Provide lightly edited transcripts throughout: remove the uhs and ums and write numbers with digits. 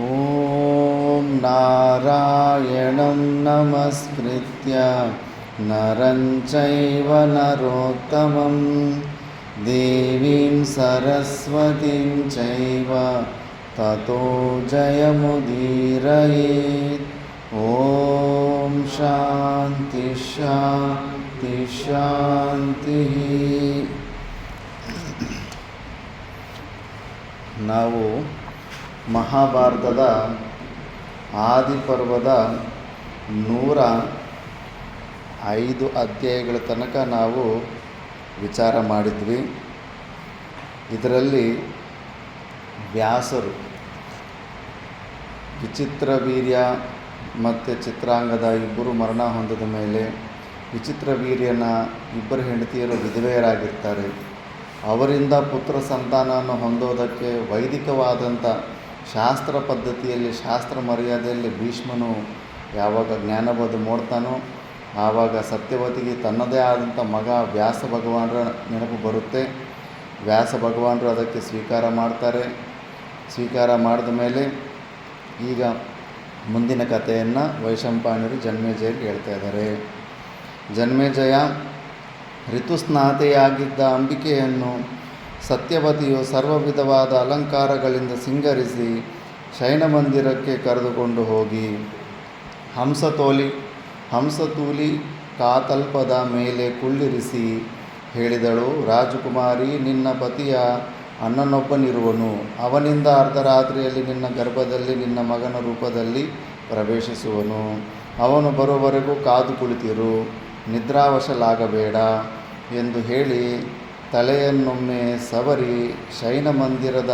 ಓಂ ನಾರಾಯಣಂ ನಮಸ್ಕೃತ್ಯ ನರಂ ಚೈವ ನರೋತ್ತಮಂ ದೇವೀಂ ಸರಸ್ವತಿಂ ಚೈವ ತತೋ ಜಯಮುದೀರಯೇತ್. ಓಂ ಶಾಂತಿ ಶಾಂತಿ ಶಾಂತಿ. ನಾವು ಮಹಾಭಾರತದ ಆದಿಪರ್ವದ 105 ಅಧ್ಯಾಯಗಳ ತನಕ ನಾವು ವಿಚಾರ ಮಾಡಿದ್ವಿ. ಇದರಲ್ಲಿ ವ್ಯಾಸರು ವಿಚಿತ್ರ ವೀರ್ಯ ಮತ್ತು ಚಿತ್ರಾಂಗದ ಇಬ್ಬರು ಮರಣ ಹೊಂದಿದ ಮೇಲೆ ವಿಚಿತ್ರ ವೀರ್ಯನ ಇಬ್ಬರು ಹೆಂಡತಿಯರು ವಿಧವೆಯರಾಗಿರ್ತಾರೆ. ಅವರಿಂದ ಪುತ್ರ ಸಂತಾನವನ್ನು ಹೊಂದೋದಕ್ಕೆ ವೈದಿಕವಾದಂಥ ಶಾಸ್ತ್ರ ಪದ್ಧತಿಯಲ್ಲಿ, ಶಾಸ್ತ್ರ ಮರ್ಯಾದೆಯಲ್ಲಿ ಭೀಷ್ಮನು ಯಾವಾಗ ಜ್ಞಾನಬೋಧ ಮೂಡ್ತಾನೋ ಆವಾಗ ಸತ್ಯವತಿಗೆ ತನ್ನದೇ ಆದಂಥ ಮಗ ವ್ಯಾಸ ಭಗವಾನರ ನೆನಪು ಬರುತ್ತೆ. ವ್ಯಾಸ ಭಗವಾನರು ಅದಕ್ಕೆ ಸ್ವೀಕಾರ ಮಾಡ್ತಾರೆ. ಸ್ವೀಕಾರ ಮಾಡಿದ ಮೇಲೆ ಈಗ ಮುಂದಿನ ಕಥೆಯನ್ನು ವೈಶಂಪಾಯನರು ಜನ್ಮೇಜಯರಿಗೆ ಹೇಳ್ತಾ ಇದ್ದಾರೆ. ಜನ್ಮೇಜಯ ಋತುಸ್ನಾತೆಯಾಗಿದ್ದ ಅಂಬಿಕೆಯನ್ನು ಸತ್ಯವತಿಯು ಸರ್ವ ವಿಧವಾದ ಅಲಂಕಾರಗಳಿಂದ ಸಿಂಗರಿಸಿ ಶಯನಮಂದಿರಕ್ಕೆ ಕರೆದುಕೊಂಡು ಹೋಗಿ ಹಂಸತೂಲಿ ಕಾತಲ್ಪದ ಮೇಲೆ ಕುಳ್ಳಿರಿಸಿ ಹೇಳಿದಳು, ರಾಜಕುಮಾರಿ, ನಿನ್ನ ಪತಿಯ ಅಣ್ಣನೊಬ್ಬನಿರುವನು. ಅವನಿಂದ ಅರ್ಧರಾತ್ರಿಯಲ್ಲಿ ನಿನ್ನ ಗರ್ಭದಲ್ಲಿ ನಿನ್ನ ಮಗನ ರೂಪದಲ್ಲಿ ಪ್ರವೇಶಿಸುವನು. ಅವನು ಬರುವವರೆಗೂ ಕಾದು ಕುಳಿತಿರು, ನಿದ್ರಾವಶಲಾಗಬೇಡ ಎಂದು ಹೇಳಿ ತಲೆಯನ್ನೊಮ್ಮೆ ಸವರಿ ಶಯನ ಮಂದಿರದ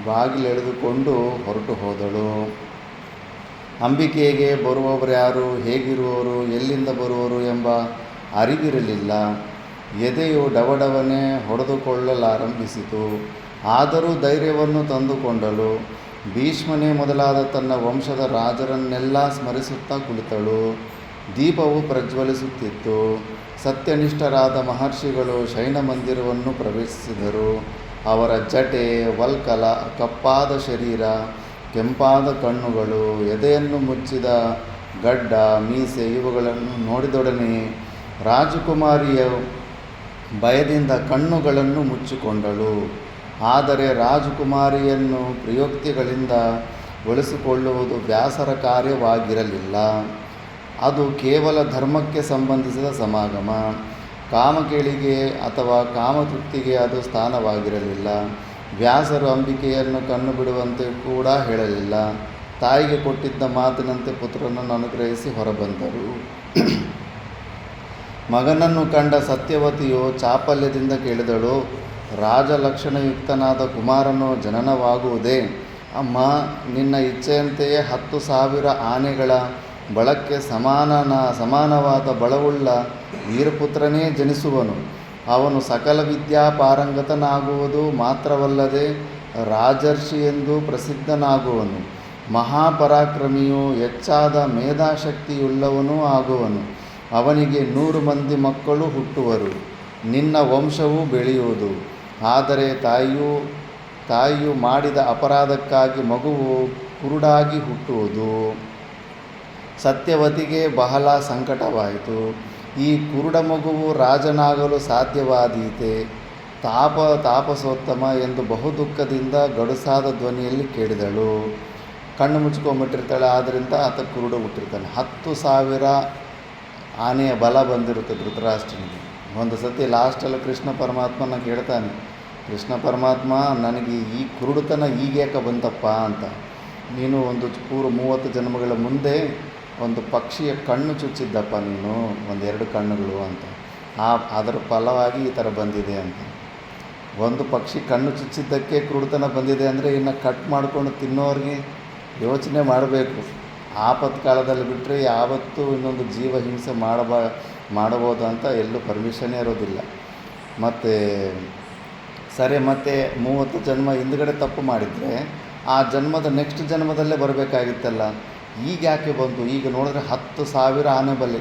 ಬಾಗಿಲೆಳೆದುಕೊಂಡು ಹೊರಟು ಹೋದಳು. ಅಂಬಿಕೆಗೆ ಬರುವವರು ಯಾರು, ಹೇಗಿರುವವರು, ಎಲ್ಲಿಂದ ಬರುವರು ಎಂಬ ಅರಿವಿರಲಿಲ್ಲ. ಎದೆಯು ಡವಡವನೆ ಹೊಡೆದುಕೊಳ್ಳಲಾರಂಭಿಸಿತು. ಆದರೂ ಧೈರ್ಯವನ್ನು ತಂದುಕೊಂಡಳು. ಭೀಷ್ಮನೇ ಮೊದಲಾದ ತನ್ನ ವಂಶದ ರಾಜರನ್ನೆಲ್ಲ ಸ್ಮರಿಸುತ್ತಾ ಕುಳಿತಳು. ದೀಪವು ಪ್ರಜ್ವಲಿಸುತ್ತಿತ್ತು. ಸತ್ಯನಿಷ್ಠರಾದ ಮಹರ್ಷಿಗಳು ಶಯನ ಮಂದಿರವನ್ನು ಪ್ರವೇಶಿಸಿದರು. ಅವರ ಜಟೆ, ವಲ್ಕಲ, ಕಪ್ಪಾದ ಶರೀರ, ಕೆಂಪಾದ ಕಣ್ಣುಗಳು, ಎದೆಯನ್ನು ಮುಚ್ಚಿದ ಗಡ್ಡ, ಮೀಸೆ ಇವುಗಳನ್ನು ನೋಡಿದೊಡನೆ ರಾಜಕುಮಾರಿಯ ಭಯದಿಂದ ಕಣ್ಣುಗಳನ್ನು ಮುಚ್ಚಿಕೊಂಡಳು. ಆದರೆ ರಾಜಕುಮಾರಿಯನ್ನು ಪ್ರಿಯೋಕ್ತಿಗಳಿಂದ ಒಲಿಸಿಕೊಳ್ಳುವುದು ವ್ಯಾಸರ ಕಾರ್ಯವಾಗಿರಲಿಲ್ಲ. ಅದು ಕೇವಲ ಧರ್ಮಕ್ಕೆ ಸಂಬಂಧಿಸಿದ ಸಮಾಗಮ. ಕಾಮಕೇಳಿಗೆ ಅಥವಾ ಕಾಮತೃಪ್ತಿಗೆ ಅದು ಸ್ಥಾನವಾಗಿರಲಿಲ್ಲ. ವ್ಯಾಸರು ಅಂಬಿಕೆಯನ್ನು ಕಣ್ಣು ಬಿಡುವಂತೆ ಕೂಡ ಹೇಳಲಿಲ್ಲ. ತಾಯಿಗೆ ಕೊಟ್ಟಿದ್ದ ಮಾತಿನಂತೆ ಪುತ್ರನನ್ನು ಅನುಗ್ರಹಿಸಿ ಹೊರಬಂದರು. ಮಗನನ್ನು ಕಂಡ ಸತ್ಯವತಿಯು ಚಾಪಲ್ಯದಿಂದ ಕೇಳಿದಳು, ರಾಜಲಕ್ಷಣಯುಕ್ತನಾದ ಕುಮಾರನು ಜನನವಾಗುವುದೇ? ಅಮ್ಮ, ನಿನ್ನ ಇಚ್ಛೆಯಂತೆಯೇ 10,000 ಆನೆಗಳ ಬಳಕ್ಕೆ ಸಮಾನವಾದ ಬಲವುಳ್ಳ ವೀರಪುತ್ರನೇ ಜನಿಸುವನು. ಅವನು ಸಕಲ ವಿದ್ಯಾಪಾರಂಗತನಾಗುವುದು ಮಾತ್ರವಲ್ಲದೆ ರಾಜರ್ಷಿ ಎಂದು ಪ್ರಸಿದ್ಧನಾಗುವನು. ಮಹಾಪರಾಕ್ರಮಿಯೂ ಹೆಚ್ಚಾದ ಮೇಧಾಶಕ್ತಿಯುಳ್ಳವನೂ ಆಗುವನು. ಅವನಿಗೆ 100 ಮಂದಿ ಮಕ್ಕಳು ಹುಟ್ಟುವರು. ನಿನ್ನ ವಂಶವು ಬೆಳೆಯುವುದು. ಆದರೆ ತಾಯಿಯು ಮಾಡಿದ ಅಪರಾಧಕ್ಕಾಗಿ ಮಗುವು ಕುರುಡಾಗಿ ಹುಟ್ಟುವುದು. ಸತ್ಯವತಿಗೆ ಬಹಳ ಸಂಕಟವಾಯಿತು. ಈ ಕುರುಡ ಮಗುವು ರಾಜನಾಗಲು ಸಾಧ್ಯವಾದೀತೆ? ತಾಪಸೋತ್ತಮ ಎಂದು ಬಹುದುಃಖದಿಂದ ಗಡುಸಾದ ಧ್ವನಿಯಲ್ಲಿ ಕೇಳಿದಳು. ಕಣ್ಣು ಮುಚ್ಕೊಂಡ್ಬಿಟ್ಟಿರ್ತಾಳೆ, ಆದ್ದರಿಂದ ಆತ ಕುರುಡು ಹುಟ್ಟಿರ್ತಾನೆ. 10,000 ಆನೆಯ ಬಲ ಬಂದಿರುತ್ತೆ ಧೃತರಾಷ್ಟ್ರನಿಗೆ. ಒಂದು ಸತಿ ಲಾಸ್ಟಲ್ಲಿ ಕೃಷ್ಣ ಪರಮಾತ್ಮನ ಕೇಳ್ತಾನೆ, ಕೃಷ್ಣ ಪರಮಾತ್ಮ, ನನಗೆ ಈ ಕುರುಡುತನ ಈಗೇಕ ಬಂತಪ್ಪ ಅಂತ. ನೀನು ಒಂದು 30 ಜನ್ಮಗಳ ಮುಂದೆ ಒಂದು ಪಕ್ಷಿಯ ಕಣ್ಣು ಚುಚ್ಚಿದ್ದಪ್ಪ ನೀನು, 1-2 ಕಣ್ಣುಗಳು ಅಂತ. ಅದರ ಫಲವಾಗಿ ಈ ಥರ ಬಂದಿದೆ ಅಂತ. ಒಂದು ಪಕ್ಷಿ ಕಣ್ಣು ಚುಚ್ಚಿದ್ದಕ್ಕೆ ಕುರುಡುತನ ಬಂದಿದೆ ಅಂದರೆ ಇನ್ನು ಕಟ್ ಮಾಡಿಕೊಂಡು ತಿನ್ನೋರಿಗೆ ಯೋಚನೆ ಮಾಡಬೇಕು. ಆಪತ್ತು ಕಾಲದಲ್ಲಿ ಬಿಟ್ಟರೆ ಯಾವತ್ತೂ ಇನ್ನೊಂದು ಜೀವ ಹಿಂಸೆ ಮಾಡಬೋದು ಅಂತ ಎಲ್ಲೂ ಪರ್ಮಿಷನ್ನೇ ಇರೋದಿಲ್ಲ. ಮತ್ತು ಸರಿ, ಮತ್ತು 30 ಜನ್ಮ ಹಿಂದ್ಗಡೆ ತಪ್ಪು ಮಾಡಿದರೆ ಆ ಜನ್ಮದ ನೆಕ್ಸ್ಟ್ ಜನ್ಮದಲ್ಲೇ ಬರಬೇಕಾಗಿತ್ತಲ್ಲ. ಈಗ ಯಾಕೆ ಬಂತು? ಈಗ ನೋಡಿದ್ರೆ 10,000 ಆನೆ ಬಲೆ.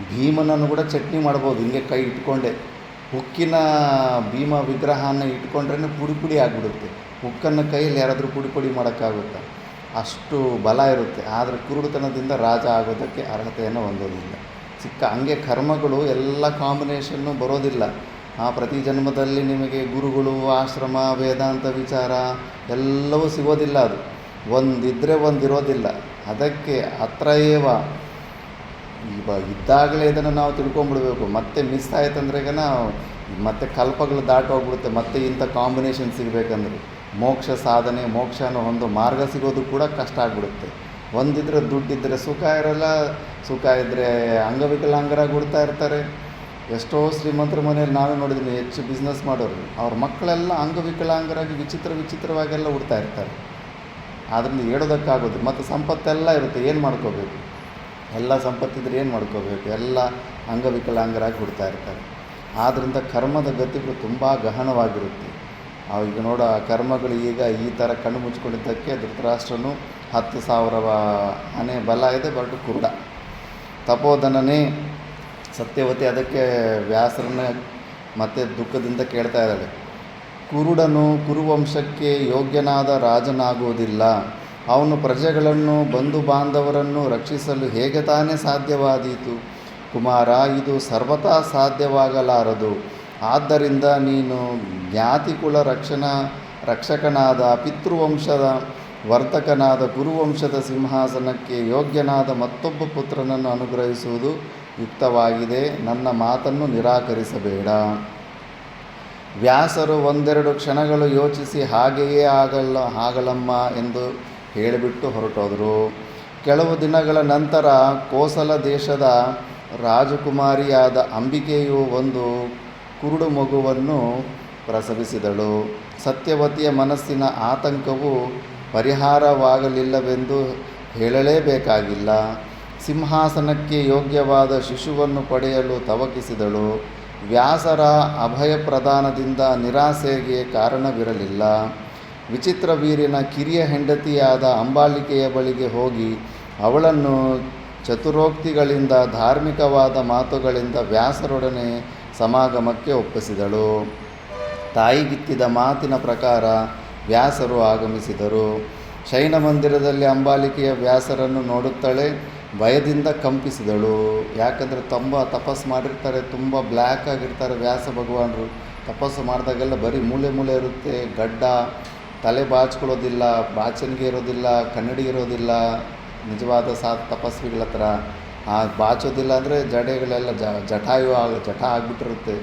ಭೀಮನನ್ನು ಕೂಡ ಚಟ್ನಿ ಮಾಡ್ಬೋದು ಹಿಂಗೆ ಕೈ ಇಟ್ಕೊಂಡೆ. ಉಕ್ಕಿನ ಭೀಮ ವಿಗ್ರಹನ ಇಟ್ಕೊಂಡ್ರೆ ಪುಡಿ ಪುಡಿ ಆಗಿಬಿಡುತ್ತೆ. ಉಕ್ಕನ್ನು ಕೈಯಲ್ಲಿ ಯಾರಾದರೂ ಪುಡಿ ಪುಡಿ ಮಾಡೋಕ್ಕಾಗುತ್ತಾ? ಅಷ್ಟು ಬಲ ಇರುತ್ತೆ. ಆದರೆ ಕುರುಡುತನದಿಂದ ರಾಜ ಆಗೋದಕ್ಕೆ ಅರ್ಹತೆಯನ್ನು ಹೊಂದೋದಿಲ್ಲ. ಹಂಗೆ ಕರ್ಮಗಳು ಎಲ್ಲ ಕಾಂಬಿನೇಷನ್ನು ಬರೋದಿಲ್ಲ. ಪ್ರತಿ ಜನ್ಮದಲ್ಲಿ ನಿಮಗೆ ಗುರುಗಳು, ಆಶ್ರಮ, ವೇದಾಂತ ವಿಚಾರ ಎಲ್ಲವೂ ಸಿಗೋದಿಲ್ಲ. ಅದು ಒಂದಿದ್ದರೆ ಒಂದಿರೋದಿಲ್ಲ. ಅದಕ್ಕೆ ಅತ್ರ ಏವ ಇದ್ದಾಗಲೇ ಇದನ್ನು ನಾವು ತಿಳ್ಕೊಂಬಿಡ್ಬೇಕು. ಮತ್ತೆ ಮಿಸ್ ಆಯ್ತಂದ್ರೆಗನ ಮತ್ತೆ ಕಲ್ಪಗಳು ದಾಟೋಗ್ಬಿಡುತ್ತೆ. ಮತ್ತೆ ಇಂಥ ಕಾಂಬಿನೇಷನ್ ಸಿಗಬೇಕಂದ್ರೆ ಮೋಕ್ಷ ಸಾಧನೆ, ಮೋಕ್ಷನ ಒಂದು ಮಾರ್ಗ ಸಿಗೋದು ಕೂಡ ಕಷ್ಟ ಆಗಿಬಿಡುತ್ತೆ. ಒಂದಿದ್ರೆ ದುಡ್ಡಿದ್ದರೆ ಸುಖ ಇರಲ್ಲ, ಸುಖ ಇದ್ದರೆ ಅಂಗವಿಕಲಾಂಗರಾಗಿ ಹುಡ್ತಾ ಇರ್ತಾರೆ. ಎಷ್ಟೋ ಶ್ರೀಮಂತರ ಮನೆಯಲ್ಲಿ ನಾನು ನೋಡಿದ್ದೀನಿ, ಹೆಚ್ಚು ಬಿಸ್ನೆಸ್ ಮಾಡೋರು ಅವ್ರ ಮಕ್ಕಳೆಲ್ಲ ಅಂಗವಿಕಲಾಂಗರಾಗಿ ವಿಚಿತ್ರವಾಗೆಲ್ಲ ಹುಡ್ತಾ ಇರ್ತಾರೆ. ಆದ್ದರಿಂದ ಹೇಳೋದಕ್ಕಾಗೋದು. ಮತ್ತು ಸಂಪತ್ತೆಲ್ಲ ಇರುತ್ತೆ, ಏನು ಮಾಡ್ಕೋಬೇಕು? ಎಲ್ಲ ಸಂಪತ್ತಿದ್ರೆ ಏನು ಮಾಡ್ಕೋಬೇಕು? ಎಲ್ಲ ಅಂಗವಿಕಲಾಂಗರಾಗಿ ಹುಡ್ತಾ ಇರ್ತಾರೆ. ಆದ್ದರಿಂದ ಕರ್ಮದ ಗತಿಗಳು ತುಂಬ ಗಹನವಾಗಿರುತ್ತೆ. ಈಗ ನೋಡೋ ಆ ಕರ್ಮಗಳು ಈಗ ಈ ಥರ ಕಣ್ಣು ಮುಚ್ಕೊಂಡಿದ್ದಕ್ಕೆ ಧೃತರಾಷ್ಟ್ರನು 10,000 ಆನೆ ಬಲ ಇದೆ, ಬಟ್ ಕುರುಡ. ತಪೋಧನನೇ ಸತ್ಯವತಿ ಅದಕ್ಕೆ ವ್ಯಾಸರನ್ನ ಮತ್ತೆ ದುಃಖದಿಂದ ಕೇಳ್ತಾ ಇದ್ದಾಳೆ. ಕುರುಡನು ಕುರುವಂಶಕ್ಕೆ ಯೋಗ್ಯನಾದ ರಾಜನಾಗುವುದಿಲ್ಲ. ಅವನು ಪ್ರಜೆಗಳನ್ನು, ಬಂಧು ಬಾಂಧವರನ್ನು ರಕ್ಷಿಸಲು ಹೇಗೆ ತಾನೇ ಸಾಧ್ಯವಾದೀತು? ಕುಮಾರ, ಇದು ಸರ್ವತಾ ಸಾಧ್ಯವಾಗಲಾರದು. ಆದ್ದರಿಂದ ನೀನು ಜ್ಞಾತಿಕುಲ ರಕ್ಷಕನಾದ ಪಿತೃವಂಶದ ವರ್ತಕನಾದ ಕುರುವಂಶದ ಸಿಂಹಾಸನಕ್ಕೆ ಯೋಗ್ಯನಾದ ಮತ್ತೊಬ್ಬ ಪುತ್ರನನ್ನು ಅನುಗ್ರಹಿಸುವುದು ಯುಕ್ತವಾಗಿದೆ. ನನ್ನ ಮಾತನ್ನು ನಿರಾಕರಿಸಬೇಡ. ವ್ಯಾಸರು ಒಂದೆರಡು ಕ್ಷಣಗಳು ಯೋಚಿಸಿ ಹಾಗೆಯೇ ಆಗಲಮ್ಮ ಎಂದು ಹೇಳಿಬಿಟ್ಟು ಹೊರಟೋದರು. ಕೆಲವು ದಿನಗಳ ನಂತರ ಕೋಸಲ ದೇಶದ ರಾಜಕುಮಾರಿಯಾದ ಅಂಬಿಕೆಯು ಒಂದು ಕುರುಡು ಮಗುವನ್ನು ಪ್ರಸವಿಸಿದಳು. ಸತ್ಯವತಿಯ ಮನಸ್ಸಿನ ಆತಂಕವು ಪರಿಹಾರವಾಗಲಿಲ್ಲವೆಂದು ಹೇಳಲೇಬೇಕಾಗಿಲ್ಲ. ಸಿಂಹಾಸನಕ್ಕೆ ಯೋಗ್ಯವಾದ ಶಿಶುವನ್ನು ಪಡೆಯಲು ತವಕಿಸಿದಳು. ವ್ಯಾಸರ ಅಭಯ ಪ್ರದಾನದಿಂದ ನಿರಾಸೆಗೆ ಕಾರಣವಿರಲಿಲ್ಲ. ವಿಚಿತ್ರವೀರ್ಯನ ಕಿರಿಯ ಹೆಂಡತಿಯಾದ ಅಂಬಾಲಿಕೆಯ ಬಳಿಗೆ ಹೋಗಿ ಅವಳನ್ನು ಚತುರೋಕ್ತಿಗಳಿಂದ, ಧಾರ್ಮಿಕವಾದ ಮಾತುಗಳಿಂದ ವ್ಯಾಸರೊಡನೆ ಸಮಾಗಮಕ್ಕೆ ಒಪ್ಪಿಸಿದಳು. ತಾಯಿಗಿತ್ತಿದ ಮಾತಿನ ಪ್ರಕಾರ ವ್ಯಾಸರು ಆಗಮಿಸಿದರು. ಶಯನ ಮಂದಿರದಲ್ಲಿ ಅಂಬಾಲಿಕೆಯ ವ್ಯಾಸರನ್ನು ನೋಡುತ್ತಲೇ ಭಯದಿಂದ ಕಂಪಿಸಿದಳು. ಯಾಕಂದರೆ ತುಂಬ ತಪಸ್ಸು ಮಾಡಿರ್ತಾರೆ, ತುಂಬ ಬ್ಲ್ಯಾಕ್ ಆಗಿರ್ತಾರೆ ವ್ಯಾಸ ಭಗವಾನರು. ತಪಸ್ಸು ಮಾಡಿದಾಗೆಲ್ಲ ಬರೀ ಮೂಲೆ ಇರುತ್ತೆ, ಗಡ್ಡ, ತಲೆ ಬಾಚ್ಕೊಳ್ಳೋದಿಲ್ಲ, ಬಾಚಣಿಗೆ ಇರೋದಿಲ್ಲ, ಕನ್ನಡಿ ಇರೋದಿಲ್ಲ. ನಿಜವಾದ ತಪಸ್ವಿಗಳ ಹತ್ರ ಬಾಚೋದಿಲ್ಲ ಅಂದರೆ ಜಡೆಗಳೆಲ್ಲ ಜಟ ಆಗಿಬಿಟ್ಟಿರುತ್ತೆ.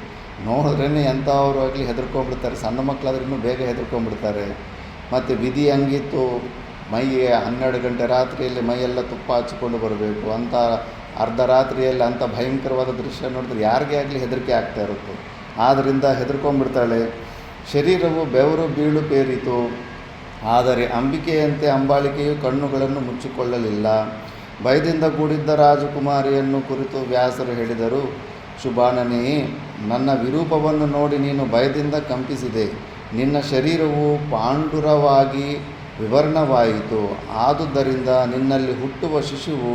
ನೋಡಿದ್ರೇ ಎಂಥವ್ರು ಆಗಲಿ ಹೆದರ್ಕೊಂಡ್ಬಿಡ್ತಾರೆ. ಸಣ್ಣ ಮಕ್ಕಳಾದ್ರೂ ಬೇಗ ಹೆದರ್ಕೊಂಡ್ಬಿಡ್ತಾರೆ. ಮತ್ತು ವಿಧಿ ಹಂಗಿತ್ತು, ಮೈಗೆ 12 ಗಂಟೆ ರಾತ್ರಿಯಲ್ಲಿ ಮೈಯೆಲ್ಲ ತುಪ್ಪ ಹಚ್ಚಿಕೊಂಡು ಬರಬೇಕು ಅಂತ. ಅರ್ಧ ರಾತ್ರಿಯಲ್ಲಿ ಅಂಥ ಭಯಂಕರವಾದ ದೃಶ್ಯ ನೋಡಿದ್ರೆ ಯಾರಿಗೇ ಆಗಲಿ ಹೆದರಿಕೆ ಆಗ್ತಾ ಇರುತ್ತೆ. ಆದ್ದರಿಂದ ಹೆದರ್ಕೊಂಡ್ಬಿಡ್ತಾಳೆ. ಶರೀರವು ಬೆವರು ಬೀಳು ಪೇರಿತು. ಆದರೆ ಅಂಬಿಕೆಯಂತೆ ಅಂಬಾಲಿಕೆಯು ಕಣ್ಣುಗಳನ್ನು ಮುಚ್ಚಿಕೊಳ್ಳಲಿಲ್ಲ. ಭಯದಿಂದ ಕೂಡಿದ್ದ ರಾಜಕುಮಾರಿಯನ್ನು ಕುರಿತು ವ್ಯಾಸರು ಹೇಳಿದರು. ಶುಭಾನನೇ, ನನ್ನ ವಿರೂಪವನ್ನು ನೋಡಿ ನೀನು ಭಯದಿಂದ ಕಂಪಿಸಿದೆ. ನಿನ್ನ ಶರೀರವು ಪಾಂಡುರವಾಗಿ ವಿವರ್ಣವಾಯಿತು. ಆದುದರಿಂದ ನಿನ್ನಲ್ಲಿ ಹುಟ್ಟುವ ಶಿಶುವು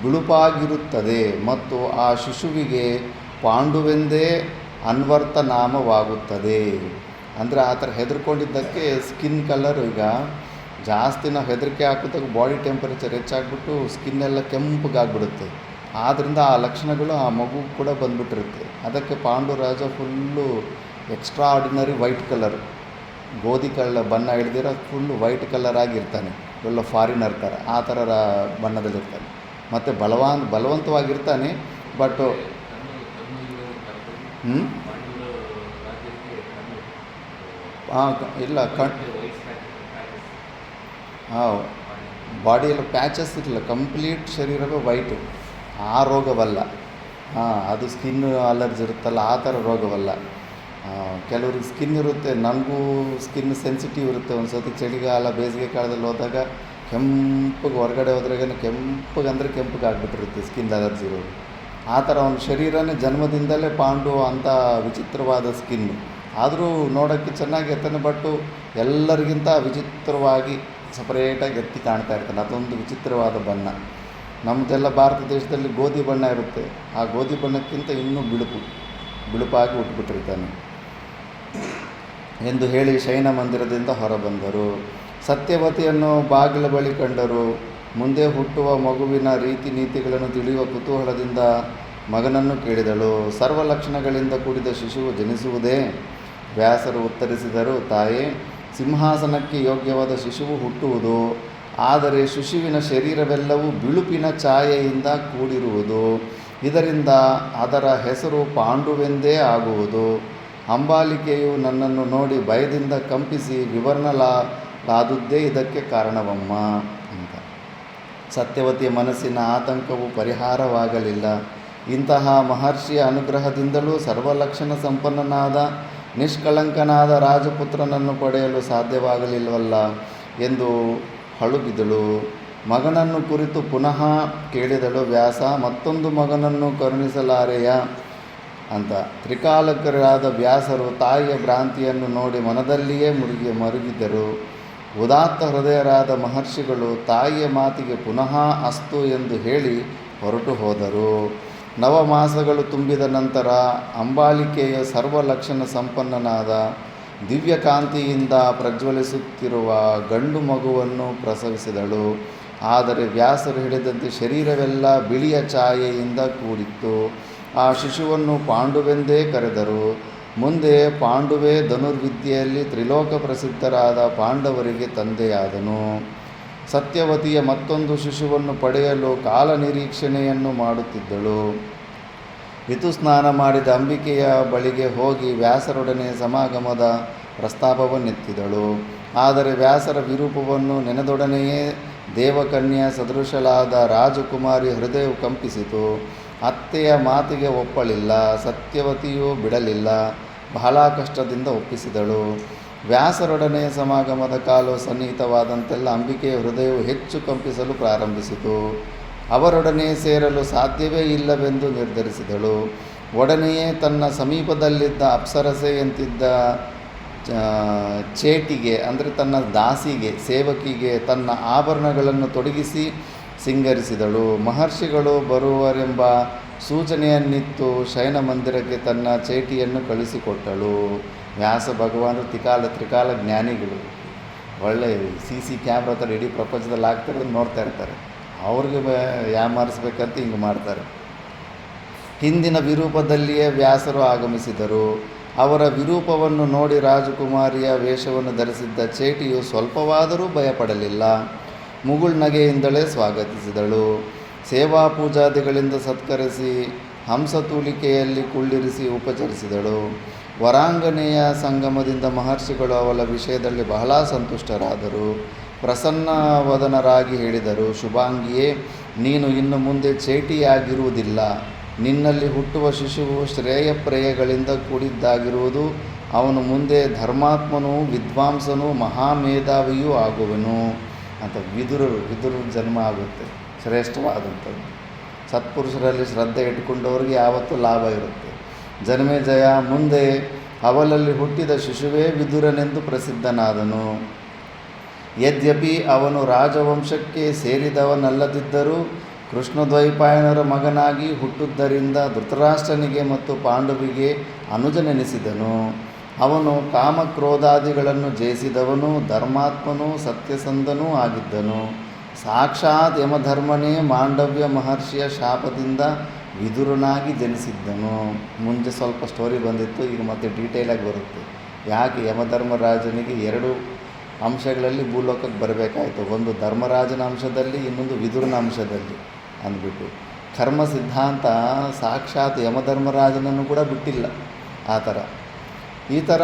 ಬಿಳುಪಾಗಿರುತ್ತದೆ ಮತ್ತು ಆ ಶಿಶುವಿಗೆ ಪಾಂಡುವೆಂದೇ ಅನ್ವರ್ಥನಾಮವಾಗುತ್ತದೆ. ಅಂದರೆ ಆ ಥರ ಹೆದರ್ಕೊಂಡಿದ್ದಕ್ಕೆ ಸ್ಕಿನ್ ಕಲರ್ ಈಗ ಜಾಸ್ತಿ ನಾವು ಹೆದರಿಕೆ ಹಾಕಿದಾಗ ಬಾಡಿ ಟೆಂಪರೇಚರ್ ಹೆಚ್ಚಾಗ್ಬಿಟ್ಟು ಸ್ಕಿನ್ನೆಲ್ಲ ಕೆಂಪಗಾಗ್ಬಿಡುತ್ತೆ. ಆದ್ದರಿಂದ ಆ ಲಕ್ಷಣಗಳು ಆ ಮಗು ಕೂಡ ಬಂದುಬಿಟ್ಟಿರುತ್ತೆ. ಅದಕ್ಕೆ Panduraja full extra ordinary white colour, ಗೋಧಿ ಬಣ್ಣ ಹಿಡ್ದಿರೋ ಫುಲ್ಲು ವೈಟ್ ಕಲರ್ ಆಗಿರ್ತಾನೆ. ಎಲ್ಲ ಫಾರಿನರ್ ಥರ ಆ ಥರ ಬಣ್ಣದಲ್ಲಿರ್ತಾನೆ. ಮತ್ತು ಬಲವಂತವಾಗಿರ್ತಾನೆ. ಬಟ್ ಇಲ್ಲ ಬಾಡಿಯೆಲ್ಲ ಪ್ಯಾಚಸ್ ಇರಲಿಲ್ಲ, ಕಂಪ್ಲೀಟ್ ಶರೀರವೇ ವೈಟು. ಆ ರೋಗವಲ್ಲ. ಅದು ಸ್ಕಿನ್ ಅಲರ್ಜಿ ಇರುತ್ತಲ್ಲ, ಆ ಥರ ರೋಗವಲ್ಲ. ಕೆಲವ್ರಿಗೆ ಸ್ಕಿನ್ ಇರುತ್ತೆ, ನನಗೂ ಸ್ಕಿನ್ ಸೆನ್ಸಿಟಿವ್ ಇರುತ್ತೆ. ಒಂದು ಸರ್ತಿ ಚಳಿಗಾಲ ಬೇಸಿಗೆ ಕಾಲದಲ್ಲಿ ಹೋದಾಗ ಕೆಂಪಗೆ, ಹೊರಗಡೆ ಹೋದ್ರಾಗ ಕೆಂಪಗಂದರೆ ಕೆಂಪಗೆ ಆಗಿಬಿಟ್ಟಿರುತ್ತೆ ಸ್ಕಿನ್ ಅಲರ್ಜಿ ಇರೋದು. ಆ ಥರ ಅವನ ಶರೀರನೇ ಜನ್ಮದಿಂದಲೇ ಪಾಂಡು ಅಂತ ವಿಚಿತ್ರವಾದ ಸ್ಕಿನ್ನು. ಆದರೂ ನೋಡೋಕ್ಕೆ ಚೆನ್ನಾಗಿರ್ತಾನೆ, ಬಟ್ಟು ಎಲ್ಲರಿಗಿಂತ ವಿಚಿತ್ರವಾಗಿ ಸಪ್ರೇಟಾಗಿ ಎತ್ತಿ ಕಾಣ್ತಾ ಇರ್ತಾನೆ. ಅದೊಂದು ವಿಚಿತ್ರವಾದ ಬಣ್ಣ. ನಮ್ಮದೆಲ್ಲ ಭಾರತ ದೇಶದಲ್ಲಿ ಗೋಧಿ ಬಣ್ಣ ಇರುತ್ತೆ, ಆ ಗೋಧಿ ಬಣ್ಣಕ್ಕಿಂತ ಇನ್ನೂ ಬಿಳುಪು. ಬಿಳುಪಾಗಿ ಹುಟ್ಟುಬಿಟ್ಟಿರ್ತಾನೆ ಎಂದು ಹೇಳಿ ಶಯನ ಮಂದಿರದಿಂದ ಹೊರಬಂದರು. ಸತ್ಯವತಿಯನ್ನು ಬಾಗಿಲ ಬಳಿ ಕಂಡರು. ಮುಂದೆ ಹುಟ್ಟುವ ಮಗುವಿನ ರೀತಿ ನೀತಿಗಳನ್ನು ತಿಳಿಯುವ ಕುತೂಹಲದಿಂದ ಮಗನನ್ನು ಕೇಳಿದಳು. ಸರ್ವಲಕ್ಷಣಗಳಿಂದ ಕೂಡಿದ ಶಿಶುವು ಜನಿಸುವುದೇ? ವ್ಯಾಸರು ಉತ್ತರಿಸಿದರು, ತಾಯೇ, ಸಿಂಹಾಸನಕ್ಕೆ ಯೋಗ್ಯವಾದ ಶಿಶುವು ಹುಟ್ಟುವುದು. ಆದರೆ ಶಿಶುವಿನ ಶರೀರವೆಲ್ಲವೂ ಬಿಳುಪಿನ ಛಾಯೆಯಿಂದ ಕೂಡಿರುವುದು. ಇದರಿಂದ ಅದರ ಹೆಸರು ಪಾಂಡುವೆಂದೇ ಆಗುವುದು. ಅಂಬಾಲಿಕೆಯು ನನ್ನನ್ನು ನೋಡಿ ಭಯದಿಂದ ಕಂಪಿಸಿ ವಿವರಣಲಾದುದೇ ಇದಕ್ಕೆ ಕಾರಣವಮ್ಮ ಅಂತ. ಸತ್ಯವತಿಯ ಮನಸ್ಸಿನ ಆತಂಕವು ಪರಿಹಾರವಾಗಲಿಲ್ಲ. ಇಂತಹ ಮಹರ್ಷಿಯ ಅನುಗ್ರಹದಿಂದಲೂ ಸರ್ವಲಕ್ಷಣ ಸಂಪನ್ನನಾದ ನಿಷ್ಕಳಂಕನಾದ ರಾಜಪುತ್ರನನ್ನು ಪಡೆಯಲು ಸಾಧ್ಯವಾಗಲಿಲ್ಲವಲ್ಲ ಎಂದು ಹಳುಗಿದಳು. ಮಗನನ್ನು ಕುರಿತು ಪುನಃ ಕೇಳಿದಳು. ವ್ಯಾಸ, ಮತ್ತೊಂದು ಮಗನನ್ನು ಕರುಣಿಸಲಾರೆಯ ಅಂತ. ತ್ರಿಕಾಲಕರಾದ ವ್ಯಾಸರು ತಾಯಿಯ ಭ್ರಾಂತಿಯನ್ನು ನೋಡಿ ಮನದಲ್ಲಿಯೇ ಮರುಗಿದರು. ಉದಾತ್ತ ಹೃದಯರಾದ ಮಹರ್ಷಿಗಳು ತಾಯಿಯ ಮಾತಿಗೆ ಪುನಃ ಅಸ್ತು ಎಂದು ಹೇಳಿ ಹೊರಟು ಹೋದರು. ನವಮಾಸಗಳು ತುಂಬಿದ ನಂತರ ಅಂಬಾಲಿಕೆಯ ಸರ್ವಲಕ್ಷಣ ಸಂಪನ್ನನಾದ ದಿವ್ಯಕಾಂತಿಯಿಂದ ಪ್ರಜ್ವಲಿಸುತ್ತಿರುವ ಗಂಡು ಮಗುವನ್ನು ಪ್ರಸವಿಸಿದಳು. ಆದರೆ ವ್ಯಾಸರು ಹೇಳಿದಂತೆ ಶರೀರವೆಲ್ಲ ಬಿಳಿಯ ಛಾಯೆಯಿಂದ ಕೂಡಿತ್ತು. ಆ ಶಿಶುವನ್ನು ಪಾಂಡುವೆಂದೇ ಕರೆದರು. ಮುಂದೆ ಪಾಂಡುವೆ ಧನುರ್ವಿದ್ಯೆಯಲ್ಲಿ ತ್ರಿಲೋಕ ಪ್ರಸಿದ್ಧರಾದ ಪಾಂಡವರಿಗೆ ತಂದೆಯಾದನು. ಸತ್ಯವತಿಯ ಮತ್ತೊಂದು ಶಿಶುವನ್ನು ಪಡೆಯಲು ಕಾಲನಿರೀಕ್ಷಣೆಯನ್ನು ಮಾಡುತ್ತಿದ್ದಳು. ಋತುಸ್ನಾನ ಮಾಡಿದ ಅಂಬಿಕೆಯ ಬಳಿಗೆ ಹೋಗಿ ವ್ಯಾಸರೊಡನೆ ಸಮಾಗಮದ ಪ್ರಸ್ತಾಪವನ್ನೆತ್ತಿದಳು. ಆದರೆ ವ್ಯಾಸರ ವಿರೂಪವನ್ನು ನೆನೆದೊಡನೆಯೇ ದೇವಕನ್ಯೆಯ ಸದೃಶಲಾದ ರಾಜಕುಮಾರಿ ಹೃದಯವು ಕಂಪಿಸಿತು. ಅತ್ತೆಯ ಮಾತಿಗೆ ಒಪ್ಪಲಿಲ್ಲ. ಸತ್ಯವತಿಯೂ ಬಿಡಲಿಲ್ಲ. ಬಹಳ ಕಷ್ಟದಿಂದ ಒಪ್ಪಿಸಿದಳು. ವ್ಯಾಸರೊಡನೆ ಸಮಾಗಮದ ಕಾಲು ಸನ್ನಿಹಿತವಾದಂತೆಲ್ಲ ಅಂಬಿಕೆಯ ಹೃದಯವು ಹೆಚ್ಚು ಕಂಪಿಸಲು ಪ್ರಾರಂಭಿಸಿತು. ಅವರೊಡನೆ ಸೇರಲು ಸಾಧ್ಯವೇ ಇಲ್ಲವೆಂದು ನಿರ್ಧರಿಸಿದಳು. ಒಡನೆಯೇ ತನ್ನ ಸಮೀಪದಲ್ಲಿದ್ದ ಅಪ್ಸರಸೆಯಂತಿದ್ದ ಚೇಟಿಗೆ ಅಂದರೆ ತನ್ನ ದಾಸಿಗೆ ಸೇವಕಿಗೆ ತನ್ನ ಆಭರಣಗಳನ್ನು ತೊಡಗಿಸಿ ಸಿಂಗರಿಸಿದಳು. ಮಹರ್ಷಿಗಳು ಬರುವರೆಂಬ ಸೂಚನೆಯನ್ನಿತ್ತು ಶಯನ ಮಂದಿರಕ್ಕೆ ತನ್ನ ಚೇಟಿಯನ್ನು ಕಳಿಸಿಕೊಟ್ಟಳು. ವ್ಯಾಸ ಭಗವಾನರು ತ್ರಿಕಾಲ ಜ್ಞಾನಿಗಳು. ಒಳ್ಳೆ ಸಿ ಕ್ಯಾಮ್ರಾ ಥರ ಇಡೀ ಪ್ರಪಂಚದಲ್ಲಿ ಆಗ್ತಾರೆ, ನೋಡ್ತಾ ಇರ್ತಾರೆ. ಅವ್ರಿಗೆ ಯಾಮಾರಿಸ್ಬೇಕಂತ ಹಿಂಗೆ ಮಾಡ್ತಾರೆ. ಹಿಂದಿನ ವಿರೂಪದಲ್ಲಿಯೇ ವ್ಯಾಸರು ಆಗಮಿಸಿದರು. ಅವರ ವಿರೂಪವನ್ನು ನೋಡಿ ರಾಜಕುಮಾರಿಯ ವೇಷವನ್ನು ಧರಿಸಿದ್ದ ಚೇಟಿಯು ಸ್ವಲ್ಪವಾದರೂ ಭಯಪಡಲಿಲ್ಲ. ಮುಗುಳ್ನಗೆಯಿಂದಲೇ ಸ್ವಾಗತಿಸಿದಳು. ಸೇವಾ ಪೂಜಾದಿಗಳಿಂದ ಸತ್ಕರಿಸಿ ಹಂಸತೂಲಿಕೆಯಲ್ಲಿ ಕುಳ್ಳಿರಿಸಿ ಉಪಚರಿಸಿದಳು. ವರಾಂಗನೆಯ ಸಂಗಮದಿಂದ ಮಹರ್ಷಿಗಳು ಅವಳ ವಿಷಯದಲ್ಲಿ ಬಹಳ ಸಂತುಷ್ಟರಾದರು. ಪ್ರಸನ್ನವದನರಾಗಿ ಹೇಳಿದರು, ಶುಭಾಂಗಿಯೇ, ನೀನು ಇನ್ನು ಮುಂದೆ ಚೇಟಿಯಾಗಿರುವುದಿಲ್ಲ. ನಿನ್ನಲ್ಲಿ ಹುಟ್ಟುವ ಶಿಶುವು ಶ್ರೇಯಪ್ರೇಯಗಳಿಂದ ಕೂಡಿದ್ದಾಗಿರುವುದು. ಅವನು ಮುಂದೆ ಧರ್ಮಾತ್ಮನೂ ವಿದ್ವಾಂಸನೂ ಮಹಾಮೇಧಾವಿಯೂ ಆಗುವನು ಅಂತ. ವಿದುರ ಜನ್ಮ ಆಗುತ್ತೆ, ಶ್ರೇಷ್ಠವಾದಂಥದ್ದು. ಸತ್ಪುರುಷರಲ್ಲಿ ಶ್ರದ್ಧೆ ಇಟ್ಟುಕೊಂಡವ್ರಿಗೆ ಯಾವತ್ತೂ ಲಾಭ ಇರುತ್ತೆ. ಜನ್ಮೇಜಯ ಮುಂದೆ ಅವಳಲ್ಲಿ ಹುಟ್ಟಿದ ಶಿಶುವೇ ವಿದುರನೆಂದು ಪ್ರಸಿದ್ಧನಾದನು. ಯದ್ಯಪಿ ಅವನು ರಾಜವಂಶಕ್ಕೆ ಸೇರಿದವನಲ್ಲದಿದ್ದರೂ ಕೃಷ್ಣದ್ವೈಪಾಯನರ ಮಗನಾಗಿ ಹುಟ್ಟುದರಿಂದ ಧೃತರಾಷ್ಟ್ರನಿಗೆ ಮತ್ತು ಪಾಂಡುವಿಗೆ ಅನುಜನೆನಿಸಿದನು. ಅವನು ಕಾಮಕ್ರೋಧಾದಿಗಳನ್ನು ಜಯಿಸಿದವನು, ಧರ್ಮಾತ್ಮನೂ ಸತ್ಯಸಂಧನೂ ಆಗಿದ್ದನು. ಸಾಕ್ಷಾತ್ ಯಮಧರ್ಮನೇ ಮಾಂಡವ್ಯ ಮಹರ್ಷಿಯ ಶಾಪದಿಂದ ವಿದುರನಾಗಿ ಜನಿಸಿದ್ದನು. ಮುಂಚೆ ಸ್ವಲ್ಪ ಸ್ಟೋರಿ ಬಂದಿತ್ತು, ಈಗ ಮತ್ತೆ ಡೀಟೇಲಾಗಿ ಬರುತ್ತೆ. ಯಾಕೆ ಯಮಧರ್ಮರಾಜನಿಗೆ ಎರಡು ಅಂಶಗಳಲ್ಲಿ ಭೂಲೋಕಕ್ಕೆ ಬರಬೇಕಾಯಿತು. ಒಂದು ಧರ್ಮರಾಜನ ಅಂಶದಲ್ಲಿ, ಇನ್ನೊಂದು ವಿದುರನ ಅಂಶದಲ್ಲಿ ಅಂದ್ಬಿಟ್ಟು. ಕರ್ಮ ಸಿದ್ಧಾಂತ ಸಾಕ್ಷಾತ್ ಯಮಧರ್ಮರಾಜನನ್ನು ಕೂಡ ಬಿಟ್ಟಿಲ್ಲ. ಈ ಥರ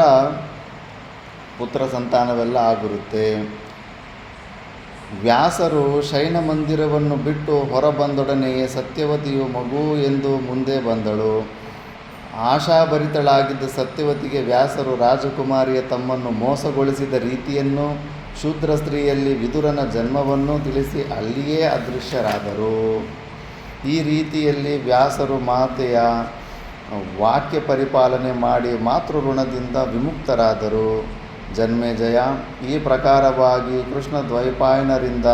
ಪುತ್ರ ಸಂತಾನವೆಲ್ಲ ಆಗಿರುತ್ತೆ. ವ್ಯಾಸರು ಶಯನ ಮಂದಿರವನ್ನು ಬಿಟ್ಟು ಹೊರಬಂದೊಡನೆಯೇ ಸತ್ಯವತಿಯು ಮಗು ಎಂದು ಮುಂದೆ ಬಂದಳು. ಆಶಾಭರಿತಳಾಗಿದ್ದ ಸತ್ಯವತಿಗೆ ವ್ಯಾಸರು ರಾಜಕುಮಾರಿಯ ತಮ್ಮನ್ನು ಮೋಸಗೊಳಿಸಿದ ರೀತಿಯನ್ನು, ಶೂದ್ರ ಸ್ತ್ರೀಯಲ್ಲಿ ವಿದುರನ ಜನ್ಮವನ್ನು ತಿಳಿಸಿ ಅಲ್ಲಿಯೇ ಅದೃಶ್ಯರಾದರು. ಈ ರೀತಿಯಲ್ಲಿ ವ್ಯಾಸರು ಮಾತೆಯ ವಾಕ್ಯ ಪರಿಪಾಲನೆ ಮಾಡಿ ಮಾತೃಋಣದಿಂದ ವಿಮುಕ್ತರಾದರು. ಜನ್ಮೇಜಯ, ಈ ಪ್ರಕಾರವಾಗಿ ಕೃಷ್ಣ ದ್ವೈಪಾಯನರಿಂದ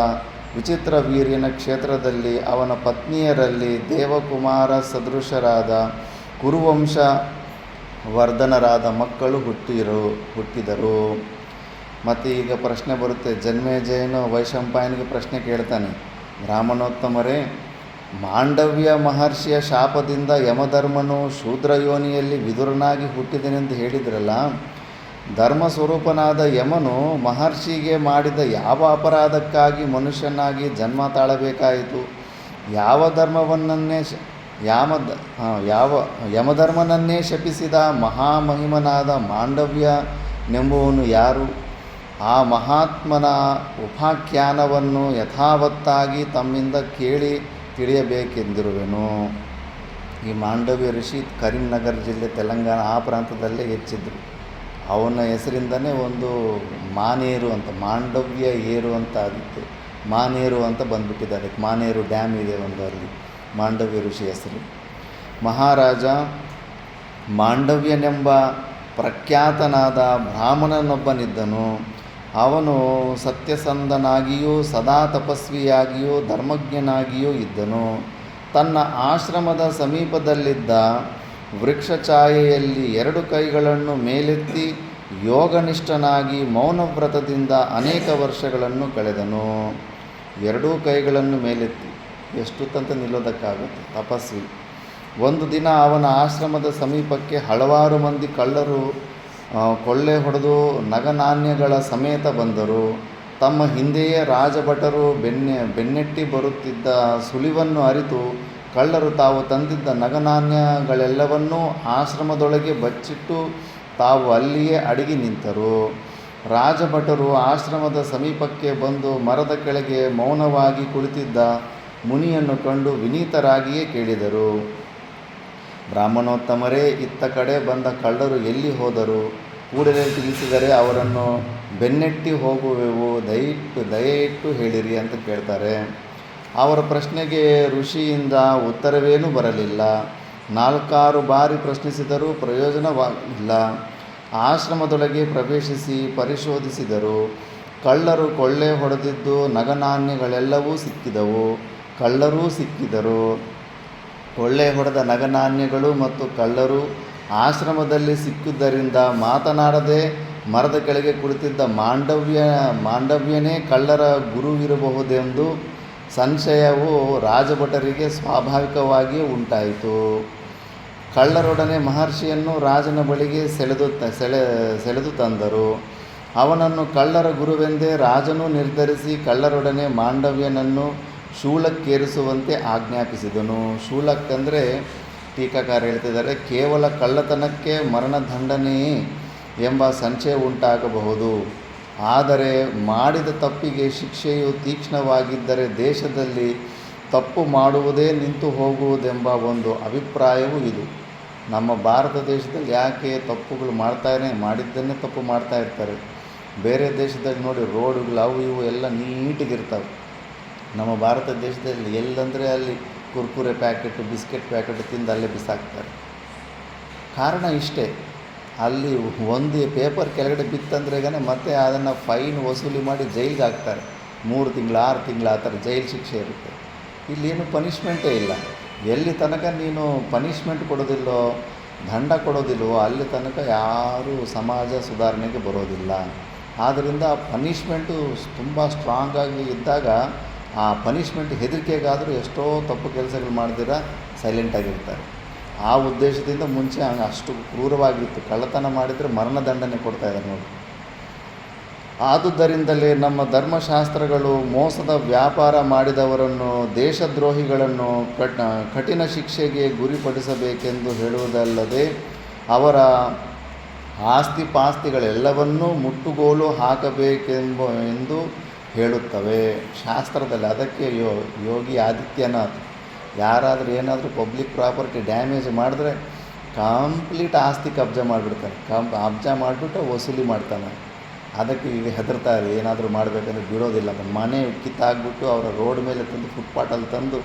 ವಿಚಿತ್ರ ವೀರ್ಯನ ಕ್ಷೇತ್ರದಲ್ಲಿ ಅವನ ಪತ್ನಿಯರಲ್ಲಿ ದೇವಕುಮಾರ ಸದೃಶರಾದ ಕುರುವಂಶ ವರ್ಧನರಾದ ಮಕ್ಕಳು ಹುಟ್ಟಿದರು. ಮತ್ತು ಈಗ ಪ್ರಶ್ನೆ ಬರುತ್ತೆ, ಜನ್ಮೇಜಯನು ವೈಶಂಪಾಯನಿಗೆ ಪ್ರಶ್ನೆ ಕೇಳ್ತಾನೆ, ಬ್ರಾಹ್ಮಣೋತ್ತಮರೇ, ಮಾಂಡವ್ಯ ಮಹರ್ಷಿಯ ಶಾಪದಿಂದ ಯಮಧರ್ಮನು ಶೂದ್ರಯೋನಿಯಲ್ಲಿ ವಿದುರನಾಗಿ ಹುಟ್ಟಿದನೆಂದು ಹೇಳಿದ್ರಲ್ಲ, ಧರ್ಮ ಸ್ವರೂಪನಾದ ಯಮನು ಮಹರ್ಷಿಗೆ ಮಾಡಿದ ಯಾವ ಅಪರಾಧಕ್ಕಾಗಿ ಮನುಷ್ಯನಾಗಿ ಜನ್ಮ ತಾಳಬೇಕಾಯಿತು? ಯಾವ ಯಮಧರ್ಮನನ್ನೇ ಶಪಿಸಿದ ಮಹಾಮಹಿಮನಾದ ಮಾಂಡವ್ಯನೆಂಬುವನು ಯಾರು? ಆ ಮಹಾತ್ಮನ ಉಪಾಖ್ಯಾನವನ್ನು ಯಥಾವತ್ತಾಗಿ ತಮ್ಮಿಂದ ಕೇಳಿ ತಿಳಿಯಬೇಕೆಂದಿರುವೆನು. ಈ ಮಾಂಡವ್ಯ ಋಷಿ ಕರೀಂನಗರ್ ಜಿಲ್ಲೆ ತೆಲಂಗಾಣ ಆ ಪ್ರಾಂತದಲ್ಲೇ ಹೆಚ್ಚಿದ್ರು. ಅವನ ಹೆಸರಿಂದನೇ ಒಂದು ಮಾನೇರು ಅಂತ, ಮಾಂಡವ್ಯ ಏರು ಅಂತ ಆಗಿತ್ತು, ಮಾನೇರು ಅಂತ ಬಂದುಬಿಟ್ಟಿದೆ. ಅದಕ್ಕೆ ಮಾನೇರು ಡ್ಯಾಮ್ ಇದೆ ಒಂದು, ಅಲ್ಲಿ ಮಾಂಡವ್ಯ ಋಷಿ ಹೆಸರು. ಮಹಾರಾಜ ಮಾಂಡವ್ಯನೆಂಬ ಪ್ರಖ್ಯಾತನಾದ ಬ್ರಾಹ್ಮಣನೊಬ್ಬನಿದ್ದನು. ಅವನು ಸತ್ಯಸಂಧನಾಗಿಯೂ ಸದಾ ತಪಸ್ವಿಯಾಗಿಯೂ ಧರ್ಮಜ್ಞನಾಗಿಯೂ ಇದ್ದನು. ತನ್ನ ಆಶ್ರಮದ ಸಮೀಪದಲ್ಲಿದ್ದ ವೃಕ್ಷಛಾಯೆಯಲ್ಲಿ 2 ಕೈಗಳನ್ನು ಮೇಲೆತ್ತಿ ಯೋಗನಿಷ್ಠನಾಗಿ ಮೌನವ್ರತದಿಂದ ಅನೇಕ ವರ್ಷಗಳನ್ನು ಕಳೆದನು. 2 ಕೈಗಳನ್ನು ಮೇಲೆತ್ತಿ ಎಷ್ಟುತ್ತಂತ ನಿಲ್ಲೋದಕ್ಕಾಗುತ್ತೆ, ತಪಸ್ವಿ. ಒಂದು ದಿನ ಅವನ ಆಶ್ರಮದ ಸಮೀಪಕ್ಕೆ ಹಲವಾರು ಮಂದಿ ಕಳ್ಳರು ಕೊಳ್ಳೆ ಹೊಡೆದು ನಗನಾಣ್ಯಗಳ ಸಮೇತ ಬಂದರು. ತಮ್ಮ ಹಿಂದೆಯೇ ರಾಜಭಟರು ಬೆನ್ನಟ್ಟಿ ಬರುತ್ತಿದ್ದ ಸುಳಿವನ್ನು ಅರಿತು ಕಳ್ಳರು ತಾವು ತಂದಿದ್ದ ನಗನಾಣ್ಯಗಳೆಲ್ಲವನ್ನೂ ಆಶ್ರಮದೊಳಗೆ ಬಚ್ಚಿಟ್ಟು ತಾವು ಅಲ್ಲಿಯೇ ಅಡಗಿ ನಿಂತರು. ರಾಜಭಟರು ಆಶ್ರಮದ ಸಮೀಪಕ್ಕೆ ಬಂದು ಮರದ ಕೆಳಗೆ ಮೌನವಾಗಿ ಕುಳಿತಿದ್ದ ಮುನಿಯನ್ನು ಕಂಡು ವಿನೀತರಾಗಿಯೇ ಕೇಳಿದರು, ಬ್ರಾಹ್ಮಣೋತ್ತಮರೇ, ಇತ್ತ ಕಡೆ ಬಂದ ಕಳ್ಳರು ಎಲ್ಲಿ ಹೋದರು? ಕೂಡಲೇ ತಿಳಿಸಿದರೆ ಅವರನ್ನು ಬೆನ್ನಟ್ಟಿ ಹೋಗುವೆವು, ದಯವಿಟ್ಟು ಹೇಳಿರಿ ಅಂತ ಕೇಳ್ತಾರೆ. ಅವರ ಪ್ರಶ್ನೆಗೆ ಋಷಿಯಿಂದ ಉತ್ತರವೇನೂ ಬರಲಿಲ್ಲ. 4 ಬಾರಿ ಪ್ರಶ್ನಿಸಿದರೂ ಪ್ರಯೋಜನವಾಗಿಲ್ಲ. ಆಶ್ರಮದೊಳಗೆ ಪ್ರವೇಶಿಸಿ ಪರಿಶೋಧಿಸಿದರು. ಕಳ್ಳರು ಕೊಳ್ಳೆ ಹೊಡೆದಿದ್ದು ನಗನಾಣ್ಯಗಳೆಲ್ಲವೂ ಸಿಕ್ಕಿದವು. ಕಳ್ಳರೂ ಸಿಕ್ಕಿದರು. ಕೊಳ್ಳೆ ಹೊಡೆದ ನಗನಾಣ್ಯಗಳು ಮತ್ತು ಕಳ್ಳರು ಆಶ್ರಮದಲ್ಲಿ ಸಿಕ್ಕಿದ್ದರಿಂದ ಮಾತನಾಡದೆ ಮರದ ಕೆಳಗೆ ಕುಳಿತಿದ್ದ ಮಾಂಡವ್ಯನೇ ಕಳ್ಳರ ಗುರುವಿರಬಹುದೆಂದು ಸಂಶಯವು ರಾಜಭಟರಿಗೆ ಸ್ವಾಭಾವಿಕವಾಗಿಯೇ ಉಂಟಾಯಿತು. ಕಳ್ಳರೊಡನೆ ಮಹರ್ಷಿಯನ್ನು ರಾಜನ ಬಳಿಗೆ ಸೆಳೆದು ತಂದರು. ಅವನನ್ನು ಕಳ್ಳರ ಗುರುವೆಂದೇ ರಾಜನು ನಿರ್ಧರಿಸಿ ಕಳ್ಳರೊಡನೆ ಮಾಂಡವ್ಯನನ್ನು ಶೂಲಕ್ಕೇರಿಸುವಂತೆ ಆಜ್ಞಾಪಿಸಿದನು. ಶೂಲಕ್ಕಂದರೆ ಟೀಕಾಕಾರ ಹೇಳ್ತಿದ್ದಾರೆ, ಕೇವಲ ಕಳ್ಳತನಕ್ಕೆ ಮರಣದಂಡನೆಯೇ ಎಂಬ ಸಂಶಯ ಉಂಟಾಗಬಹುದು. ಆದರೆ ಮಾಡಿದ ತಪ್ಪಿಗೆ ಶಿಕ್ಷೆಯು ತೀಕ್ಷ್ಣವಾಗಿದ್ದರೆ ದೇಶದಲ್ಲಿ ತಪ್ಪು ಮಾಡುವುದೇ ನಿಂತು ಹೋಗುವುದೆಂಬ ಒಂದು ಅಭಿಪ್ರಾಯವೂ ಇದು. ನಮ್ಮ ಭಾರತ ದೇಶದಲ್ಲಿ ಯಾಕೆ ತಪ್ಪುಗಳು ಮಾಡಿದ್ದನ್ನೇ ತಪ್ಪು ಮಾಡ್ತಾ ಇರ್ತಾರೆ. ಬೇರೆ ದೇಶದಲ್ಲಿ ನೋಡಿ, ರೋಡುಗಳು ಅವು ಇವು ಎಲ್ಲ ನೀಟಿಗಿರ್ತವೆ. ನಮ್ಮ ಭಾರತ ದೇಶದಲ್ಲಿ ಎಲ್ಲಂದರೆ ಅಲ್ಲಿ ಕುರ್ಕುರೆ ಪ್ಯಾಕೆಟು, ಬಿಸ್ಕೆಟ್ ಪ್ಯಾಕೆಟು ತಿಂದು ಅಲ್ಲೇ ಬಿಸಾಕ್ತಾರೆ. ಕಾರಣ ಇಷ್ಟೇ, ಅಲ್ಲಿ ಒಂದು ಪೇಪರ್ ಕೆಳಗಡೆ ಬಿತ್ತಂದ್ರೆಗೇ ಮತ್ತೆ ಅದನ್ನು ಫೈನ್ ವಸೂಲಿ ಮಾಡಿ ಜೈಲಿಗೆ ಹಾಕ್ತಾರೆ. 3 ತಿಂಗಳು 6 ತಿಂಗಳು ಆ ಥರ ಜೈಲು ಶಿಕ್ಷೆ ಇರುತ್ತೆ. ಇಲ್ಲೇನು ಪನಿಷ್ಮೆಂಟೇ ಇಲ್ಲ. ಎಲ್ಲಿ ತನಕ ನೀನು ಪನಿಷ್ಮೆಂಟ್ ಕೊಡೋದಿಲ್ಲೋ, ದಂಡ ಕೊಡೋದಿಲ್ವೋ, ಅಲ್ಲಿ ತನಕ ಯಾರೂ ಸಮಾಜ ಸುಧಾರಣೆಗೆ ಬರೋದಿಲ್ಲ. ಆದ್ದರಿಂದ ಪನಿಷ್ಮೆಂಟು ತುಂಬ ಸ್ಟ್ರಾಂಗಾಗಿ ಇದ್ದಾಗ ಆ ಪನಿಷ್ಮೆಂಟ್ ಹೆದರಿಕೆಗಾದರೂ ಎಷ್ಟೋ ತಪ್ಪು ಕೆಲಸಗಳು ಮಾಡ್ದಿರ ಸೈಲೆಂಟಾಗಿರ್ತಾರೆ. ಆ ಉದ್ದೇಶದಿಂದ ಮುಂಚೆ ಹಂಗೆ ಅಷ್ಟು ಕ್ರೂರವಾಗಿತ್ತು. ಕಳ್ಳತನ ಮಾಡಿದರೆ ಮರಣದಂಡನೆ ಕೊಡ್ತಾಯಿದ್ದಾರೆ ನೋಡಿ. ಆದುದರಿಂದಲೇ ನಮ್ಮ ಧರ್ಮಶಾಸ್ತ್ರಗಳು ಮೋಸದ ವ್ಯಾಪಾರ ಮಾಡಿದವರನ್ನು, ದೇಶದ್ರೋಹಿಗಳನ್ನು ಕಠಿಣ ಶಿಕ್ಷೆಗೆ ಗುರಿಪಡಿಸಬೇಕೆಂದು ಹೇಳುವುದಲ್ಲದೆ ಅವರ ಆಸ್ತಿಪಾಸ್ತಿಗಳೆಲ್ಲವನ್ನೂ ಮುಟ್ಟುಗೋಲು ಎಂದು ಹೇಳುತ್ತವೆ ಶಾಸ್ತ್ರದಲ್ಲಿ. ಅದಕ್ಕೆ ಯೋಗಿ ಆದಿತ್ಯನಾಥ್ ಯಾರಾದರೂ ಏನಾದರೂ ಪಬ್ಲಿಕ್ ಪ್ರಾಪರ್ಟಿ ಡ್ಯಾಮೇಜ್ ಮಾಡಿದ್ರೆ ಕಂಪ್ಲೀಟ್ ಆಸ್ತಿ ಕಬ್ಜಾ ಮಾಡಿಬಿಡ್ತಾನೆ. ಕಬ್ಜಾ ಮಾಡಿಬಿಟ್ಟು ವಸೂಲಿ ಮಾಡ್ತಾನೆ. ಅದಕ್ಕೆ ಈಗ ಹೆದರ್ತಾರೆ, ಏನಾದರೂ ಮಾಡಬೇಕಂದ್ರೆ ಬಿಡೋದಿಲ್ಲ. ಮನೆ ಕಿತ್ತಾಗ್ಬಿಟ್ಟು ಅವರ ರೋಡ್ ಮೇಲೆ ತಂದು ಫುಟ್ಪಾಟಲ್ಲಿ ತಂದು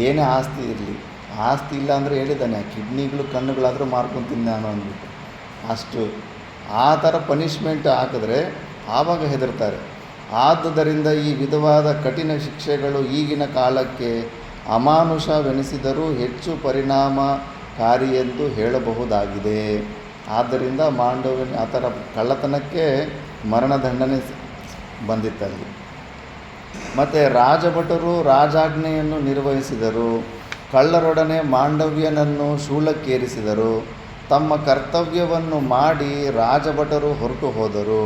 ಏನೇ ಆಸ್ತಿ ಇರಲಿ, ಆಸ್ತಿ ಇಲ್ಲ ಅಂದರೆ ಹೇಳಿದ್ದಾನೆ, ಕಿಡ್ನಿಗಳು ಕಣ್ಣುಗಳಾದರೂ ಮಾರ್ಕೊತೀನಿ ನಾನು ಅಂದ್ಬಿಟ್ಟು. ಅಷ್ಟು ಆ ಥರ ಪನಿಷ್ಮೆಂಟ್ ಹಾಕಿದ್ರೆ ಆವಾಗ ಹೆದರ್ತಾರೆ. ಆದುದರಿಂದ ಈ ವಿಧವಾದ ಕಠಿಣ ಶಿಕ್ಷೆಗಳು ಈಗಿನ ಕಾಲಕ್ಕೆ ಅಮಾನುಷವೆನಿಸಿದರೂ ಹೆಚ್ಚು ಪರಿಣಾಮಕಾರಿಯೆಂದು ಹೇಳಬಹುದಾಗಿದೆ. ಆದ್ದರಿಂದ ಮಾಂಡವ್ಯನ ಆ ಥರ ಕಳ್ಳತನಕ್ಕೆ ಮರಣದಂಡನೆ ಬಂದಿತ್ತಲ್ಲಿ. ಮತ್ತು ರಾಜಭಟರು ರಾಜಾಜ್ಞೆಯನ್ನು ನಿರ್ವಹಿಸಿದರು. ಕಳ್ಳರೊಡನೆ ಮಾಂಡವ್ಯನನ್ನು ಶೂಲಕ್ಕೇರಿಸಿದರು. ತಮ್ಮ ಕರ್ತವ್ಯವನ್ನು ಮಾಡಿ ರಾಜಭಟರು ಹೊರಟು ಹೋದರು.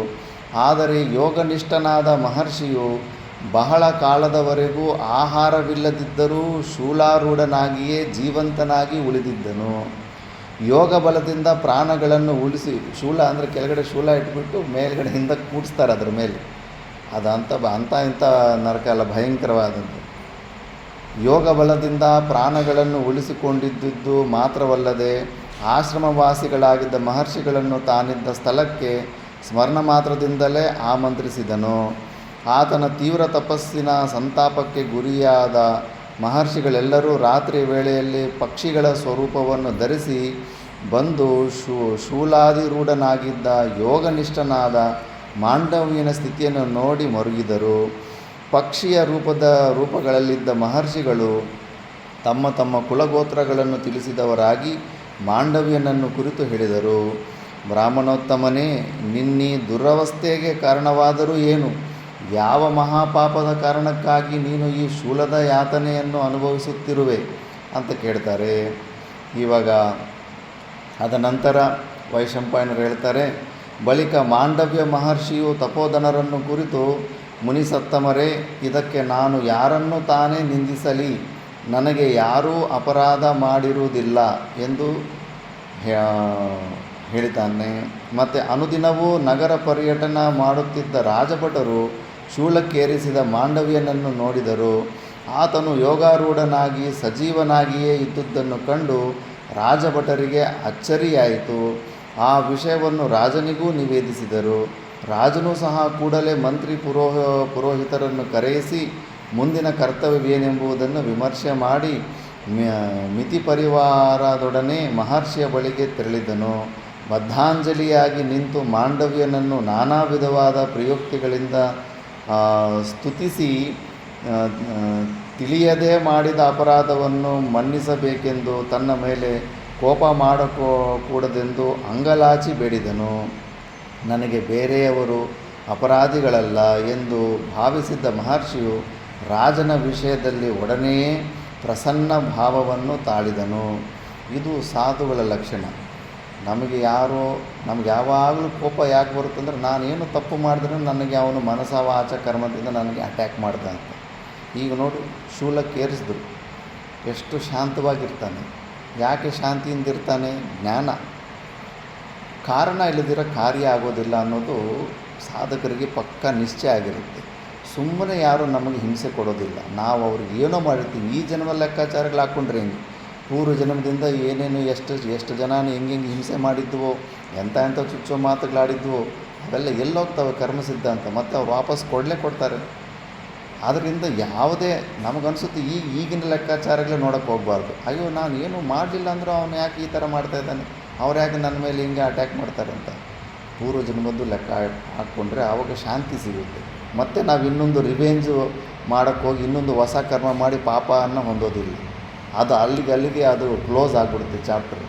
ಆದರೆ ಯೋಗನಿಷ್ಠನಾದ ಮಹರ್ಷಿಯು ಬಹಳ ಕಾಲದವರೆಗೂ ಆಹಾರವಿಲ್ಲದಿದ್ದರೂ ಶೂಲಾರೂಢನಾಗಿಯೇ ಜೀವಂತನಾಗಿ ಉಳಿದಿದ್ದನು. ಯೋಗ ಬಲದಿಂದ ಪ್ರಾಣಗಳನ್ನು ಉಳಿಸಿ, ಶೂಲ ಅಂದರೆ ಕೆಳಗಡೆ ಶೂಲ ಇಟ್ಬಿಟ್ಟು ಮೇಲ್ಗಡೆ ಹಿಂದಕ್ಕೆ ಕೂಡಿಸ್ತಾರೆ ಅದ್ರ ಮೇಲೆ, ಅಂಥ ಇಂಥ ನರಕ ಅಲ್ಲ, ಭಯಂಕರವಾದದ್ದು. ಯೋಗ ಬಲದಿಂದ ಪ್ರಾಣಗಳನ್ನು ಉಳಿಸಿಕೊಂಡಿದ್ದುದು ಮಾತ್ರವಲ್ಲದೆ ಆಶ್ರಮವಾಸಿಗಳಾಗಿದ್ದ ಮಹರ್ಷಿಗಳನ್ನು ತಾನಿದ್ದ ಸ್ಥಳಕ್ಕೆ ಸ್ಮರಣ ಮಾತ್ರದಿಂದಲೇ ಆಮಂತ್ರಿಸಿದನು. ಆತನ ತೀವ್ರ ತಪಸ್ಸಿನ ಸಂತಾಪಕ್ಕೆ ಗುರಿಯಾದ ಮಹರ್ಷಿಗಳೆಲ್ಲರೂ ರಾತ್ರಿ ವೇಳೆಯಲ್ಲಿ ಪಕ್ಷಿಗಳ ಸ್ವರೂಪವನ್ನು ಧರಿಸಿ ಬಂದು ಶೂಲಾಧಿರೂಢನಾಗಿದ್ದ ಯೋಗನಿಷ್ಠನಾದ ಮಾಂಡವ್ಯನ ಸ್ಥಿತಿಯನ್ನು ನೋಡಿ ಮರುಗಿದರು. ಪಕ್ಷಿಯ ರೂಪಗಳಲ್ಲಿದ್ದ ಮಹರ್ಷಿಗಳು ತಮ್ಮ ತಮ್ಮ ಕುಲಗೋತ್ರಗಳನ್ನು ತಿಳಿಸಿದವರಾಗಿ ಮಾಂಡವ್ಯನನ್ನು ಕುರಿತು ಹೇಳಿದರು. ಬ್ರಾಹ್ಮಣೋತ್ತಮನೇ, ನಿನ್ನೀ ದುರವಸ್ಥೆಗೆ ಕಾರಣವಾದರೂ ಏನು? ಯಾವ ಮಹಾಪಾಪದ ಕಾರಣಕ್ಕಾಗಿ ನೀನು ಈ ಶೂಲದ ಯಾತನೆಯನ್ನು ಅನುಭವಿಸುತ್ತಿರುವೆ ಅಂತ ಕೇಳ್ತಾರೆ. ಇವಾಗ ಅದ ನಂತರ ವೈಶಂಪಾಯನರು ಹೇಳ್ತಾರೆ, ಬಳಿಕ ಮಾಂಡವ್ಯ ಮಹರ್ಷಿಯು ತಪೋಧನರನ್ನು ಕುರಿತು, ಮುನಿಸತ್ತಮರೇ, ಇದಕ್ಕೆ ನಾನು ಯಾರನ್ನು ತಾನೇ ನಿಂದಿಸಲಿ? ನನಗೆ ಯಾರೂ ಅಪರಾಧ ಮಾಡಿರುವುದಿಲ್ಲ ಎಂದು ಹೇಳ್ತಾನೆ. ಮತ್ತು ಅನುದಿನವೂ ನಗರ ಪರ್ಯಟನ ಮಾಡುತ್ತಿದ್ದ ರಾಜಭಟರು ಶೂಲಕ್ಕೇರಿಸಿದ ಮಾಂಡವ್ಯನನ್ನು ನೋಡಿದರು. ಆತನು ಯೋಗಾರೂಢನಾಗಿ ಸಜೀವನಾಗಿಯೇ ಇದ್ದುದನ್ನು ಕಂಡು ರಾಜಭಟರಿಗೆ ಅಚ್ಚರಿಯಾಯಿತು. ಆ ವಿಷಯವನ್ನು ರಾಜನಿಗೂ ನಿವೇದಿಸಿದರು. ರಾಜನೂ ಸಹ ಕೂಡಲೇ ಮಂತ್ರಿ ಪುರೋಹಿತರನ್ನು ಕರೆಯಿಸಿ ಮುಂದಿನ ಕರ್ತವ್ಯವೇನೆಂಬುದನ್ನು ವಿಮರ್ಶೆ ಮಾಡಿ ಮಿತಿ ಪರಿವಾರದೊಡನೆ ಮಹರ್ಷಿಯ ಬಳಿಗೆ ತೆರಳಿದನು. ಬದ್ಧಾಂಜಲಿಯಾಗಿ ನಿಂತು ಮಾಂಡವ್ಯನನ್ನು ನಾನಾ ವಿಧವಾದ ಪ್ರಯುಕ್ತಿಗಳಿಂದ ಸ್ತುತಿಸಿ ತಿಳಿಯದೇ ಮಾಡಿದ ಅಪರಾಧವನ್ನು ಮನ್ನಿಸಬೇಕೆಂದು ತನ್ನ ಮೇಲೆ ಕೋಪ ಮಾಡಕೂಡದೆಂದು ಅಂಗಲಾಚಿ ಬೇಡಿದನು. ನನಗೆ ಬೇರೆಯವರು ಅಪರಾಧಿಗಳಲ್ಲ ಎಂದು ಭಾವಿಸಿದ್ದ ಮಹರ್ಷಿಯು ರಾಜನ ವಿಷಯದಲ್ಲಿ ಒಡನೆಯೇ ಪ್ರಸನ್ನ ಭಾವವನ್ನು ತಾಳಿದನು. ಇದು ಸಾಧುಗಳ ಲಕ್ಷಣ. ನಮಗೆ ಯಾವಾಗಲೂ ಕೋಪ ಯಾಕೆ ಬರುತ್ತಂದ್ರೆ, ನಾನೇನು ತಪ್ಪು ಮಾಡಿದ್ರೆ ನನಗೆ ಅವನು ಮನಸ ವಾಚ ಕರ್ಮದಿಂದ ನನಗೆ ಅಟ್ಯಾಕ್ ಮಾಡ್ದ ಅಂತ. ಈಗ ನೋಡಿ, ಶೂಲಕ್ಕೆ ಏರಿಸಿದ್ರು, ಎಷ್ಟು ಶಾಂತವಾಗಿರ್ತಾನೆ. ಯಾಕೆ ಶಾಂತಿಯಿಂದ ಇರ್ತಾನೆ? ಜ್ಞಾನ. ಕಾರಣ ಇಲ್ಲದಿರೋ ಕಾರ್ಯ ಆಗೋದಿಲ್ಲ ಅನ್ನೋದು ಸಾಧಕರಿಗೆ ಪಕ್ಕ ನಿಶ್ಚಯ ಆಗಿರುತ್ತೆ. ಸುಮ್ಮನೆ ಯಾರೂ ನಮಗೆ ಹಿಂಸೆ ಕೊಡೋದಿಲ್ಲ. ನಾವು ಅವ್ರಿಗೆ ಏನೋ ಮಾಡಿರ್ತೀವಿ. ಈ ಜನ್ಮ ಲೆಕ್ಕಾಚಾರಗಳು ಹಾಕ್ಕೊಂಡ್ರೆ ಹೆಂಗೆ? ಪೂರ್ವ ಜನ್ಮದಿಂದ ಏನೇನು ಎಷ್ಟು ಜನನ ಹೆಂಗೆ ಹಿಂಸೆ ಮಾಡಿದ್ವೋ, ಎಂಥ ಚುಚ್ಚೋ ಮಾತುಗಳಾಡಿದ್ವೋ, ಅವೆಲ್ಲ ಎಲ್ಲೋಗ್ತವೆ ಕರ್ಮ ಸಿದ್ಧಾಂತ. ಮತ್ತು ಅವ್ರು ವಾಪಸ್ ಕೊಡ್ತಾರೆ. ಆದ್ದರಿಂದ ಯಾವುದೇ ನಮಗನ್ಸುತ್ತೆ ಈಗಿನ ಲೆಕ್ಕಾಚಾರಗಳೇ ನೋಡೋಕ್ಕೆ ಹೋಗಬಾರ್ದು. ಅಯ್ಯೋ, ನಾನು ಏನೂ ಮಾಡಲಿಲ್ಲ ಅಂದರೂ ಅವನು ಯಾಕೆ ಈ ಥರ ಮಾಡ್ತಾಯಿದ್ದಾನೆ, ಅವ್ರು ಯಾಕೆ ನನ್ನ ಮೇಲೆ ಹಿಂಗೆ ಅಟ್ಯಾಕ್ ಮಾಡ್ತಾರೆ ಅಂತ ಪೂರ್ವ ಜನ್ಮದ್ದು ಲೆಕ್ಕ ಹಾಕ್ಕೊಂಡ್ರೆ ಆವಾಗ ಶಾಂತಿ ಸಿಗುತ್ತೆ. ಮತ್ತು ನಾವು ಇನ್ನೊಂದು ರಿವೆಂಜು ಮಾಡೋಕ್ಕೋಗಿ ಇನ್ನೊಂದು ಹೊಸ ಕರ್ಮ ಮಾಡಿ ಪಾಪವನ್ನು ಹೊಂದೋದಿಲ್ಲ. ಅದು ಅಲ್ಲಿಗೆ ಅದು ಕ್ಲೋಸ್ ಆಗಿಬಿಡುತ್ತೆ ಚಾಪ್ಟರ್.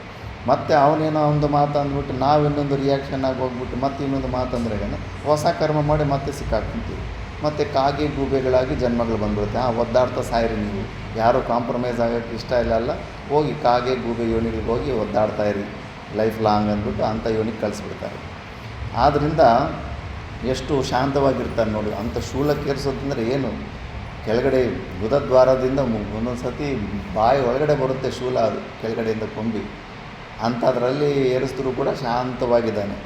ಮತ್ತು ಅವನೇನೋ ಒಂದು ಮಾತು ಅಂದ್ಬಿಟ್ಟು ನಾವು ಇನ್ನೊಂದು ರಿಯಾಕ್ಷನ್ ಆಗಿ ಹೋಗ್ಬಿಟ್ಟು ಮತ್ತೆ ಇನ್ನೊಂದು ಮಾತಂದ್ರೆ ಹೊಸ ಕರ್ಮ ಮಾಡಿ ಮತ್ತೆ ಸಿಕ್ಕಾಕ್ಕೊಂತೀವಿ. ಮತ್ತು ಕಾಗೆ ಗೂಬೆಗಳಾಗಿ ಜನ್ಮಗಳು ಬಂದ್ಬಿಡುತ್ತೆ. ಒದ್ದಾಡ್ತಾ ಸಾಯಿರಿ ನೀವು, ಯಾರೂ ಕಾಂಪ್ರಮೈಸ್ ಆಗೋಕ್ಕೆ ಇಷ್ಟ ಇಲ್ಲ, ಹೋಗಿ ಕಾಗೆ ಗೂಬೆ ಯೋನಿಗಳಿಗೆ ಹೋಗಿ ಒದ್ದಾಡ್ತಾ ಇರಿ ಲೈಫ್ ಲಾಂಗ್ ಅಂದ್ಬಿಟ್ಟು ಅಂಥ ಯೋನಿಗೆ ಕಳಿಸ್ಬಿಡ್ತಾರೆ. ಆದ್ದರಿಂದ ಎಷ್ಟು ಶಾಂತವಾಗಿರ್ತಾರೆ ನೋಡಿ. ಅಂಥ ಶೂಲಕ್ಕೇರಿಸೋದಂದರೆ ಏನು? ಕೆಳಗಡೆ ಗುದದ್ವಾರದಿಂದ ಒಂದೊಂದು ಸತಿ ಬಾಯಿ ಒಳಗಡೆ ಬರುತ್ತೆ ಶೂಲ, ಅದು ಕೆಳಗಡೆಯಿಂದ ಕೊಂಬಿ. ಅಂಥದ್ರಲ್ಲಿ ಏರಿಸಿದ್ರೂ ಕೂಡ ಶಾಂತವಾಗಿದ್ದಾನೆ.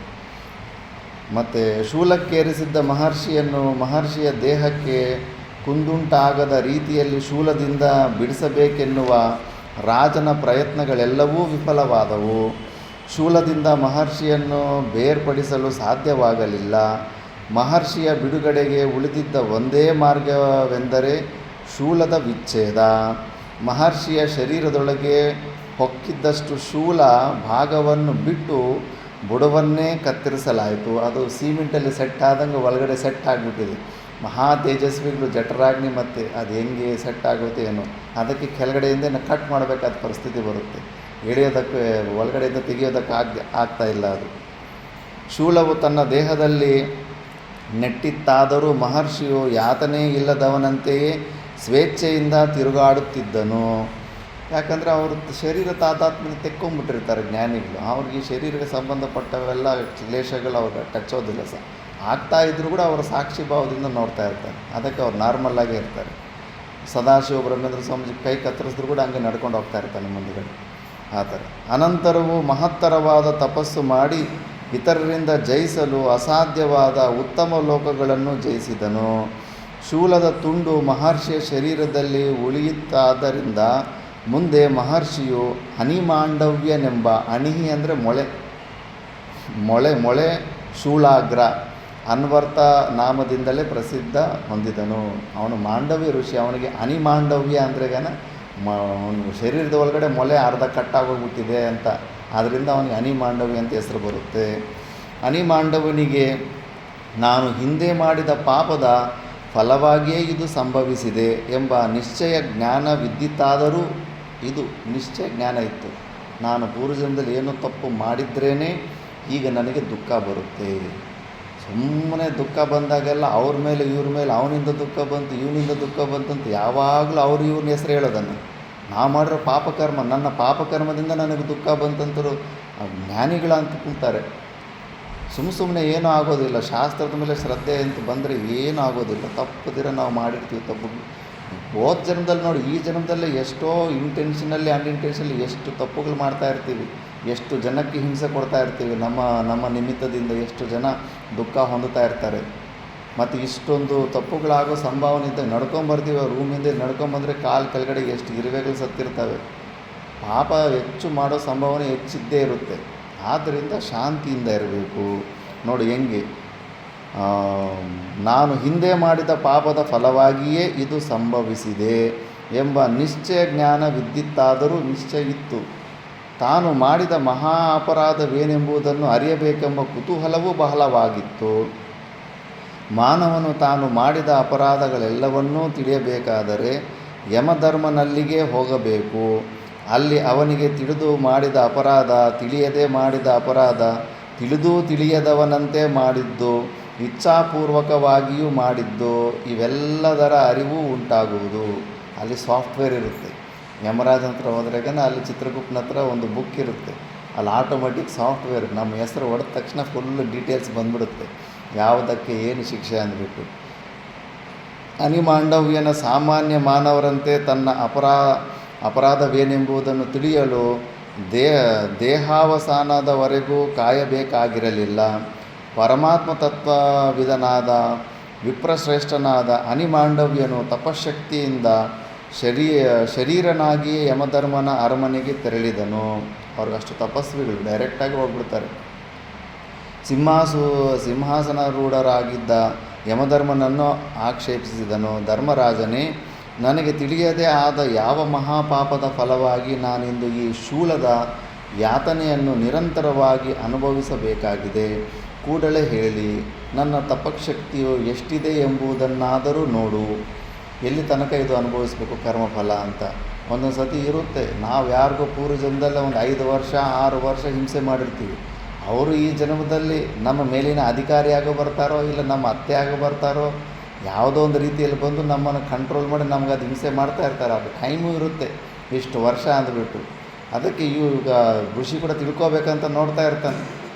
ಮತ್ತು ಶೂಲಕ್ಕೇರಿಸಿದ್ದ ಮಹರ್ಷಿಯ ದೇಹಕ್ಕೆ ಕುಂದುಂಟಾಗದ ರೀತಿಯಲ್ಲಿ ಶೂಲದಿಂದ ಬಿಡಿಸಬೇಕೆನ್ನುವ ರಾಜನ ಪ್ರಯತ್ನಗಳೆಲ್ಲವೂ ವಿಫಲವಾದವು. ಶೂಲದಿಂದ ಮಹರ್ಷಿಯನ್ನು ಬೇರ್ಪಡಿಸಲು ಸಾಧ್ಯವಾಗಲಿಲ್ಲ. ಮಹರ್ಷಿಯ ಬಿಡುಗಡೆಗೆ ಉಳಿದಿದ್ದ ಒಂದೇ ಮಾರ್ಗವೆಂದರೆ ಶೂಲದ ವಿಚ್ಛೇದ. ಮಹರ್ಷಿಯ ಶರೀರದೊಳಗೆ ಹೊಕ್ಕಿದ್ದಷ್ಟು ಶೂಲ ಭಾಗವನ್ನು ಬಿಟ್ಟು ಬುಡವನ್ನೇ ಕತ್ತರಿಸಲಾಯಿತು. ಅದು ಸಿಮೆಂಟಲ್ಲಿ ಸೆಟ್ ಆದಂಗೆ ಒಳಗಡೆ ಸೆಟ್ ಆಗಿಬಿಟ್ಟಿದೆ. ಮಹಾ ತೇಜಸ್ವಿಗಳು ಜಠರಾಗ್ನಿ ಮತ್ತು ಅದು ಹೆಂಗೆ ಸೆಟ್ ಆಗುತ್ತೆ ಏನೋ, ಅದಕ್ಕೆ ಕೆಳಗಡೆಯಿಂದ ಕಟ್ ಮಾಡಬೇಕಾದ ಪರಿಸ್ಥಿತಿ ಬರುತ್ತೆ. ಎಳೆಯೋದಕ್ಕೆ ಒಳಗಡೆಯಿಂದ ತೆಗೆಯೋದಕ್ಕೆ ಆಗ್ತಾ ಇಲ್ಲ ಅದು. ಶೂಲವು ತನ್ನ ದೇಹದಲ್ಲಿ ನೆಟ್ಟಿತ್ತಾದರೂ ಮಹರ್ಷಿಯು ಯಾತನೆ ಇಲ್ಲದವನಂತೆಯೇ ಸ್ವೇಚ್ಛೆಯಿಂದ ತಿರುಗಾಡುತ್ತಿದ್ದನು. ಯಾಕಂದರೆ ಅವರು ಶರೀರ ತಾದಾತ್ಮ್ಯ ತೆಕ್ಕೊಂಬಿಟ್ಟಿರ್ತಾರೆ ಜ್ಞಾನಿಗಳು. ಅವ್ರಿಗೆ ಈ ಶರೀರಕ್ಕೆ ಸಂಬಂಧಪಟ್ಟವೆಲ್ಲ ಕ್ಲೇಶಗಳು ಅವ್ರಿಗೆ ಟಚ್ಚೋದಿಲ್ಲ ಆಗ್ತಾ ಇದ್ದರೂ ಕೂಡ ಅವರು ಸಾಕ್ಷಿ ಭಾವದಿಂದ ನೋಡ್ತಾ ಇರ್ತಾರೆ. ಅದಕ್ಕೆ ಅವ್ರು ನಾರ್ಮಲ್ಲಾಗೇ ಇರ್ತಾರೆ. ಸದಾಶಿವ ಬ್ರಹ್ಮೇಂದ್ರ ಸ್ವಾಮೀಜಿ ಕೈ ಕತ್ತರಿಸಿದ್ರು ಕೂಡ ಹಂಗೆ ನಡ್ಕೊಂಡು ಹೋಗ್ತಾ ಇರ್ತಾನೆ ಮುಂದುಗಡೆ ಆ ಥರ. ಅನಂತರವೂ ಮಹತ್ತರವಾದ ತಪಸ್ಸು ಮಾಡಿ ಇತರರಿಂದ ಜಯಿಸಲು ಅಸಾಧ್ಯವಾದ ಉತ್ತಮ ಲೋಕಗಳನ್ನು ಜಯಿಸಿದನು. ಶೂಲದ ತುಂಡು ಮಹರ್ಷಿಯ ಶರೀರದಲ್ಲಿ ಉಳಿಯುತ್ತಾದ್ದರಿಂದ ಮುಂದೆ ಮಹರ್ಷಿಯು ಅನಿಮಾಂಡವ್ಯನೆಂಬ, ಅಣಿಹಿ ಅಂದರೆ ಮೊಳೆ ಶೂಲಾಗ್ರ ಅನ್ವರ್ಥ ನಾಮದಿಂದಲೇ ಪ್ರಸಿದ್ಧ ಹೊಂದಿದನು. ಅವನು ಮಾಂಡವ್ಯ ಋಷಿ. ಅವನಿಗೆ ಅನಿಮಾಂಡವ್ಯ ಅಂದರೆ ಶರೀರದ ಒಳಗಡೆ ಮೊಳೆ ಅರ್ಧ ಕಟ್ಟಾಗೋಗ್ಬಿಟ್ಟಿದೆ ಅಂತ, ಆದ್ದರಿಂದ ಅವನಿಗೆ ಅನಿಮಾಂಡವ್ಯ ಅಂತ ಹೆಸರು ಬರುತ್ತೆ. ಅನಿಮಾಂಡವನಿಗೆ ನಾನು ಹಿಂದೆ ಮಾಡಿದ ಪಾಪದ ಫಲವಾಗಿಯೇ ಇದು ಸಂಭವಿಸಿದೆ ಎಂಬ ನಿಶ್ಚಯ ಜ್ಞಾನವಿದ್ದಿತ್ತಾದರೂ, ಇದು ನಿಶ್ಚಯ ಜ್ಞಾನ ಇತ್ತು, ನಾನು ಪೂರ್ವಜನ್ಮದಲ್ಲಿ ಏನೋ ತಪ್ಪು ಮಾಡಿದ್ರೇ ಈಗ ನನಗೆ ದುಃಖ ಬರುತ್ತೆ. ಸುಮ್ಮನೆ ದುಃಖ ಬಂದಾಗೆಲ್ಲ ಅವ್ರ ಮೇಲೆ ಇವ್ರ ಮೇಲೆ ಅವನಿಂದ ದುಃಖ ಬಂತು ಇವನಿಂದ ದುಃಖ ಬಂತಂತ ಯಾವಾಗಲೂ ಅವ್ರು ಇವ್ರನ್ನ ಹೆಸರು ಹೇಳೋದನ್ನು. ನಾವು ಮಾಡಿರೋ ಪಾಪಕರ್ಮ, ನನ್ನ ಪಾಪಕರ್ಮದಿಂದ ನನಗೆ ದುಃಖ ಬಂತಂತರು ಜ್ಞಾನಿಗಳ ಅಂತ ಕೂತಾರೆ. ಸುಮ್ಮನೆ ಏನೂ ಆಗೋದಿಲ್ಲ. ಶಾಸ್ತ್ರದ ಮೇಲೆ ಶ್ರದ್ಧೆ ಅಂತ ಬಂದರೆ ಏನೂ ಆಗೋದಿಲ್ಲ. ತಪ್ಪದಿರ ನಾವು ಮಾಡಿರ್ತೀವಿ ತಪ್ಪು. ಹೋದ ಜನ್ಮದಲ್ಲಿ ನೋಡಿ, ಈ ಜನ್ಮದಲ್ಲೇ ಎಷ್ಟೋ ಇಂಟೆನ್ಷನಲ್ಲಿ ಅನ್ಇಂಟೆನ್ಷನಲ್ಲಿ ಎಷ್ಟು ತಪ್ಪುಗಳು ಮಾಡ್ತಾ ಇರ್ತೀವಿ, ಎಷ್ಟು ಜನಕ್ಕೆ ಹಿಂಸೆ ಕೊಡ್ತಾ ಇರ್ತೀವಿ. ನಮ್ಮ ನಿಮಿತ್ತದಿಂದ ಎಷ್ಟು ಜನ ದುಃಖ ಹೊಂದುತ್ತಾ ಇರ್ತಾರೆ. ಮತ್ತು ಇಷ್ಟೊಂದು ತಪ್ಪುಗಳಾಗೋ ಸಂಭಾವನೆ ಇದ್ದಾಗ ನಡ್ಕೊಂಬರ್ತೀವಿ. ರೂಮಿಂದ ನಡ್ಕೊಂಬಂದರೆ ಕಾಲು ಕೆಳಗಡೆ ಎಷ್ಟು ಇರುವೆಗಳು ಸತ್ತಿರ್ತವೆ. ಪಾಪ ಹೆಚ್ಚು ಮಾಡೋ ಸಂಭಾವನೆ ಹೆಚ್ಚಿದ್ದೇ ಇರುತ್ತೆ. ಆದ್ದರಿಂದ ಶಾಂತಿಯಿಂದ ಇರಬೇಕು. ನೋಡಿ ಹೆಂಗೆ, ನಾನು ಹಿಂದೆ ಮಾಡಿದ ಪಾಪದ ಫಲವಾಗಿಯೇ ಇದು ಸಂಭವಿಸಿದೆ ಎಂಬ ನಿಶ್ಚಯ ಜ್ಞಾನವಿದ್ದಿತ್ತಾದರೂ, ನಿಶ್ಚಯ ಇತ್ತು, ತಾನು ಮಾಡಿದ ಮಹಾ ಅಪರಾಧವೇನೆಂಬುದನ್ನು ಅರಿಯಬೇಕೆಂಬ ಕುತೂಹಲವೂ ಬಹಳವಾಗಿತ್ತು. ಮಾನವನು ತಾನು ಮಾಡಿದ ಅಪರಾಧಗಳೆಲ್ಲವನ್ನೂ ತಿಳಿಯಬೇಕಾದರೆ ಯಮಧರ್ಮನಲ್ಲಿಗೆ ಹೋಗಬೇಕು. ಅಲ್ಲಿ ಅವನಿಗೆ ತಿಳಿದು ಮಾಡಿದ ಅಪರಾಧ, ತಿಳಿಯದೆ ಮಾಡಿದ ಅಪರಾಧ, ತಿಳಿದೂ ತಿಳಿಯದವನಂತೆ ಮಾಡಿದ್ದು, ಇಚ್ಛಾಪೂರ್ವಕವಾಗಿಯೂ ಮಾಡಿದ್ದು, ಇವೆಲ್ಲದರ ಅರಿವು ಉಂಟಾಗುವುದು. ಅಲ್ಲಿ ಸಾಫ್ಟ್ವೇರ್ ಇರುತ್ತೆ. ಯಮರಾಜನ ಹತ್ರ ಹೋದ್ರಾಗ ಅಲ್ಲಿ ಚಿತ್ರಗುಪ್ತನ ಹತ್ರ ಒಂದು ಬುಕ್ ಇರುತ್ತೆ. ಅಲ್ಲಿ ಆಟೋಮೆಟಿಕ್ ಸಾಫ್ಟ್ವೇರ್ ನಮ್ಮ ಹೆಸರು ಹೊಡೆದ ತಕ್ಷಣ ಫುಲ್ ಡೀಟೇಲ್ಸ್ ಬಂದ್ಬಿಡುತ್ತೆ, ಯಾವುದಕ್ಕೆ ಏನು ಶಿಕ್ಷೆ ಅಂದ್ಬಿಟ್ಟು. ಅನಿಮಾಂಡವ್ಯನ ಸಾಮಾನ್ಯ ಮಾನವರಂತೆ ತನ್ನ ಅಪರಾಧವೇನೆಂಬುದನ್ನು ತಿಳಿಯಲು ದೇಹಾವಸಾನದವರೆಗೂ ಕಾಯಬೇಕಾಗಿರಲಿಲ್ಲ. ಪರಮಾತ್ಮ ತತ್ವವಿದನಾದ ವಿಪ್ರಶ್ರೇಷ್ಠನಾದ ಅನಿಮಾಂಡವ್ಯನು ತಪಶಕ್ತಿಯಿಂದ ಶರೀರನಾಗಿಯೇ ಯಮಧರ್ಮನ ಅರಮನೆಗೆ ತೆರಳಿದನು. ಅವ್ರಿಗಷ್ಟು ತಪಸ್ವಿಗಳು ಡೈರೆಕ್ಟಾಗಿ ಹೋಗ್ಬಿಡ್ತಾರೆ. ಸಿಂಹಾಸನಾರೂಢರಾಗಿದ್ದ ಯಮಧರ್ಮನನ್ನು ಆಕ್ಷೇಪಿಸಿದನು. ಧರ್ಮರಾಜನೇ, ನನಗೆ ತಿಳಿಯದೇ ಆದ ಯಾವ ಮಹಾಪಾಪದ ಫಲವಾಗಿ ನಾನಿಂದು ಈ ಶೂಲದ ಯಾತನೆಯನ್ನು ನಿರಂತರವಾಗಿ ಅನುಭವಿಸಬೇಕಾಗಿದೆ? ಕೂಡಲೇ ಹೇಳಿ, ನನ್ನ ತಪಶಕ್ತಿಯು ಎಷ್ಟಿದೆ ಎಂಬುದನ್ನಾದರೂ ನೋಡು. ಎಲ್ಲಿ ತನಕ ಇದು ಅನುಭವಿಸಬೇಕು ಕರ್ಮಫಲ ಅಂತ ಒಂದೊಂದು ಸತಿ ಇರುತ್ತೆ. ನಾವು ಯಾರಿಗೋ ಪೂರ್ವ ಜನ್ಮದಲ್ಲೇ ಒಂದು 5 ವರ್ಷ 6 ವರ್ಷ ಹಿಂಸೆ ಮಾಡಿರ್ತೀವಿ. ಅವರು ಈ ಜನ್ಮದಲ್ಲಿ ನಮ್ಮ ಮೇಲಿನ ಅಧಿಕಾರಿಯಾಗೋ ಬರ್ತಾರೋ, ಇಲ್ಲ ನಮ್ಮ ಅತ್ತೆ ಆಗೋ ಬರ್ತಾರೋ, ಯಾವುದೋ ಒಂದು ರೀತಿಯಲ್ಲಿ ಬಂದು ನಮ್ಮನ್ನು ಕಂಟ್ರೋಲ್ ಮಾಡಿ ನಮ್ಗೆ ಅದು ಹಿಂಸೆ ಮಾಡ್ತಾ ಇರ್ತಾರೆ. ಅದು ಟೈಮು ಇರುತ್ತೆ, ಇಷ್ಟು ವರ್ಷ ಅಂದ್ಬಿಟ್ಟು. ಅದಕ್ಕೆ ಈಗ ಋಷಿ ಕೂಡ ತಿಳ್ಕೊಬೇಕಂತ ನೋಡ್ತಾ ಇರ್ತಾನೆ,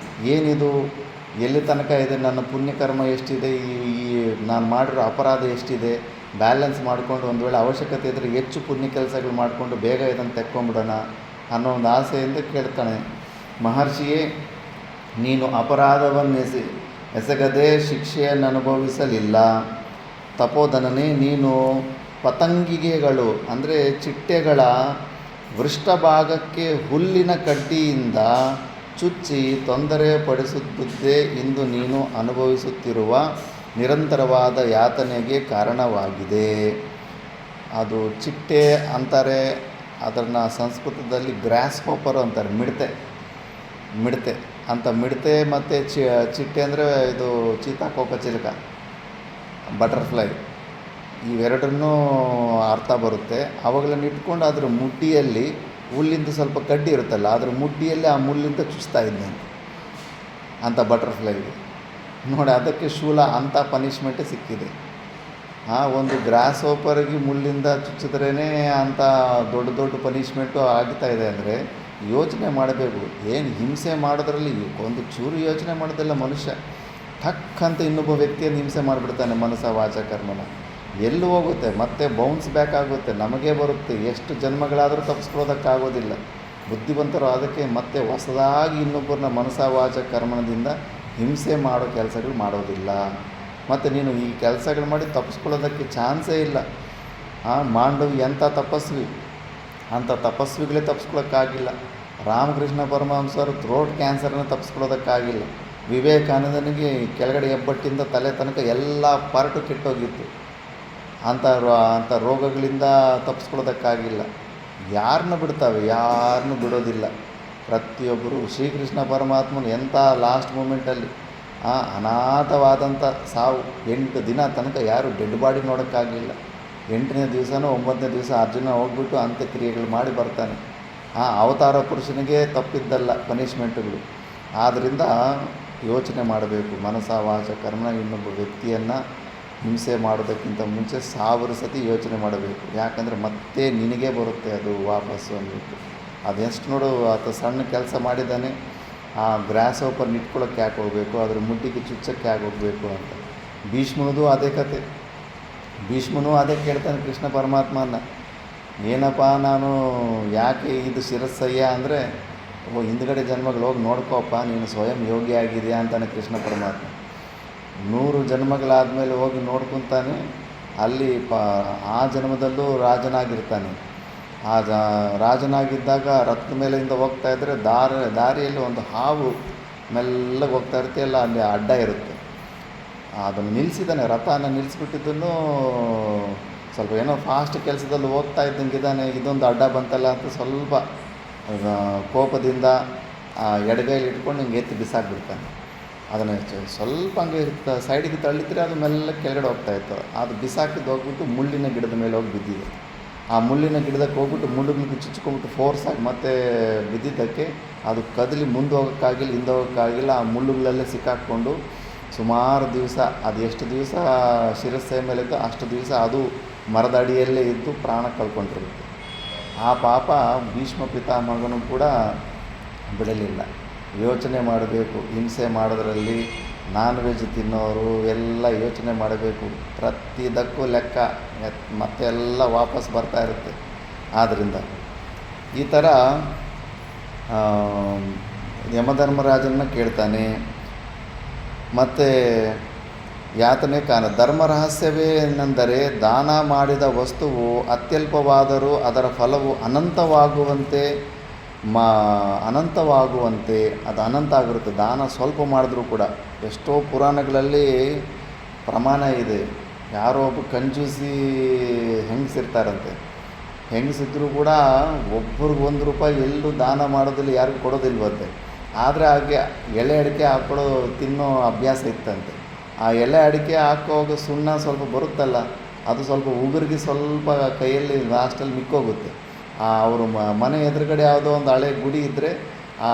ಏನಿದು, ಎಲ್ಲಿ ತನಕ ಇದೆ, ನನ್ನ ಪುಣ್ಯಕರ್ಮ ಎಷ್ಟಿದೆ, ಈ ನಾನು ಮಾಡಿರೋ ಅಪರಾಧ ಎಷ್ಟಿದೆ, ಬ್ಯಾಲೆನ್ಸ್ ಮಾಡಿಕೊಂಡು ಒಂದು ವೇಳೆ ಅವಶ್ಯಕತೆ ಇದ್ದರೆ ಹೆಚ್ಚು ಪುಣ್ಯ ಕೆಲಸಗಳು ಮಾಡಿಕೊಂಡು ಬೇಗ ಇದನ್ನು ತೆಕ್ಕೊಂಬಿಡೋಣ ಅನ್ನೋ ಒಂದು ಆಸೆಯಿಂದ ಕೇಳ್ತಾನೆ. ಮಹರ್ಷಿಯೇ, ನೀನು ಅಪರಾಧವನ್ನು ಎಸಗದೆ ಶಿಕ್ಷೆಯನ್ನು ಅನುಭವಿಸಲಿಲ್ಲ. ತಪೋಧನನೇ, ನೀನು ಪತಂಗಿಗೆಗಳು ಅಂದರೆ ಚಿಟ್ಟೆಗಳ ವೃಷ್ಠಭಾಗಕ್ಕೆ ಹುಲ್ಲಿನ ಕಡ್ಡಿಯಿಂದ ಚುಚ್ಚಿ ತೊಂದರೆ ಪಡಿಸುತ್ತಿದ್ದೇ ಇಂದು ನೀನು ಅನುಭವಿಸುತ್ತಿರುವ ನಿರಂತರವಾದ ಯಾತನೆಗೆ ಕಾರಣವಾಗಿದೆ. ಅದು ಚಿಟ್ಟೆ ಅಂತಾರೆ, ಅದನ್ನು ಸಂಸ್ಕೃತದಲ್ಲಿ ಗ್ರಾಸ್ ಹಾಪರ್ ಅಂತಾರೆ, ಮಿಡತೆ ಅಂತ. ಮಿಡತೆ ಮತ್ತು ಚಿಟ್ಟೆ ಅಂದರೆ ಇದು ಚೀತಾಕೋಕಚಿಲಕ, ಬಟರ್ಫ್ಲೈ, ಇವೆರಡನ್ನೂ ಅರ್ಥ ಬರುತ್ತೆ. ಅವುಗಳನ್ನು ಇಟ್ಕೊಂಡು ಅದರ ಮುಟ್ಟಿಯಲ್ಲಿ ಹುಲ್ಲಿಂದ ಸ್ವಲ್ಪ ಕಡ್ಡಿ ಇರುತ್ತಲ್ಲ ಅದ್ರ ಮುಡ್ಡಿಯಲ್ಲಿ ಆ ಮುಳ್ಳಿಂದ ಚುಚ್ತಾ ಇದ್ದಾನೆ ಅಂಥ ಬಟರ್ಫ್ಲೈಗೆ. ನೋಡಿ, ಅದಕ್ಕೆ ಶೂಲ ಅಂಥ ಪನಿಷ್ಮೆಂಟೇ ಸಿಕ್ಕಿದೆ. ಒಂದು ಗ್ರಾಸ್ ಹೋಪರ್ಗೆ ಮುಳ್ಳಿಂದ ಚುಚ್ಚಿದ್ರೇ ಅಂಥ ದೊಡ್ಡ ದೊಡ್ಡ ಪನಿಷ್ಮೆಂಟು ಆಗ್ತಾ ಇದೆ ಅಂದರೆ ಯೋಚನೆ ಮಾಡಬೇಕು. ಏನು ಹಿಂಸೆ ಮಾಡೋದ್ರಲ್ಲಿ ಒಂದು ಚೂರು ಯೋಚನೆ ಮಾಡೋದಿಲ್ಲ ಮನುಷ್ಯ. ಟಕ್ ಅಂತ ಇನ್ನೊಬ್ಬ ವ್ಯಕ್ತಿಯನ್ನು ಹಿಂಸೆ ಮಾಡಿಬಿಡ್ತಾನೆ ಮನಸ ವಾಚ ಕರ್ಮನ. ಎಲ್ಲಿ ಹೋಗುತ್ತೆ, ಮತ್ತೆ ಬೌನ್ಸ್ ಬ್ಯಾಕ್ ಆಗುತ್ತೆ, ನಮಗೇ ಬರುತ್ತೆ. ಎಷ್ಟು ಜನ್ಮಗಳಾದರೂ ತಪ್ಪಿಸ್ಕೊಳ್ಳೋದಕ್ಕಾಗೋದಿಲ್ಲ. ಬುದ್ಧಿವಂತರು ಅದಕ್ಕೆ ಮತ್ತೆ ಹೊಸದಾಗಿ ಇನ್ನೊಬ್ಬರನ್ನ ಮನಸ ವಾಚ ಕರ್ಮದಿಂದ ಹಿಂಸೆ ಮಾಡೋ ಕೆಲಸಗಳು ಮಾಡೋದಿಲ್ಲ. ಮತ್ತು ನೀನು ಈ ಕೆಲಸಗಳು ಮಾಡಿ ತಪ್ಪಿಸ್ಕೊಳ್ಳೋದಕ್ಕೆ ಚಾನ್ಸೇ ಇಲ್ಲ. ಮಾಂಡವಿ ಎಂಥ ತಪಸ್ವಿ, ಅಂಥ ತಪಸ್ವಿಗಳೇ ತಪ್ಪಿಸ್ಕೊಳ್ಳೋಕ್ಕಾಗಿಲ್ಲ. ರಾಮಕೃಷ್ಣ ಪರಮಹಂಸರು ಥ್ರೋಟ್ ಕ್ಯಾನ್ಸರ್ನ ತಪ್ಪಿಸ್ಕೊಳ್ಳೋದಕ್ಕಾಗಿಲ್ಲ. ವಿವೇಕಾನಂದನಿಗೆ ಕೆಳಗಡೆ ಹೆಬ್ಬಟ್ಟಿಂದ ತಲೆ ತನಕ ಎಲ್ಲ ಪಾರ್ಟು ಕೆಟ್ಟೋಗಿತ್ತು. ಅಂಥ ರೋಗಗಳಿಂದ ತಪ್ಪಿಸ್ಕೊಳ್ಳೋದಕ್ಕಾಗಿಲ್ಲ. ಯಾರನ್ನ ಬಿಡ್ತಾವೆ? ಯಾರನ್ನೂ ಬಿಡೋದಿಲ್ಲ. ಪ್ರತಿಯೊಬ್ಬರು ಶ್ರೀಕೃಷ್ಣ ಪರಮಾತ್ಮನ ಎಂಥ ಲಾಸ್ಟ್ ಮೂಮೆಂಟಲ್ಲಿ ಅನಾಥವಾದಂಥ ಸಾವು. 8 ದಿನ ತನಕ ಯಾರು ಡೆಡ್ ಬಾಡಿ ನೋಡೋಕ್ಕಾಗಲಿಲ್ಲ. 8ನೇ ದಿವಸನೋ 9ನೇ ದಿವಸ ಅರ್ಜುನ ಹೋಗ್ಬಿಟ್ಟು ಅಂತ್ಯಕ್ರಿಯೆಗಳು ಮಾಡಿ ಬರ್ತಾನೆ. ಅವತಾರ ಪುರುಷನಿಗೆ ತಪ್ಪಿದ್ದಲ್ಲ ಪನಿಷ್ಮೆಂಟ್ಗಳು. ಆದ್ದರಿಂದ ಯೋಚನೆ ಮಾಡಬೇಕು. ಮನಸ ವಾಚ ಕರ್ಮ ಇನ್ನೊಬ್ಬ ವ್ಯಕ್ತಿಯನ್ನು ಹಿಂಸೆ ಮಾಡೋದಕ್ಕಿಂತ ಮುಂಚೆ 1000 ಸತಿ ಯೋಚನೆ ಮಾಡಬೇಕು. ಯಾಕಂದರೆ ಮತ್ತೆ ನಿನಗೇ ಬರುತ್ತೆ ಅದು ವಾಪಸ್ಸು ಅಂದ್ಬಿಟ್ಟು. ಅದೆಷ್ಟು ನೋಡು, ಆತ ಸಣ್ಣ ಕೆಲಸ ಮಾಡಿದ್ದಾನೆ, ಆ ಗ್ರಾಸ್ ಹೋಪರ್ ಇಟ್ಕೊಳ್ಳೋಕ್ಕೆ ಯಾಕೆ ಹೋಗಬೇಕು, ಅದ್ರ ಮುಡ್ಡಿಗೆ ಚುಚ್ಚಕ್ಕೆ ಯಾಕೆ ಹೋಗಬೇಕು ಅಂತ. ಭೀಷ್ಮನದು ಅದೇ ಕತೆ. ಭೀಷ್ಮನೂ ಅದೇ ಕೇಳ್ತಾನೆ ಕೃಷ್ಣ ಪರಮಾತ್ಮನ, ಏನಪ್ಪ ನಾನು ಯಾಕೆ ಇದು ಶಿರಸ್ಸಯ್ಯ ಅಂದರೆ, ಹಿಂದ್ಗಡೆ ಜನ್ಮಗಳು ಹೋಗಿ ನೋಡ್ಕೋಪ್ಪ, ನೀನು ಸ್ವಯಂ ಯೋಗಿ ಆಗಿದೆಯಾ ಅಂತಾನೆ ಕೃಷ್ಣ ಪರಮಾತ್ಮ. 100 ಜನ್ಮಗಳಾದಮೇಲೆ ಹೋಗಿ ನೋಡ್ಕೊತಾನೆ. ಅಲ್ಲಿ ಆ ಜನ್ಮದಲ್ಲೂ ರಾಜನಾಗಿರ್ತಾನೆ. ರಾಜನಾಗಿದ್ದಾಗ ರಥದ ಮೇಲೆಯಿಂದ ಹೋಗ್ತಾ ಇದ್ದರೆ ದಾರಿಯಲ್ಲಿ ಒಂದು ಹಾವು ಮೆಲ್ಲಗೆ ಹೋಗ್ತಾ ಇರ್ತೀಯಲ್ಲ, ಅಲ್ಲಿ ಅಡ್ಡ ಇರುತ್ತೆ. ಅದನ್ನು ನಿಲ್ಲಿಸಿದ್ದಾನೆ, ರಥನ ನಿಲ್ಲಿಸ್ಬಿಟ್ಟಿದ್ದನ್ನು ಸ್ವಲ್ಪ ಏನೋ ಫಾಸ್ಟ್ ಕೆಲಸದಲ್ಲಿ ಹೋಗ್ತಾ ಇದ್ದಂಗಿದ್ದಾನೆ. ಇದೊಂದು ಅಡ್ಡ ಬಂತಲ್ಲ ಅಂತ ಸ್ವಲ್ಪ ಕೋಪದಿಂದ ಎಡಗೈಲಿ ಇಟ್ಕೊಂಡು ಹಿಂಗೆ ಎತ್ತಿ ಬಿಸಾಕ್ಬಿಡ್ತಾನೆ. ಅದನ್ನು ಸ್ವಲ್ಪ ಹಂಗೆ ಸೈಡಿಗೆ ತಳ್ಳಿದ್ರೆ ಅದು ಮೆಲ್ಲ ಕೆಳಗಡೆ ಹೋಗ್ತಾಯಿತ್ತು. ಅದು ಬಿಸಾಕಿದ್ದು ಹೋಗ್ಬಿಟ್ಟು ಮುಳ್ಳಿನ ಗಿಡದ ಮೇಲೆ ಹೋಗಿ ಬಿದ್ದಿದೆ. ಆ ಮುಳ್ಳಿನ ಗಿಡದಕ್ಕೆ ಹೋಗ್ಬಿಟ್ಟು ಮುಳ್ಳಿಗೆ ಚುಚ್ಕೊಂಡ್ಬಿಟ್ಟು ಫೋರ್ಸಾಗಿ ಮತ್ತೆ ಬಿದ್ದಿದ್ದಕ್ಕೆ ಅದು ಕದಲಿ ಮುಂದೆ ಹೋಗೋಕ್ಕಾಗಿಲ್ಲ, ಹಿಂದೆ ಹೋಗೋಕ್ಕಾಗಿಲ್ಲ. ಆ ಮುಳ್ಳುಗಳಲ್ಲೇ ಸಿಕ್ಕಾಕ್ಕೊಂಡು ಸುಮಾರು ದಿವಸ, ಅದು ಎಷ್ಟು ದಿವಸ ಶಿರಸ್ಸೆ ಮೇಲಿತ್ತು ಅಷ್ಟು ದಿವಸ ಅದು ಮರದ ಅಡಿಯಲ್ಲೇ ಇದ್ದು ಪ್ರಾಣ ಕಳ್ಕೊಂಡಿರುತ್ತೆ. ಆ ಪಾಪ ಭೀಷ್ಮ ಪಿತಾಮಹನು ಕೂಡ ಬಿಡಲಿಲ್ಲ. ಯೋಚನೆ ಮಾಡಬೇಕು. ಹಿಂಸೆ ಮಾಡೋದ್ರಲ್ಲಿ ನಾನ್ ವೆಜ್ ತಿನ್ನೋರು ಎಲ್ಲ ಯೋಚನೆ ಮಾಡಬೇಕು. ಪ್ರತಿದಕ್ಕೂ ಲೆಕ್ಕ ಮತ್ತೆ ಎಲ್ಲ ವಾಪಸ್ ಬರ್ತಾ ಇರುತ್ತೆ. ಆದ್ದರಿಂದ ಈ ಥರ ಯಮಧರ್ಮರಾಜನ ಕೇಳ್ತಾನೆ. ಮತ್ತು ಯಾತನೆ ಧರ್ಮ ರಹಸ್ಯವೇ ಏನೆಂದರೆ, ದಾನ ಮಾಡಿದ ವಸ್ತುವು ಅತ್ಯಲ್ಪವಾದರೂ ಅದರ ಫಲವು ಅನಂತವಾಗುವಂತೆ ಅದು ಅನಂತ ಆಗಿರುತ್ತೆ. ದಾನ ಸ್ವಲ್ಪ ಮಾಡಿದ್ರೂ ಕೂಡ. ಎಷ್ಟೋ ಪುರಾಣಗಳಲ್ಲಿ ಪ್ರಮಾಣ ಇದೆ. ಯಾರೋ ಒಬ್ಬ ಕಂಜೂಸಿ ಹೆಂಗಸಿರ್ತಾರಂತೆ. ಹೆಂಗಸಿದ್ರು ಕೂಡ ಒಬ್ರಿಗೆ ₹1 ಎಲ್ಲೂ ದಾನ ಮಾಡೋದಿಲ್ಲ, ಯಾರಿಗೂ ಕೊಡೋದಿಲ್ವಂತೆ. ಆದರೆ ಹಾಗೆ ಎಲೆ ಅಡಿಕೆ ಹಾಕ್ಕೊಳ್ಳೋ ತಿನ್ನೋ ಅಭ್ಯಾಸ ಇತ್ತಂತೆ. ಆ ಎಲೆ ಅಡಿಕೆ ಹಾಕೋವಾಗ ಸುಣ್ಣ ಸ್ವಲ್ಪ ಬರುತ್ತಲ್ಲ, ಅದು ಸ್ವಲ್ಪ ಉಗುರಿಗೆ ಸ್ವಲ್ಪ ಕೈಯಲ್ಲಿ ಲಾಸ್ಟಲ್ಲಿ ಮಿಕ್ಕೋಗುತ್ತೆ. ಅವರು ಮನೆ ಎದುರುಗಡೆ ಯಾವುದೋ ಒಂದು ಹಳೆ ಗುಡಿ ಇದ್ದರೆ ಆ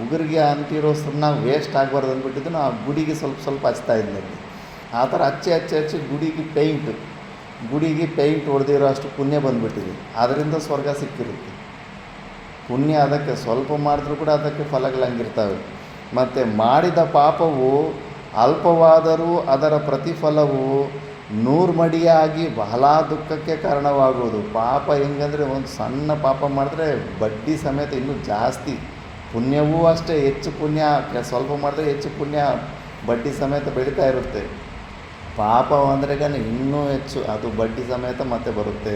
ಉಗುರಿಗೆ ಅಂಟಿರೋ ಸುಣ್ಣ ವೇಸ್ಟ್ ಆಗಬಾರ್ದು ಅಂದ್ಬಿಟ್ಟಿದ್ದನ್ನು ಆ ಗುಡಿಗೆ ಸ್ವಲ್ಪ ಹಚ್ತಾ ಇದ್ದಂತೆ. ಆ ಥರ ಹಚ್ಚಿ ಗುಡಿಗೆ ಪೇಂಟ್ ಹೊಡೆದಿರೋ ಅಷ್ಟು ಪುಣ್ಯ ಬಂದುಬಿಟ್ಟಿದೆ. ಅದರಿಂದ ಸ್ವರ್ಗ ಸಿಕ್ಕಿರುತ್ತೆ. ಪುಣ್ಯ ಅದಕ್ಕೆ ಸ್ವಲ್ಪ ಮಾಡಿದ್ರೂ ಕೂಡ ಅದಕ್ಕೆ ಫಲಗಳು ಹಂಗಿರ್ತವೆ. ಮತ್ತು ಮಾಡಿದ ಪಾಪವು ಅಲ್ಪವಾದರೂ ಅದರ ಪ್ರತಿಫಲವು 100 ಮಡಿಯಾಗಿ ಬಹಳ ದುಃಖಕ್ಕೆ ಕಾರಣವಾಗುವುದು. ಪಾಪ ಹೆಂಗಂದರೆ, ಒಂದು ಸಣ್ಣ ಪಾಪ ಮಾಡಿದ್ರೆ ಬಡ್ಡಿ ಸಮೇತ ಇನ್ನೂ ಜಾಸ್ತಿ. ಪುಣ್ಯವೂ ಅಷ್ಟೇ, ಹೆಚ್ಚು ಪುಣ್ಯ. ಸ್ವಲ್ಪ ಮಾಡಿದ್ರೆ ಹೆಚ್ಚು ಪುಣ್ಯ ಬಡ್ಡಿ ಸಮೇತ ಬೆಳೀತಾ ಇರುತ್ತೆ. ಪಾಪ ಅಂದರೆ ಇನ್ನೂ ಹೆಚ್ಚು, ಅದು ಬಡ್ಡಿ ಸಮೇತ ಮತ್ತೆ ಬರುತ್ತೆ.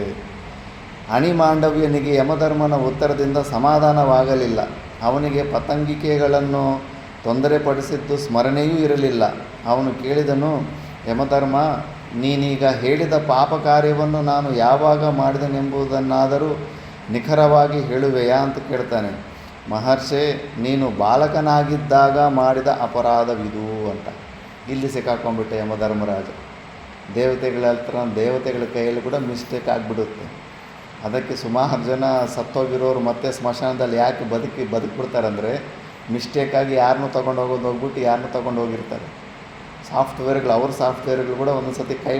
ಅಣಿಮಾಂಡವ್ಯನಿಗೆ ಯಮಧರ್ಮನ ಉತ್ತರದಿಂದ ಸಮಾಧಾನವಾಗಲಿಲ್ಲ. ಅವನಿಗೆ ಪತಂಗಿಕೆಗಳನ್ನು ತೊಂದರೆಪಡಿಸಿದ್ದು ಸ್ಮರಣೆಯೂ ಇರಲಿಲ್ಲ. ಅವನು ಕೇಳಿದನು, ಯಮಧರ್ಮ, ನೀನೀಗ ಹೇಳಿದ ಪಾಪ ಕಾರ್ಯವನ್ನು ನಾನು ಯಾವಾಗ ಮಾಡಿದನೆಂಬುದನ್ನಾದರೂ ನಿಖರವಾಗಿ ಹೇಳುವೆಯಾ ಅಂತ ಕೇಳ್ತಾನೆ. ಮಹರ್ಷಿ, ನೀನು ಬಾಲಕನಾಗಿದ್ದಾಗ ಮಾಡಿದ ಅಪರಾಧವಿದು ಅಂತ. ಇಲ್ಲಿ ಸಿಕ್ಕಾಕೊಂಡ್ಬಿಟ್ಟೆ ಯಮಧರ್ಮರಾಜ. ದೇವತೆಗಳ ಕೈಯಲ್ಲಿ ಕೂಡ ಮಿಸ್ಟೇಕ್ ಆಗಿಬಿಡುತ್ತೆ. ಅದಕ್ಕೆ ಸುಮಾರು ಜನ ಸತ್ತೋಗಿರೋರು ಮತ್ತೆ ಸ್ಮಶಾನದಲ್ಲಿ ಯಾಕೆ ಬದುಕ್ಬಿಡ್ತಾರಂದರೆ ಮಿಸ್ಟೇಕಾಗಿ ಯಾರನ್ನೂ ಹೋಗ್ಬಿಟ್ಟು ಯಾರನ್ನೂ ತೊಗೊಂಡು ಹೋಗಿರ್ತಾರೆ. ಅವ್ರ ಸಾಫ್ಟ್ವೇರ್ಗಳು ಕೂಡ ಒಂದೊಂದು ಸತಿ ಕೈ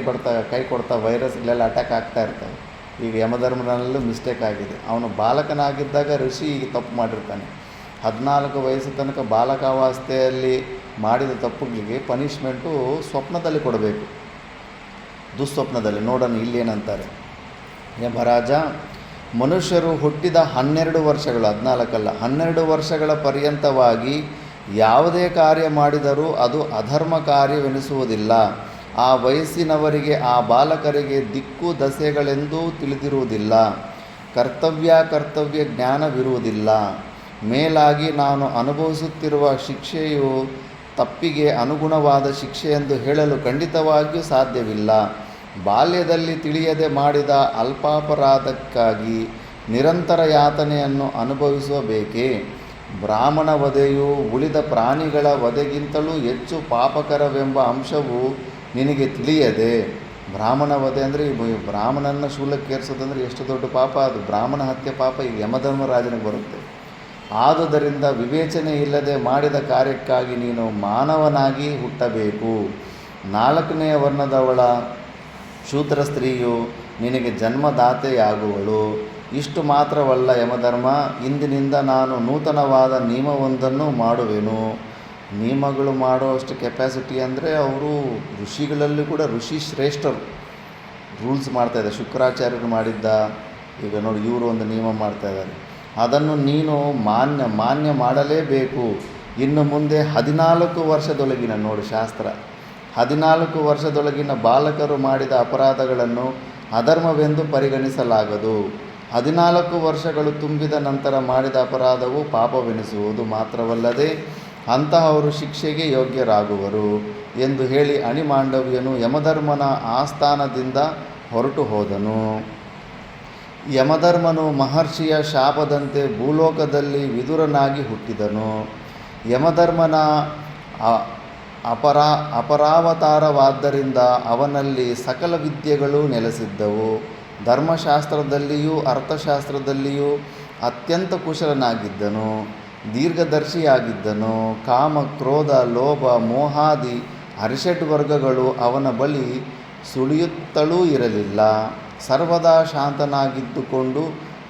ಕೊಡ್ತಾ ವೈರಸ್ಗಳೆಲ್ಲ ಅಟ್ಯಾಕ್ ಆಗ್ತಾ ಇರ್ತವೆ. ಈಗ ಯಮಧರ್ಮನಲ್ಲೂ ಮಿಸ್ಟೇಕ್ ಆಗಿದೆ. ಅವನು ಬಾಲಕನಾಗಿದ್ದಾಗ ಋಷಿ ಈಗ ತಪ್ಪು ಮಾಡಿರ್ತಾನೆ. 14 ವಯಸ್ಸು ತನಕ ಬಾಲಕಾವಸ್ಥೆಯಲ್ಲಿ ಮಾಡಿದ ತಪ್ಪುಗಳಿಗೆ ಪನಿಷ್ಮೆಂಟು ಸ್ವಪ್ನದಲ್ಲಿ ಕೊಡಬೇಕು, ದುಸ್ವಪ್ನದಲ್ಲಿ. ನೋಡೋಣ ಇಲ್ಲೇನಂತಾರೆ. ಯಮರಾಜ, ಮನುಷ್ಯರು ಹುಟ್ಟಿದ 12 ವರ್ಷಗಳು, 14 ಅಲ್ಲ, 12 ವರ್ಷಗಳ ಪರ್ಯಂತವಾಗಿ ಯಾವುದೇ ಕಾರ್ಯ ಮಾಡಿದರೂ ಅದು ಅಧರ್ಮ ಕಾರ್ಯವೆನಿಸುವುದಿಲ್ಲ. ಆ ವಯಸ್ಸಿನವರಿಗೆ, ಆ ಬಾಲಕರಿಗೆ ದಿಕ್ಕು ದಸೆಗಳೆಂದೂ ತಿಳಿದಿರುವುದಿಲ್ಲ. ಕರ್ತವ್ಯ ಜ್ಞಾನವಿರುವುದಿಲ್ಲ. ಮೇಲಾಗಿ ನಾನು ಅನುಭವಿಸುತ್ತಿರುವ ಶಿಕ್ಷೆಯು ತಪ್ಪಿಗೆ ಅನುಗುಣವಾದ ಶಿಕ್ಷೆಯೆಂದು ಹೇಳಲು ಖಂಡಿತವಾಗಿಯೂ ಸಾಧ್ಯವಿಲ್ಲ. ಬಾಲ್ಯದಲ್ಲಿ ತಿಳಿಯದೆ ಮಾಡಿದ ಅಲ್ಪಾಪರಾಧಕ್ಕಾಗಿ ನಿರಂತರ ಯಾತನೆಯನ್ನು ಅನುಭವಿಸಬೇಕೇ? ಬ್ರಾಹ್ಮಣ ವಧೆಯು ಉಳಿದ ಪ್ರಾಣಿಗಳ ವಧೆಗಿಂತಲೂ ಹೆಚ್ಚು ಪಾಪಕರವೆಂಬ ಅಂಶವು ನಿನಗೆ ತಿಳಿಯದೆ. ಬ್ರಾಹ್ಮಣ ವಧೆ ಅಂದರೆ ಬ್ರಾಹ್ಮಣನ ಶೂಲಕ್ಕೇರಿಸೋದಂದರೆ ಎಷ್ಟು ದೊಡ್ಡ ಪಾಪ ಅದು. ಬ್ರಾಹ್ಮಣ ಹತ್ಯೆ ಪಾಪ ಈಗ ಯಮಧರ್ಮರಾಜನಿಗೆ ಬರುತ್ತೆ. ಆದುದರಿಂದ ವಿವೇಚನೆ ಇಲ್ಲದೆ ಮಾಡಿದ ಕಾರ್ಯಕ್ಕಾಗಿ ನೀನು ಮಾನವನಾಗಿ ಹುಟ್ಟಬೇಕು. 4ನೇ ವರ್ಣದವಳ ಶೂದ್ರ ಸ್ತ್ರೀಯು ನಿನಗೆ ಜನ್ಮದಾತೆಯಾಗುವಳು. ಇಷ್ಟು ಮಾತ್ರವಲ್ಲ ಯಮಧರ್ಮ, ಇಂದಿನಿಂದ ನಾನು ನೂತನವಾದ ನಿಯಮವೊಂದನ್ನು ಮಾಡುವೆನು. ನಿಯಮಗಳು ಮಾಡುವಷ್ಟು ಕೆಪಾಸಿಟಿ ಅಂದರೆ ಅವರು ಋಷಿಗಳಲ್ಲಿ ಕೂಡ ಋಷಿ ಶ್ರೇಷ್ಠರು ರೂಲ್ಸ್ ಮಾಡ್ತಾಯಿದ್ದಾರೆ. ಶುಕ್ರಾಚಾರ್ಯರು ಮಾಡಿದ್ದ, ಈಗ ನೋಡಿ ಇವರು ಒಂದು ನಿಯಮ ಮಾಡ್ತಾಯಿದ್ದಾರೆ. ಅದನ್ನು ನೀನು ಮಾನ್ಯ ಮಾಡಲೇಬೇಕು. ಇನ್ನು ಮುಂದೆ 14 ವರ್ಷದೊಳಗಿನ, ನೋಡಿ ಶಾಸ್ತ್ರ, 14 ವರ್ಷದೊಳಗಿನ ಬಾಲಕರು ಮಾಡಿದ ಅಪರಾಧಗಳನ್ನು ಅಧರ್ಮವೆಂದು ಪರಿಗಣಿಸಲಾಗದು. 14 ವರ್ಷಗಳು ತುಂಬಿದ ನಂತರ ಮಾಡಿದ ಅಪರಾಧವು ಪಾಪವೆನಿಸುವುದು ಮಾತ್ರವಲ್ಲದೆ ಅಂತಹವರು ಶಿಕ್ಷೆಗೆ ಯೋಗ್ಯರಾಗುವರು ಎಂದು ಹೇಳಿ ಅಣಿಮಾಂಡವ್ಯನು ಯಮಧರ್ಮನ ಆಸ್ಥಾನದಿಂದ ಹೊರಟು ಹೋದನು. ಯಮಧರ್ಮನು ಮಹರ್ಷಿಯ ಶಾಪದಂತೆ ಭೂಲೋಕದಲ್ಲಿ ವಿದುರನಾಗಿ ಹುಟ್ಟಿದನು. ಯಮಧರ್ಮನ ಅಪರಾವತಾರವಾದ್ದರಿಂದ ಅವನಲ್ಲಿ ಸಕಲ ವಿದ್ಯೆಗಳು ನೆಲೆಸಿದ್ದವು. ಧರ್ಮಶಾಸ್ತ್ರದಲ್ಲಿಯೂ ಅರ್ಥಶಾಸ್ತ್ರದಲ್ಲಿಯೂ ಅತ್ಯಂತ ಕುಶಲನಾಗಿದ್ದನು. ದೀರ್ಘದರ್ಶಿಯಾಗಿದ್ದನು. ಕಾಮ, ಕ್ರೋಧ, ಲೋಭ, ಮೋಹಾದಿ ಅರಿಷಡ್ ವರ್ಗಗಳು ಅವನ ಬಳಿ ಸುಳಿಯುತ್ತಲೂ ಇರಲಿಲ್ಲ. ಸರ್ವದಾ ಶಾಂತನಾಗಿದ್ದುಕೊಂಡು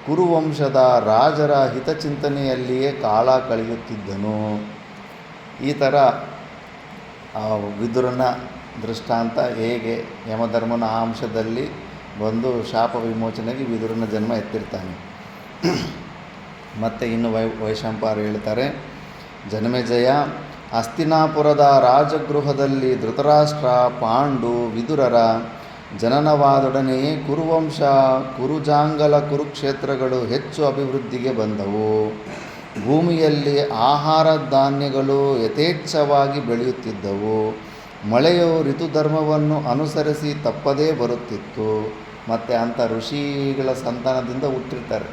ಕುರುವಂಶದ ರಾಜರ ಹಿತಚಿಂತನೆಯಲ್ಲಿಯೇ ಕಾಲ ಕಳೆಯುತ್ತಿದ್ದನು. ಈ ಥರ ವಿದುರನ ದೃಷ್ಟಾಂತ ಹೇಗೆ ಯಮಧರ್ಮನ ಅಂಶದಲ್ಲಿ ಬಂದು ಶಾಪ ವಿಮೋಚನೆಗೆ ವಿದುರನ ಜನ್ಮ ಎತ್ತಿರ್ತಾನೆ. ಮತ್ತು ಇನ್ನು ವೈಶಂಪಾಯರು ಹೇಳ್ತಾರೆ, ಜನಮೇಜಯ, ಹಸ್ತಿನಾಪುರದ ರಾಜಗೃಹದಲ್ಲಿ ಧೃತರಾಷ್ಟ್ರ, ಪಾಂಡು, ವಿದುರರ ಜನನವಾದೊಡನೆಯೇ ಕುರುವಂಶ, ಕುರುಜಾಂಗಲ, ಕುರುಕ್ಷೇತ್ರಗಳು ಹೆಚ್ಚು ಅಭಿವೃದ್ಧಿಗೆ ಬಂದವು. ಭೂಮಿಯಲ್ಲಿ ಆಹಾರ ಧಾನ್ಯಗಳು ಯಥೇಚ್ಛವಾಗಿ ಬೆಳೆಯುತ್ತಿದ್ದವು. ಮಳೆಯು ಋತುಧರ್ಮವನ್ನು ಅನುಸರಿಸಿ ತಪ್ಪದೇ ಬರುತ್ತಿತ್ತು. ಮತ್ತು ಅಂಥ ಋಷಿಗಳ ಸಂತಾನದಿಂದ ಹುಟ್ಟಿರ್ತಾರೆ.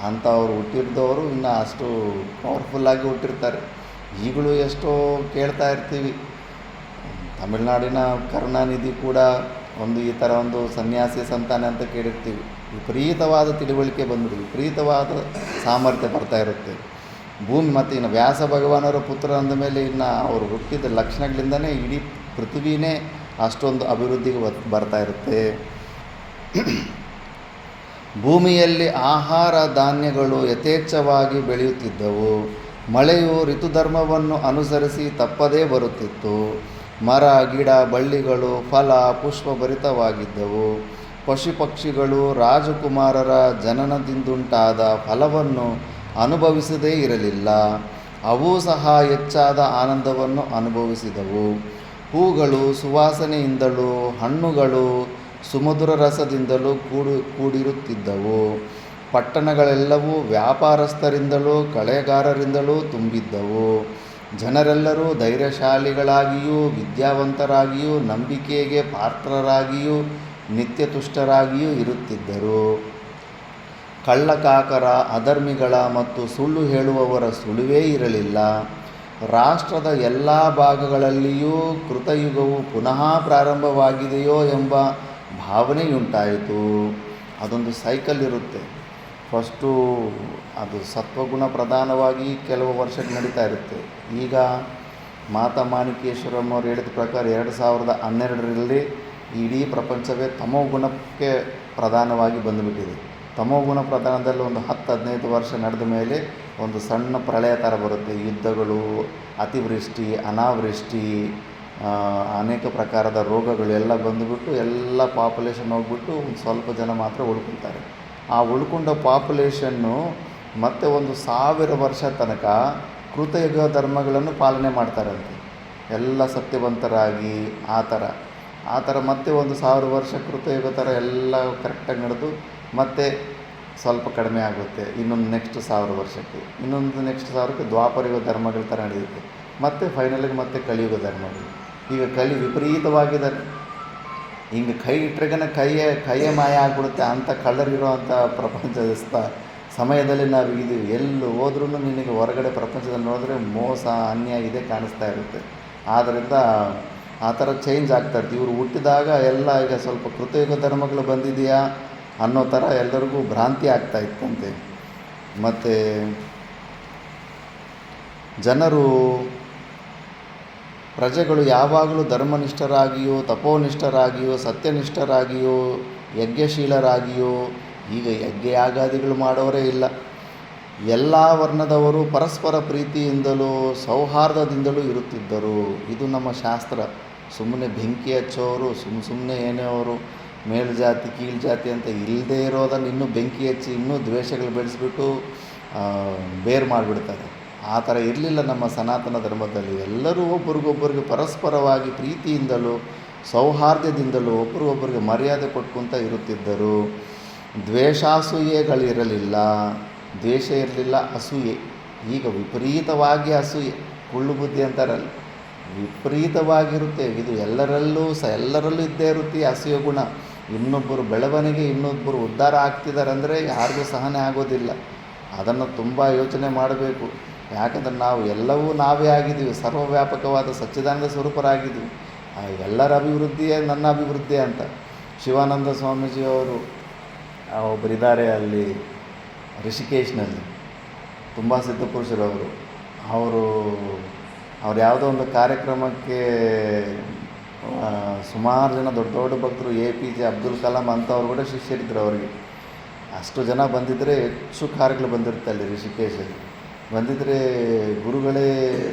ಅಂಥವ್ರು ಹುಟ್ಟಿದ್ದವರು ಇನ್ನು ಅಷ್ಟು ಪವರ್ಫುಲ್ಲಾಗಿ ಹುಟ್ಟಿರ್ತಾರೆ. ಈಗಲೂ ಎಷ್ಟೋ ಕೇಳ್ತಾ ಇರ್ತೀವಿ. ತಮಿಳುನಾಡಿನ ಕರುಣಾನಿಧಿ ಕೂಡ ಈ ಥರ ಒಂದು ಸನ್ಯಾಸಿ ಸಂತಾನ ಅಂತ ಕೇಳಿರ್ತೀವಿ. ವಿಪರೀತವಾದ ತಿಳುವಳಿಕೆ ಬಂದ್ಬಿಟ್ಟು ವಿಪರೀತವಾದ ಸಾಮರ್ಥ್ಯ ಬರ್ತಾ ಇರುತ್ತೆ. ಭೂಮಿ ಮತ್ತು ಇನ್ನು ವ್ಯಾಸ ಭಗವಾನರ ಪುತ್ರ ಅಂದ ಮೇಲೆ ಇನ್ನು ಅವರು ಹುಟ್ಟಿದ ಲಕ್ಷಣಗಳಿಂದನೇ ಇಡೀ ಪೃಥ್ವಿನೇ ಅಷ್ಟೊಂದು ಅಭಿವೃದ್ಧಿಗೆ ಬರ್ತಾ ಇರುತ್ತೆ. ಭೂಮಿಯಲ್ಲಿ ಆಹಾರ ಧಾನ್ಯಗಳು ಯಥೇಚ್ಛವಾಗಿ ಬೆಳೆಯುತ್ತಿದ್ದವು. ಮಳೆಯು ಋತುಧರ್ಮವನ್ನು ಅನುಸರಿಸಿ ತಪ್ಪದೇ ಬರುತ್ತಿತ್ತು. ಮರ, ಗಿಡ, ಬಳ್ಳಿಗಳು ಫಲ ಪುಷ್ಪಭರಿತವಾಗಿದ್ದವು. ಪಶು ಪಕ್ಷಿಗಳು ರಾಜಕುಮಾರರ ಜನನದಿಂದುಂಟಾದ ಫಲವನ್ನು ಅನುಭವಿಸದೇ ಇರಲಿಲ್ಲ. ಅವೂ ಸಹ ಹೆಚ್ಚಾದ ಆನಂದವನ್ನು ಅನುಭವಿಸಿದವು. ಹೂಗಳು ಸುವಾಸನೆಯಿಂದಲೂ ಹಣ್ಣುಗಳು ಸುಮಧುರ ರಸದಿಂದಲೂ ಕೂಡಿರುತ್ತಿದ್ದವು. ಪಟ್ಟಣಗಳೆಲ್ಲವೂ ವ್ಯಾಪಾರಸ್ಥರಿಂದಲೂ ಕಳೆಗಾರರಿಂದಲೂ ತುಂಬಿದ್ದವು. ಜನರೆಲ್ಲರೂ ಧೈರ್ಯಶಾಲಿಗಳಾಗಿಯೂ ವಿದ್ಯಾವಂತರಾಗಿಯೂ ನಂಬಿಕೆಗೆ ಪಾತ್ರರಾಗಿಯೂ ನಿತ್ಯತುಷ್ಟರಾಗಿಯೂ ಇರುತ್ತಿದ್ದರು. ಕಳ್ಳಕಾಕರ, ಅಧರ್ಮಿಗಳ ಮತ್ತು ಸುಳ್ಳು ಹೇಳುವವರ ಸುಳಿವೇ ಇರಲಿಲ್ಲ. ರಾಷ್ಟ್ರದ ಎಲ್ಲ ಭಾಗಗಳಲ್ಲಿಯೂ ಕೃತಯುಗವು ಪುನಃ ಪ್ರಾರಂಭವಾಗಿದೆಯೋ ಎಂಬ ಭಾವನೆಯುಂಟಾಯಿತು. ಅದೊಂದು ಸೈಕಲ್ ಇರುತ್ತೆ. ಫಸ್ಟು ಅದು ಸತ್ವಗುಣ ಪ್ರಧಾನವಾಗಿ ಕೆಲವು ವರ್ಷಕ್ಕೆ ನಡೀತಾ ಇರುತ್ತೆ. ಈಗ ಮಾತಾ ಮಾಣಿಕೇಶ್ವರಮ್ ಅವರು ಹೇಳಿದ ಪ್ರಕಾರ 2012ರಲ್ಲಿ ಇಡೀ ಪ್ರಪಂಚವೇ ತಮೋಗುಣಕ್ಕೆ ಪ್ರಧಾನವಾಗಿ ಬಂದುಬಿಟ್ಟಿದೆ. ತಮೋಗುಣ ಪ್ರಧಾನದಲ್ಲಿ ಒಂದು 10-15 ವರ್ಷ ನಡೆದ ಮೇಲೆ ಒಂದು ಸಣ್ಣ ಪ್ರಳಯ ಥರ ಬರುತ್ತೆ. ಯುದ್ಧಗಳು, ಅತಿವೃಷ್ಟಿ, ಅನಾವೃಷ್ಟಿ, ಅನೇಕ ಪ್ರಕಾರದ ರೋಗಗಳು ಎಲ್ಲ ಬಂದುಬಿಟ್ಟು ಎಲ್ಲ ಪಾಪ್ಯುಲೇಷನ್ ಹೋಗ್ಬಿಟ್ಟು ಒಂದು ಸ್ವಲ್ಪ ಜನ ಮಾತ್ರ ಉಳ್ಕೊಳ್ತಾರೆ. ಆ ಉಳ್ಕೊಂಡ ಪಾಪ್ಯುಲೇಷನ್ನು ಮತ್ತೆ ಒಂದು 1000 ವರ್ಷ ತನಕ ಕೃತಯುಗ ಧರ್ಮಗಳನ್ನು ಪಾಲನೆ ಮಾಡ್ತಾರಂತೆ. ಎಲ್ಲ ಸತ್ಯವಂತರಾಗಿ ಆ ಥರ ಮತ್ತೆ ಒಂದು 1000 ವರ್ಷ ಕೃತಯುಗ ಥರ ಎಲ್ಲ ಕರೆಕ್ಟಾಗಿ ನಡೆದು ಮತ್ತೆ ಸ್ವಲ್ಪ ಕಡಿಮೆ ಆಗುತ್ತೆ. ಇನ್ನೊಂದು ನೆಕ್ಸ್ಟ್ 1000 ವರ್ಷಕ್ಕೆ, ಇನ್ನೊಂದು ನೆಕ್ಸ್ಟ್ 1000ಕ್ಕೆ ದ್ವಾಪರಯುಗ ಧರ್ಮಗಳ ಥರ ನಡೆಯುತ್ತೆ. ಮತ್ತು ಫೈನಲಿಗೆ ಮತ್ತೆ ಕಲಿಯುಗ ಧರ್ಮಗಳು. ಈಗ ಕಲಿ ವಿಪರೀತವಾಗಿದ್ದಾರೆ. ಹಿಂಗೆ ಕೈ ಇಟ್ಟರೆಗನ ಕೈಯೇ ಮಾಯ ಆಗಿಬಿಡುತ್ತೆ. ಅಂಥ ಕಳ್ಳರಿರೋವಂಥ ಪ್ರಪಂಚದ ಸಮಯದಲ್ಲಿ ನಾವು ಇದ್ದೀವಿ. ಎಲ್ಲಿ ಹೋದ್ರೂ ನಿನಗೆ ಹೊರಗಡೆ ಪ್ರಪಂಚದಲ್ಲಿ ನೋಡಿದ್ರೆ ಮೋಸ, ಅನ್ಯಾಯ ಇದೇ ಕಾಣಿಸ್ತಾ ಇರುತ್ತೆ. ಆದ್ದರಿಂದ ಆ ಥರ ಚೇಂಜ್ ಆಗ್ತಾ ಇರ್ತೀವಿ. ಇವರು ಹುಟ್ಟಿದಾಗ ಎಲ್ಲ ಈಗ ಸ್ವಲ್ಪ ಕೃತಯುಗ ಧರ್ಮಗಳು ಬಂದಿದೆಯಾ ಅನ್ನೋ ಥರ ಎಲ್ಲರಿಗೂ ಭ್ರಾಂತಿ ಆಗ್ತಾ ಇತ್ತಂತೆ. ಮತ್ತು ಪ್ರಜೆಗಳು ಯಾವಾಗಲೂ ಧರ್ಮನಿಷ್ಠರಾಗಿಯೋ, ತಪೋನಿಷ್ಠರಾಗಿಯೋ, ಸತ್ಯನಿಷ್ಠರಾಗಿಯೋ, ಯಜ್ಞಶೀಲರಾಗಿಯೋ, ಈಗ ಯಜ್ಞಯಾಗಾದಿಗಳು ಮಾಡೋರೇ ಇಲ್ಲ. ಎಲ್ಲ ವರ್ಣದವರು ಪರಸ್ಪರ ಪ್ರೀತಿಯಿಂದಲೂ ಸೌಹಾರ್ದದಿಂದಲೂ ಇರುತ್ತಿದ್ದರು. ಇದು ನಮ್ಮ ಶಾಸ್ತ್ರ. ಸುಮ್ಮನೆ ಬೆಂಕಿ ಹಚ್ಚೋರು, ಸುಮ್ಮನೆ ಏನೇ ಅವರು ಮೇಲ್ಜಾತಿ ಕೀಳ್ಜಾತಿ ಅಂತ ಇಲ್ಲದೇ ಇರೋದನ್ನು ಇನ್ನೂ ಬೆಂಕಿ ಹಚ್ಚಿ ಇನ್ನೂ ದ್ವೇಷಗಳು ಬೆಳೆಸ್ಬಿಟ್ಟು ಬೇರು ಮಾಡಿಬಿಡ್ತಾರೆ. ಆ ಥರ ಇರಲಿಲ್ಲ ನಮ್ಮ ಸನಾತನ ಧರ್ಮದಲ್ಲಿ. ಎಲ್ಲರೂ ಒಬ್ರಿಗೊಬ್ಬರಿಗೆ ಪರಸ್ಪರವಾಗಿ ಪ್ರೀತಿಯಿಂದಲೂ ಸೌಹಾರ್ದದಿಂದಲೂ ಒಬ್ರಿಗೊಬ್ಬರಿಗೆ ಮರ್ಯಾದೆ ಕೊಟ್ಕೊತ ಇರುತ್ತಿದ್ದರು. ದ್ವೇಷಾಸೂಯೆಗಳಿರಲಿಲ್ಲ. ದ್ವೇಷ ಇರಲಿಲ್ಲ, ಅಸೂಯೆ. ಈಗ ವಿಪರೀತವಾಗಿ ಅಸೂಯೆ, ಕುಳ್ಳು ಬುದ್ಧಿ ಅಂತಾರಲ್ಲ, ವಿಪರೀತವಾಗಿರುತ್ತೆ. ಇದು ಎಲ್ಲರಲ್ಲೂ ಇದ್ದೇ ಇರುತ್ತೆ ಈ ಅಸೂಯೆ ಗುಣ. ಇನ್ನೊಬ್ಬರು ಬೆಳವಣಿಗೆ, ಇನ್ನೊಬ್ಬರು ಉದ್ಧಾರ ಆಗ್ತಿದ್ದಾರೆ ಅಂದರೆ ಯಾರಿಗೂ ಸಹನೆ ಆಗೋದಿಲ್ಲ. ಅದನ್ನು ತುಂಬ ಯೋಚನೆ ಮಾಡಬೇಕು. ಯಾಕಂದರೆ ನಾವು ಎಲ್ಲವೂ ನಾವೇ ಆಗಿದ್ದೀವಿ. ಸರ್ವವ್ಯಾಪಕವಾದ ಸಚ್ಚಿದಾನಂದ ಸ್ವರೂಪರಾಗಿದ್ದೀವಿ. ಎಲ್ಲರ ಅಭಿವೃದ್ಧಿಯೇ ನನ್ನ ಅಭಿವೃದ್ಧಿ ಅಂತ ಶಿವಾನಂದ ಸ್ವಾಮೀಜಿಯವರು ಒಬ್ಬರಿದ್ದಾರೆ ಅಲ್ಲಿ ಋಷಿಕೇಶ್ನಲ್ಲಿ, ತುಂಬ ಸಿದ್ಧಪುರುಷರವರು. ಅವ್ರು ಯಾವುದೋ ಒಂದು ಕಾರ್ಯಕ್ರಮಕ್ಕೆ ಸುಮಾರು ಜನ ದೊಡ್ಡ ದೊಡ್ಡ ಭಕ್ತರು, APJ ಅಬ್ದುಲ್ ಕಲಾಂ ಅಂಥವ್ರು ಕೂಡ ಶಿಷ್ಯರಿದ್ದರು ಅವರಿಗೆ. ಅಷ್ಟು ಜನ ಬಂದಿದ್ದರೆ ಹೆಚ್ಚು ಕಾರ್ಗಳು ಬಂದಿರುತ್ತೆ ಅಲ್ಲಿ ಋಷಿಕೇಶಲ್ಲಿ. ಬಂದಿದ್ದರೆ ಗುರುಗಳೇ,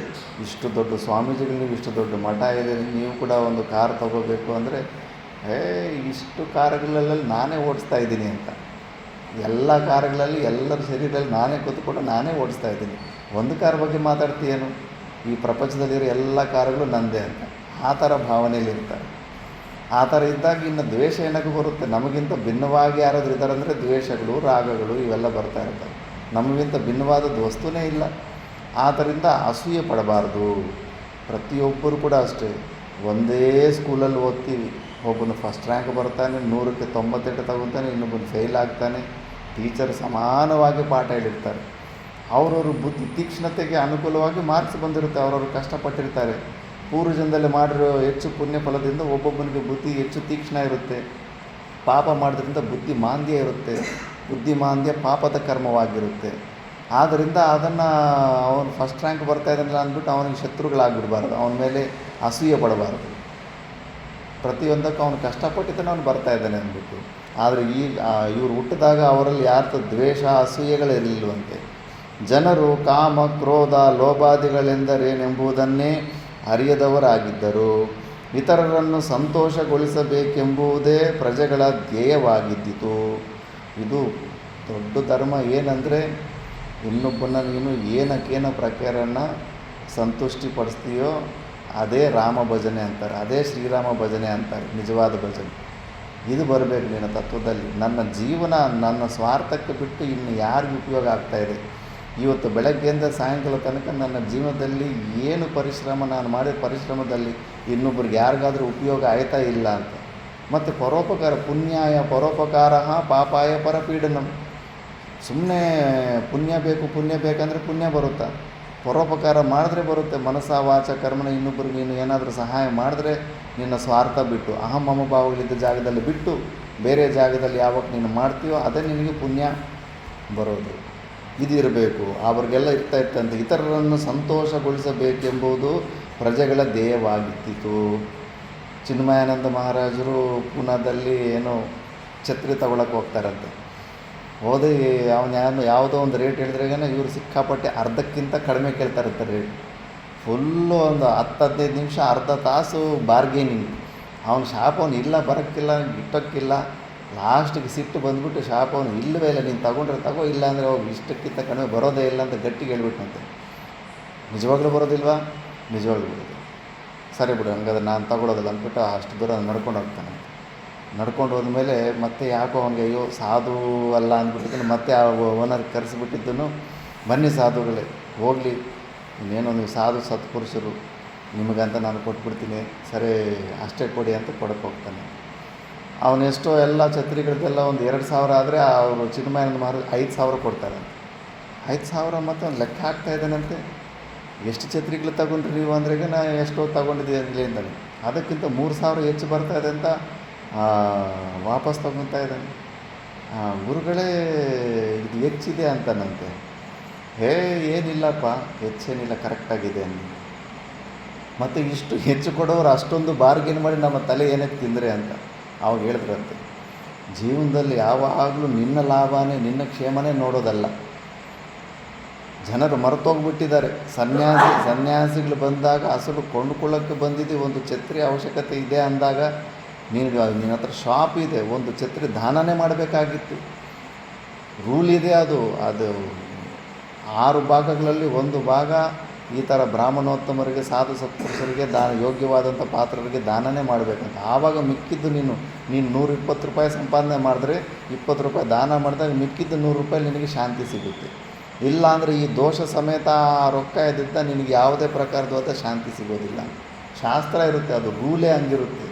ಇಷ್ಟು ದೊಡ್ಡ ಸ್ವಾಮೀಜಿಗಳು, ನೀವು ಇಷ್ಟು ದೊಡ್ಡ ಮಠ ಇದೆ, ನೀವು ಕೂಡ ಒಂದು ಕಾರ್ ತೊಗೋಬೇಕು ಅಂದರೆ, ಇಷ್ಟು ಕಾರುಗಳಲ್ಲಿ ನಾನೇ ಓಡಿಸ್ತಾ ಇದ್ದೀನಿ ಅಂತ. ಎಲ್ಲ ಕಾರುಗಳಲ್ಲಿ ಎಲ್ಲರ ಶರೀರದಲ್ಲಿ ನಾನೇ ಕೂತ್ಕೊಂಡು ನಾನೇ ಓಡಿಸ್ತಾ ಇದ್ದೀನಿ. ಒಂದು ಕಾರ್ ಬಗ್ಗೆ ಮಾತಾಡ್ತೀಯೇನು? ಈ ಪ್ರಪಂಚದಲ್ಲಿರೋ ಎಲ್ಲ ಕಾರುಗಳು ನಂದೇ ಅಂತ ಆ ಥರ ಭಾವನೆಯಲ್ಲಿ ಇರ್ತಾರೆ. ಆ ಥರ ಇದ್ದಾಗ ಇನ್ನು ದ್ವೇಷ ಏನಕ್ಕೆ ಬರುತ್ತೆ? ನಮಗಿಂತ ಭಿನ್ನವಾಗಿ ಯಾರಾದರೂ ಇದ್ದಾರೆ ಅಂದರೆ ದ್ವೇಷಗಳು, ರಾಗಗಳು ಇವೆಲ್ಲ ಬರ್ತಾ ಇರ್ತವೆ. ನಮಗಿಂತ ಭಿನ್ನವಾದದ್ದು ವಸ್ತುವೇ ಇಲ್ಲ. ಆದ್ದರಿಂದ ಅಸೂಯೆ ಪಡಬಾರ್ದು. ಪ್ರತಿಯೊಬ್ಬರು ಕೂಡ ಅಷ್ಟೇ. ಒಂದೇ ಸ್ಕೂಲಲ್ಲಿ ಓದ್ತೀವಿ, ಒಬ್ಬನು ಫಸ್ಟ್ ರ್ಯಾಂಕ್ ಬರ್ತಾನೆ, 100ಕ್ಕೆ 98 ತಗೊತಾನೆ, ಇನ್ನೊಬ್ಬನು ಫೇಲ್ ಆಗ್ತಾನೆ. ಟೀಚರ್ ಸಮಾನವಾಗಿ ಪಾಠ ಹೇಳಿರ್ತಾರೆ. ಅವ್ರವ್ರ ಬುದ್ಧಿ ತೀಕ್ಷ್ಣತೆಗೆ ಅನುಕೂಲವಾಗಿ ಮಾರ್ಕ್ಸ್ ಬಂದಿರುತ್ತೆ. ಅವ್ರವ್ರು ಕಷ್ಟಪಟ್ಟಿರ್ತಾರೆ. ಪೂರ್ವಜನ್ಮದಲ್ಲಿ ಮಾಡಿರೋ ಹೆಚ್ಚು ಪುಣ್ಯ ಫಲದಿಂದ ಒಬ್ಬೊಬ್ಬನಿಗೆ ಬುದ್ಧಿ ಹೆಚ್ಚು ತೀಕ್ಷ್ಣ ಇರುತ್ತೆ. ಪಾಪ ಮಾಡೋದ್ರಿಂದ ಬುದ್ಧಿ ಮಾಂದ್ಯ ಇರುತ್ತೆ. ಬುದ್ಧಿ ಮಾಂದ್ಯ ಪಾಪದ ಕರ್ಮವಾಗಿರುತ್ತೆ. ಆದ್ದರಿಂದ ಅದನ್ನು ಅವನು ಫಸ್ಟ್ ರ್ಯಾಂಕ್ ಬರ್ತಾಯಿದ್ದಾನಲ್ಲ ಅಂದ್ಬಿಟ್ಟು ಅವನಿಗೆ ಶತ್ರುಗಳಾಗ್ಬಿಡಬಾರ್ದು. ಅವನ ಮೇಲೆ ಅಸೂಯೆ ಪಡಬಾರ್ದು. ಪ್ರತಿಯೊಂದಕ್ಕೂ ಅವನು ಕಷ್ಟಪಟ್ಟಿದ್ದಾನೆ, ಅವನು ಬರ್ತಾಯಿದ್ದಾನೆ ಅಂದ್ಬಿಟ್ಟು. ಆದರೆ ಇವರು ಹುಟ್ಟಿದಾಗ ಅವರಲ್ಲಿ ಯಾರ್ದು ದ್ವೇಷ, ಅಸೂಯೆಗಳಿರಲಿಲ್ಲವಂತೆ. ಜನರು ಕಾಮ, ಕ್ರೋಧ, ಲೋಭಾದಿಗಳೆಂದರೇನೆಂಬುದನ್ನೇ ಅರಿಯದವರಾಗಿದ್ದರು. ಇತರರನ್ನು ಸಂತೋಷಗೊಳಿಸಬೇಕೆಂಬುದೇ ಪ್ರಜೆಗಳ ಧ್ಯೇಯವಾಗಿದ್ದಿತು. ಇದು ದೊಡ್ಡ ಧರ್ಮ. ಏನಂದರೆ ಇನ್ನೊಬ್ಬನ ನೀನು ಏನಕ್ಕೇನ ಪ್ರಕಾರನ ಸಂತುಷ್ಟಿಪಡಿಸ್ತೀಯೋ ಅದೇ ರಾಮ ಭಜನೆ ಅಂತಾರೆ, ಅದೇ ಶ್ರೀರಾಮ ಭಜನೆ ಅಂತಾರೆ, ನಿಜವಾದ ಭಜನೆ. ಇದು ಬರಬೇಕು ನಿನ್ನ ತತ್ವದಲ್ಲಿ. ನನ್ನ ಜೀವನ ನನ್ನ ಸ್ವಾರ್ಥಕ್ಕೆ ಬಿಟ್ಟು ಇನ್ನು ಯಾರಿಗೂ ಉಪಯೋಗ ಆಗ್ತಾಯಿದೆ? ಇವತ್ತು ಬೆಳಗ್ಗೆಯಿಂದ ಸಾಯಂಕಾಲ ತನಕ ನನ್ನ ಜೀವನದಲ್ಲಿ ಏನು ಪರಿಶ್ರಮ ನಾನು ಮಾಡಿದ ಪರಿಶ್ರಮದಲ್ಲಿ ಇನ್ನೊಬ್ಬರಿಗೆ ಯಾರಿಗಾದರೂ ಉಪಯೋಗ ಆಯ್ತಾ ಇಲ್ಲ ಅಂತ. ಮತ್ತು ಪರೋಪಕಾರ, ಪುಣ್ಯಾಯ ಪರೋಪಕಾರ ಪಾಪಾಯ ಪರಪೀಡನಂ. ಸುಮ್ಮನೆ ಪುಣ್ಯ ಬೇಕಂದರೆ ಪುಣ್ಯ ಬರುತ್ತಾ? ಪರೋಪಕಾರ ಮಾಡಿದ್ರೆ ಬರುತ್ತೆ. ಮನಸ್ಸ ವಾಚ ಕರ್ಮಣ ಇನ್ನೊಬ್ಬರಿಗೆ ನೀನು ಏನಾದರೂ ಸಹಾಯ ಮಾಡಿದ್ರೆ ನಿನ್ನ ಸ್ವಾರ್ಥ ಬಿಟ್ಟು ಅಹಂ ಮಮ ಭಾವಗಳಿದ್ದ ಜಾಗದಲ್ಲಿ ಬಿಟ್ಟು ಬೇರೆ ಜಾಗದಲ್ಲಿ ಯಾವಾಗ ನೀನು ಮಾಡ್ತೀಯೋ ಅದೇ ನಿನಗೆ ಪುಣ್ಯ ಬರೋದು. ಇದಿರಬೇಕು. ಅವ್ರಿಗೆಲ್ಲ ಇರ್ತಂತೆ ಇತರರನ್ನು ಸಂತೋಷಗೊಳಿಸಬೇಕೆಂಬುದು ಪ್ರಜೆಗಳ ಧ್ಯೇಯವಾಗಿತ್ತಿತು. ಚಿನ್ಮಯಾನಂದ ಮಹಾರಾಜರು ಪೂನಾದಲ್ಲಿ ಏನೋ ಛತ್ರಿ ತಗೊಳಕ್ಕೆ ಹೋಗ್ತಾರಂತೆ. ಹೋದೆ ಅವನು ಯಾವುದೋ ಒಂದು ರೇಟ್ ಹೇಳಿದ್ರಾಗನೇ ಇವರು ಸಿಕ್ಕಾಪಟ್ಟೆ ಅರ್ಧಕ್ಕಿಂತ ಕಡಿಮೆ ಕೇಳ್ತಾರಂತೆ ರೇಟ್. ಫುಲ್ಲು ಒಂದು 10-15 ನಿಮಿಷ ಅರ್ಧ ತಾಸು ಬಾರ್ಗೇನಿಂಗ್. ಅವ್ನು ಶಾಪ್ ಅವನು ಇಲ್ಲ ಬರೋಕ್ಕಿಲ್ಲ ಗಿಟ್ಟೋಕ್ಕಿಲ್ಲ. ಲಾಸ್ಟಿಗೆ ಸಿಟ್ಟು ಬಂದುಬಿಟ್ಟು ಶಾಪ್ ಅವನು ಇಲ್ಲವೇ ಇಲ್ಲ, ನೀನು ತಗೊಂಡ್ರೆ ತಗೋ, ಇಲ್ಲ ಅಂದರೆ ಹೋಗಿ ಇಷ್ಟಕ್ಕಿಂತ ಕಡಿಮೆ ಬರೋದೇ ಇಲ್ಲ ಅಂತ ಗಟ್ಟಿಗೆ ಹೇಳ್ಬಿಟ್ಟಂತೆ. ನಿಜವಾಗ್ಲೂ ಬರೋದಿಲ್ವಾ? ನಿಜವಾಗ್ಲೂ ಬರೋದಿಲ್ಲ. ಸರಿ ಬಿಡು ಹಂಗಾದ್ರೆ ನಾನು ತಗೊಳ್ಳೋದಿಲ್ಲ ಅಂದ್ಬಿಟ್ಟು ಅಷ್ಟು ದೂರ ನಡ್ಕೊಂಡು ಹೋಗ್ತಾನೆ. ನಡ್ಕೊಂಡು ಹೋದ್ಮೇಲೆ ಮತ್ತೆ ಯಾಕೋ ಅವನಿಗೆ ಅಯ್ಯೋ ಸಾಧು ಅಲ್ಲ ಅಂದ್ಬಿಟ್ಟಿದ್ದನು. ಮತ್ತೆ ಆ ಓನರ್ ಕರೆಸಿಬಿಟ್ಟಿದ್ದನು, ಬನ್ನಿ ಸಾಧುಗಳೇ ಹೋಗಲಿ, ಇನ್ನೇನೋ ನೀವು ಸಾಧು ಸತ್ಪುರುಷರು, ನಿಮಗಂತ ನಾನು ಕೊಟ್ಬಿಡ್ತೀನಿ, ಸರಿ ಅಷ್ಟೇ ಕೊಡಿ ಅಂತ ಕೊಡಕ್ಕೆ ಹೋಗ್ತಾನೆ. ಅವನೆಷ್ಟೋ ಎಲ್ಲ ಛತ್ರಿಗಳಿಗೆಲ್ಲ ಒಂದು 2,000 ಆದರೆ ಅವರು ಚಿನ್ಮಯಾನಂದ ಮಹಾರಾಜ್ 5,000 ಕೊಡ್ತಾರೆ. 5,000 ಮತ್ತು ಅವ್ನು ಲೆಕ್ಕ ಹಾಕ್ತಾ ಇದ್ದಾನಂತೆ. ಎಷ್ಟು ಛತ್ರಿಗಳು ತಗೊಂಡ್ರಿ ನೀವು ಅಂದ್ರೆಗೆ ನಾ ಎಷ್ಟೋ ತಗೊಂಡಿದ್ದೀನಿ ಇಲ್ಲಿಂದಲೇ, ಅದಕ್ಕಿಂತ 3,000 ಹೆಚ್ಚು ಬರ್ತಾಯಿದೆ ಅಂತ ವಾಪಸ್ ತಗೊತಾ ಇದ್ದಾನೆ. ಗುರುಗಳೇ ಇದು ಹೆಚ್ಚಿದೆ ಅಂತಾನಂತೆ. ಏನಿಲ್ಲಪ್ಪ, ಹೆಚ್ಚೇನಿಲ್ಲ, ಕರೆಕ್ಟಾಗಿದೆ ಅಂದು. ಮತ್ತು ಇಷ್ಟು ಹೆಚ್ಚು ಕೊಡೋರು ಅಷ್ಟೊಂದು ಬಾರ್ಗೇನ್ ಮಾಡಿ ನಮ್ಮ ತಲೆ ಏನಕ್ಕೆ ತಿಂದರೆ ಅಂತ ಅವಾಗ ಹೇಳಿದ್ರಂತೆ. ಜೀವನದಲ್ಲಿ ಯಾವಾಗಲೂ ನಿನ್ನ ಲಾಭನೇ ನಿನ್ನ ಕ್ಷೇಮನೇ ನೋಡೋದಲ್ಲ. ಜನರು ಮರೆತೋಗ್ಬಿಟ್ಟಿದ್ದಾರೆ. ಸನ್ಯಾಸಿಗಳು ಬಂದಾಗ ಅಸಲು ಕೊಂಡುಕೊಳ್ಳೋಕ್ಕೆ ಬಂದಿದ್ದು ಒಂದು ಛತ್ರಿ ಅವಶ್ಯಕತೆ ಇದೆ ಅಂದಾಗ ನಿನ್ನ ಹತ್ರ ಶಾಪ್ ಇದೆ, ಒಂದು ಛತ್ರಿ ದಾನನೇ ಮಾಡಬೇಕಾಗಿತ್ತು. ರೂಲ್ ಇದೆ, ಅದು 6 ಭಾಗಗಳಲ್ಲಿ 1 ಭಾಗ ಈ ಥರ ಬ್ರಾಹ್ಮಣೋತ್ತಮರಿಗೆ ಸಾಧು ಸತ್ಪುರುಷರಿಗೆ ಯೋಗ್ಯವಾದಂಥ ಪಾತ್ರರಿಗೆ ದಾನನೇ ಮಾಡಬೇಕಂತ. ಆವಾಗ ಮಿಕ್ಕಿದ್ದು ನೀನು 120 ರೂಪಾಯಿ ಸಂಪಾದನೆ ಮಾಡಿದ್ರೆ 20 ರೂಪಾಯಿ ದಾನ ಮಾಡಿದಾಗ ಮಿಕ್ಕಿದ್ದು 100 ರೂಪಾಯಿ ನಿನಗೆ ಶಾಂತಿ ಸಿಗುತ್ತೆ. ಇಲ್ಲಾಂದರೆ ಈ ದೋಷ ಸಮೇತ ರೊಕ್ಕ ಇದ್ದಿದ್ದ ನಿನಗೆ ಯಾವುದೇ ಪ್ರಕಾರವಾದ ಶಾಂತಿ ಸಿಗೋದಿಲ್ಲ. ಶಾಸ್ತ್ರ ಇರುತ್ತೆ, ಅದು ರೂಲೇ ಹಂಗಿರುತ್ತೆ.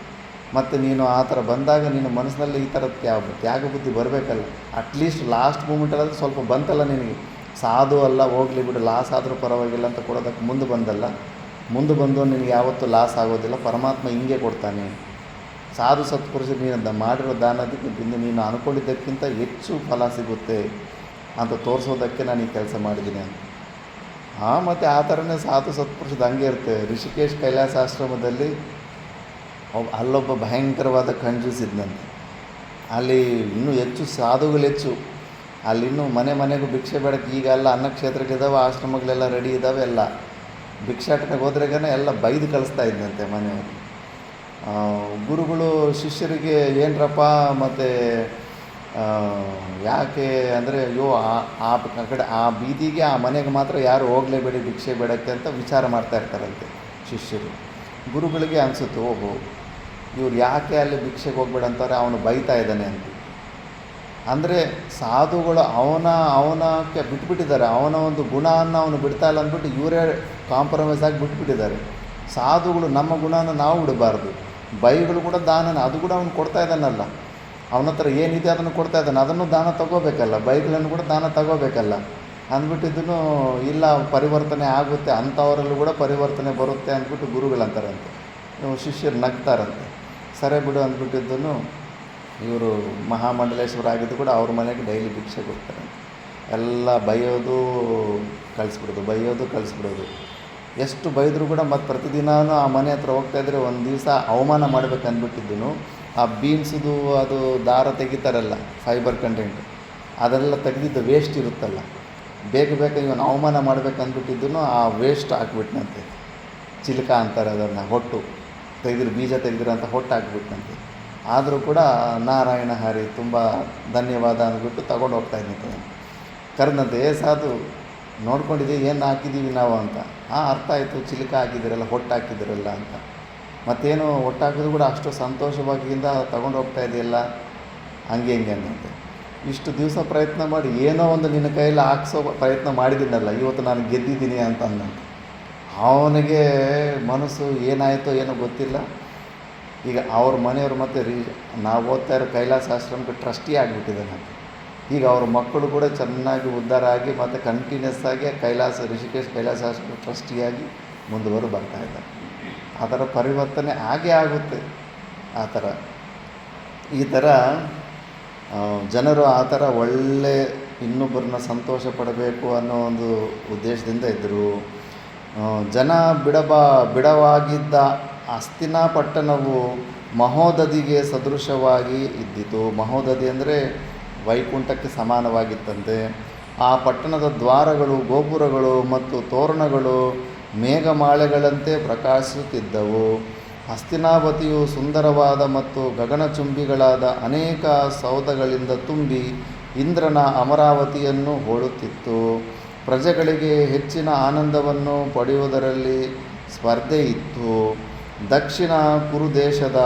ಮತ್ತು ನೀನು ಆ ಥರ ಬಂದಾಗ ನಿನ್ನ ಮನಸ್ಸಿನಲ್ಲಿ ಈ ಥರ ತ್ಯಾಗ ಬುದ್ಧಿ ಬರಬೇಕಲ್ಲ. ಅಟ್ಲೀಸ್ಟ್ ಲಾಸ್ಟ್ ಮೂಮೆಂಟಲ್ಲಾದರೂ ಸ್ವಲ್ಪ ಬಂತಲ್ಲ ನಿನಗೆ, ಸಾಧು ಅಲ್ಲ ಹೋಗಲಿ ಬಿಡು, ಲಾಸ್ ಆದರೂ ಪರವಾಗಿಲ್ಲ ಅಂತ ಕೊಡೋದಕ್ಕೆ ಮುಂದೆ ಬಂದಲ್ಲ. ಮುಂದೆ ಬಂದು ನಿನಗೆ ಯಾವತ್ತೂ ಲಾಸ್ ಆಗೋದಿಲ್ಲ. ಪರಮಾತ್ಮ ಹಿಂಗೆ ಕೊಡ್ತಾನೆ. ಸಾಧು ಸತ್ಪುರುಷರು ನೀನು ಮಾಡಿರೋ ದಾನದಕ್ಕೆ ನೀನು ಅಂದ್ಕೊಂಡಿದ್ದಕ್ಕಿಂತ ಹೆಚ್ಚು ಫಲ ಸಿಗುತ್ತೆ ಅಂತ ತೋರಿಸೋದಕ್ಕೆ ನಾನು ಈ ಕೆಲಸ ಮಾಡಿದ್ದೀನಿ ಅಂತ. ಮತ್ತು ಆ ಥರನೇ ಸಾಧು ಸತ್ಪುರುಷದ ಹಂಗೆ ಇರುತ್ತೆ. ಋಷಿಕೇಶ್ ಕೈಲಾಸ ಆಶ್ರಮದಲ್ಲಿ ಅಲ್ಲೊಬ್ಬ ಭಯಂಕರವಾದ ಕಂಜೂಸ್ ಇದ್ದಂತೆ. ಅಲ್ಲಿ ಇನ್ನೂ ಹೆಚ್ಚು ಸಾಧುಗಳು ಹೆಚ್ಚು. ಅಲ್ಲಿನ್ನೂ ಮನೆಗೂ ಭಿಕ್ಷೆ ಬೇಡಕ್ಕೆ ಈಗ ಎಲ್ಲ ಅನ್ನಕ್ಷೇತ್ರಗಳಿದ್ದಾವೆ, ಆಶ್ರಮಗಳೆಲ್ಲ ರೆಡಿ ಇದ್ದಾವೆ. ಎಲ್ಲ ಭಿಕ್ಷಾಟನೆಗೆ ಹೋದ್ರೆಗೇ ಎಲ್ಲ ಬೈದು ಕಳಿಸ್ತಾ ಇದ್ದಂತೆ ಮನೆಯವರು. ಗುರುಗಳು ಶಿಷ್ಯರಿಗೆ ಏನರಪ್ಪ ಮತ್ತು ಯಾಕೆ ಅಂದರೆ ಅಯ್ಯೋ ಆ ಕಡೆ ಆ ಬೀದಿಗೆ ಆ ಮನೆಗೆ ಮಾತ್ರ ಯಾರು ಹೋಗಲೇಬೇಡಿ ಭಿಕ್ಷೆ ಬೇಡಕ್ಕೆ ಅಂತ ವಿಚಾರ ಮಾಡ್ತಾ ಇರ್ತಾರಂತೆ ಶಿಷ್ಯರು. ಗುರುಗಳಿಗೆ ಅನಿಸುತ್ತೆ, ಓಹೋ ಇವ್ರು ಯಾಕೆ ಅಲ್ಲಿ ಭಿಕ್ಷೆಗೆ ಹೋಗ್ಬೇಡ ಅಂತಾರೆ, ಅವನು ಬೈತಾ ಇದ್ದಾನೆ ಅಂತ. ಅಂದರೆ ಸಾಧುಗಳು ಅವನಕ್ಕೆ ಬಿಟ್ಬಿಟ್ಟಿದ್ದಾರೆ. ಅವನ ಒಂದು ಗುಣವನ್ನು ಅವನು ಬಿಡ್ತಾ ಇಲ್ಲ ಅಂದ್ಬಿಟ್ಟು ಇವರೇ ಕಾಂಪ್ರಮೈಸ್ ಆಗಿ ಬಿಟ್ಬಿಟ್ಟಿದ್ದಾರೆ. ಸಾಧುಗಳು ನಮ್ಮ ಗುಣನ ನಾವು ಬಿಡಬಾರ್ದು. ಬೈಗಳು ಕೂಡ ದಾನನ, ಅದು ಕೂಡ ಅವನು ಕೊಡ್ತಾ ಇದ್ದಾನಲ್ಲ. ಅವನ ಹತ್ರ ಏನಿದೆ ಅದನ್ನು ಕೊಡ್ತಾ ಇದ್ದಾನೆ, ಅದನ್ನು ದಾನ ತಗೋಬೇಕಲ್ಲ. ಬೈಗಳನ್ನು ಕೂಡ ದಾನ ತಗೋಬೇಕಲ್ಲ ಅಂದ್ಬಿಟ್ಟಿದ್ದನ್ನು ಇಲ್ಲ ಪರಿವರ್ತನೆ ಆಗುತ್ತೆ, ಅಂಥವರಲ್ಲೂ ಕೂಡ ಪರಿವರ್ತನೆ ಬರುತ್ತೆ ಅಂದ್ಬಿಟ್ಟು ಗುರುಗಳಂತಾರಂತೆ. ಶಿಷ್ಯರು ನಗ್ತಾರಂತೆ. ಸರಿ ಬಿಡು ಅಂದ್ಬಿಟ್ಟಿದ್ದನ್ನು ಇವರು ಮಹಾಮಂಡಲೇಶ್ವರ ಆಗಿದ್ದು ಕೂಡ ಅವ್ರ ಮನೆಗೆ ಡೈಲಿ ಭಿಕ್ಷೆ ಕೊಡ್ತಾರೆ. ಎಲ್ಲ ಬೈಯೋದು ಕಳಿಸ್ಬಿಡೋದು. ಎಷ್ಟು ಬೈದರೂ ಕೂಡ ಮತ್ತು ಪ್ರತಿದಿನವೂ ಆ ಮನೆ ಹತ್ರ ಹೋಗ್ತಾಯಿದ್ರೆ ಒಂದು ದಿವಸ ಅವಮಾನ ಮಾಡಬೇಕು ಅಂದ್ಬಿಟ್ಟಿದ್ದನು. ಆ ಬೀನ್ಸದು ಅದು ದಾರ ತೆಗಿತಾರಲ್ಲ, ಫೈಬರ್ ಕಂಟೆಂಟ್, ಅದೆಲ್ಲ ತೆಗೆದಿದ್ದು ವೇಸ್ಟ್ ಇರುತ್ತಲ್ಲ, ಬೇಗ ಇವನು ಅವಮಾನ ಮಾಡಬೇಕು ಅಂದ್ಬಿಟ್ಟಿದ್ದನು. ಆ ವೇಸ್ಟ್ ಹಾಕ್ಬಿಟ್ನಂತೆ. ಚಿಲ್ಕ ಅಂತಾರೆ ಅದನ್ನು, ಹೊಟ್ಟು ತೆಗೆದಿರು, ಬೀಜ ತೆಗೆದಿರೋ ಅಂತ ಹೊಟ್ಟು ಹಾಕ್ಬಿಟ್ನಂತೆ. ಆದರೂ ಕೂಡ ನಾರಾಯಣ ಹರಿ ತುಂಬ ಧನ್ಯವಾದ ಅಂದ್ಬಿಟ್ಟು ತಗೊಂಡು ಹೋಗ್ತಾಯಿದ್ದಂತೆ. ಕರೆದಂತೆ, ಸಾಧು ನೋಡ್ಕೊಂಡಿದ್ದೀವಿ ಏನು ಹಾಕಿದ್ದೀವಿ ನಾವು ಅಂತ. ಅರ್ಥ ಆಯಿತು, ಚಿಲ್ಕ ಹಾಕಿದ್ದೀರಲ್ಲ, ಹೊಟ್ಟು ಹಾಕಿದ್ದೀರಲ್ಲ ಅಂತ. ಮತ್ತೇನು ಹೊಟ್ಟು ಹಾಕಿದ್ರು ಕೂಡ ಅಷ್ಟು ಸಂತೋಷವಾಗಿಂದ ತಗೊಂಡು ಹೋಗ್ತಾ ಇದೆಯಲ್ಲ, ಹಂಗೆ ಅಂದಂತೆ. ಇಷ್ಟು ದಿವಸ ಪ್ರಯತ್ನ ಮಾಡಿ ಏನೋ ಒಂದು ನಿನ್ನ ಕೈಯಲ್ಲಿ ಹಾಕ್ಸೋ ಪ್ರಯತ್ನ ಮಾಡಿದ್ದೀನಲ್ಲ, ಇವತ್ತು ನಾನು ಗೆದ್ದಿದ್ದೀನಿ ಅಂತ ಅಂದಂತೆ. ಅವನಿಗೆ ಮನಸ್ಸು ಏನಾಯಿತೋ ಏನೋ ಗೊತ್ತಿಲ್ಲ. ಈಗ ಅವ್ರ ಮನೆಯವರು ಮತ್ತು ನಾವು ಓದ್ತಾ ಇರೋ ಕೈಲಾಸ ಆಶ್ರಮಕ್ಕೆ ಟ್ರಸ್ಟಿ ಆಗಿಬಿಟ್ಟಿದ್ದಾನಂತೆ. ಈಗ ಅವ್ರ ಮಕ್ಕಳು ಕೂಡ ಚೆನ್ನಾಗಿ ಉದ್ಧಾರ ಆಗಿ ಮತ್ತು ಕಂಟಿನ್ಯೂಸ್ ಆಗಿ ಋಷಿಕೇಶ್ ಕೈಲಾಸ ಟ್ರಸ್ಟಿಯಾಗಿ ಮುಂದುವರೆದು ಬರ್ತಾ ಇದ್ದಾರೆ. ಆ ಥರ ಪರಿವರ್ತನೆ ಆಗೇ ಆಗುತ್ತೆ. ಆ ಥರ ಈ ಥರ ಜನರು ಆ ಥರ ಒಳ್ಳೆ ಇನ್ನೊಬ್ಬರನ್ನ ಸಂತೋಷ ಪಡಬೇಕು ಅನ್ನೋ ಒಂದು ಉದ್ದೇಶದಿಂದ ಇದ್ದರು. ಜನ ಬಿಡವಾಗಿದ್ದ ಹಸ್ತಿನಾಪಟ್ಟಣವು ಮಹೋದಧಿಗೆ ಸದೃಶವಾಗಿ ಇದ್ದಿತು. ಮಹೋದಧಿ ಅಂದರೆ ವೈಕುಂಠಕ್ಕೆ ಸಮಾನವಾಗಿತ್ತಂತೆ. ಆ ಪಟ್ಟಣದ ದ್ವಾರಗಳು, ಗೋಪುರಗಳು ಮತ್ತು ತೋರಣಗಳು ಮೇಘಮಾಳೆಗಳಂತೆ ಪ್ರಕಾಶಿಸುತ್ತಿದ್ದವು. ಹಸ್ತಿನಾವತಿಯು ಸುಂದರವಾದ ಮತ್ತು ಗಗನಚುಂಬಿಗಳಾದ ಅನೇಕ ಸೌಧಗಳಿಂದ ತುಂಬಿ ಇಂದ್ರನ ಅಮರಾವತಿಯನ್ನು ಹೋಲುತ್ತಿತ್ತು. ಪ್ರಜೆಗಳಿಗೆ ಹೆಚ್ಚಿನ ಆನಂದವನ್ನು ಪಡೆಯುವುದರಲ್ಲಿ ಸ್ಪರ್ಧೆ ಇತ್ತು. ದಕ್ಷಿಣ ಕುರುದೇಶದ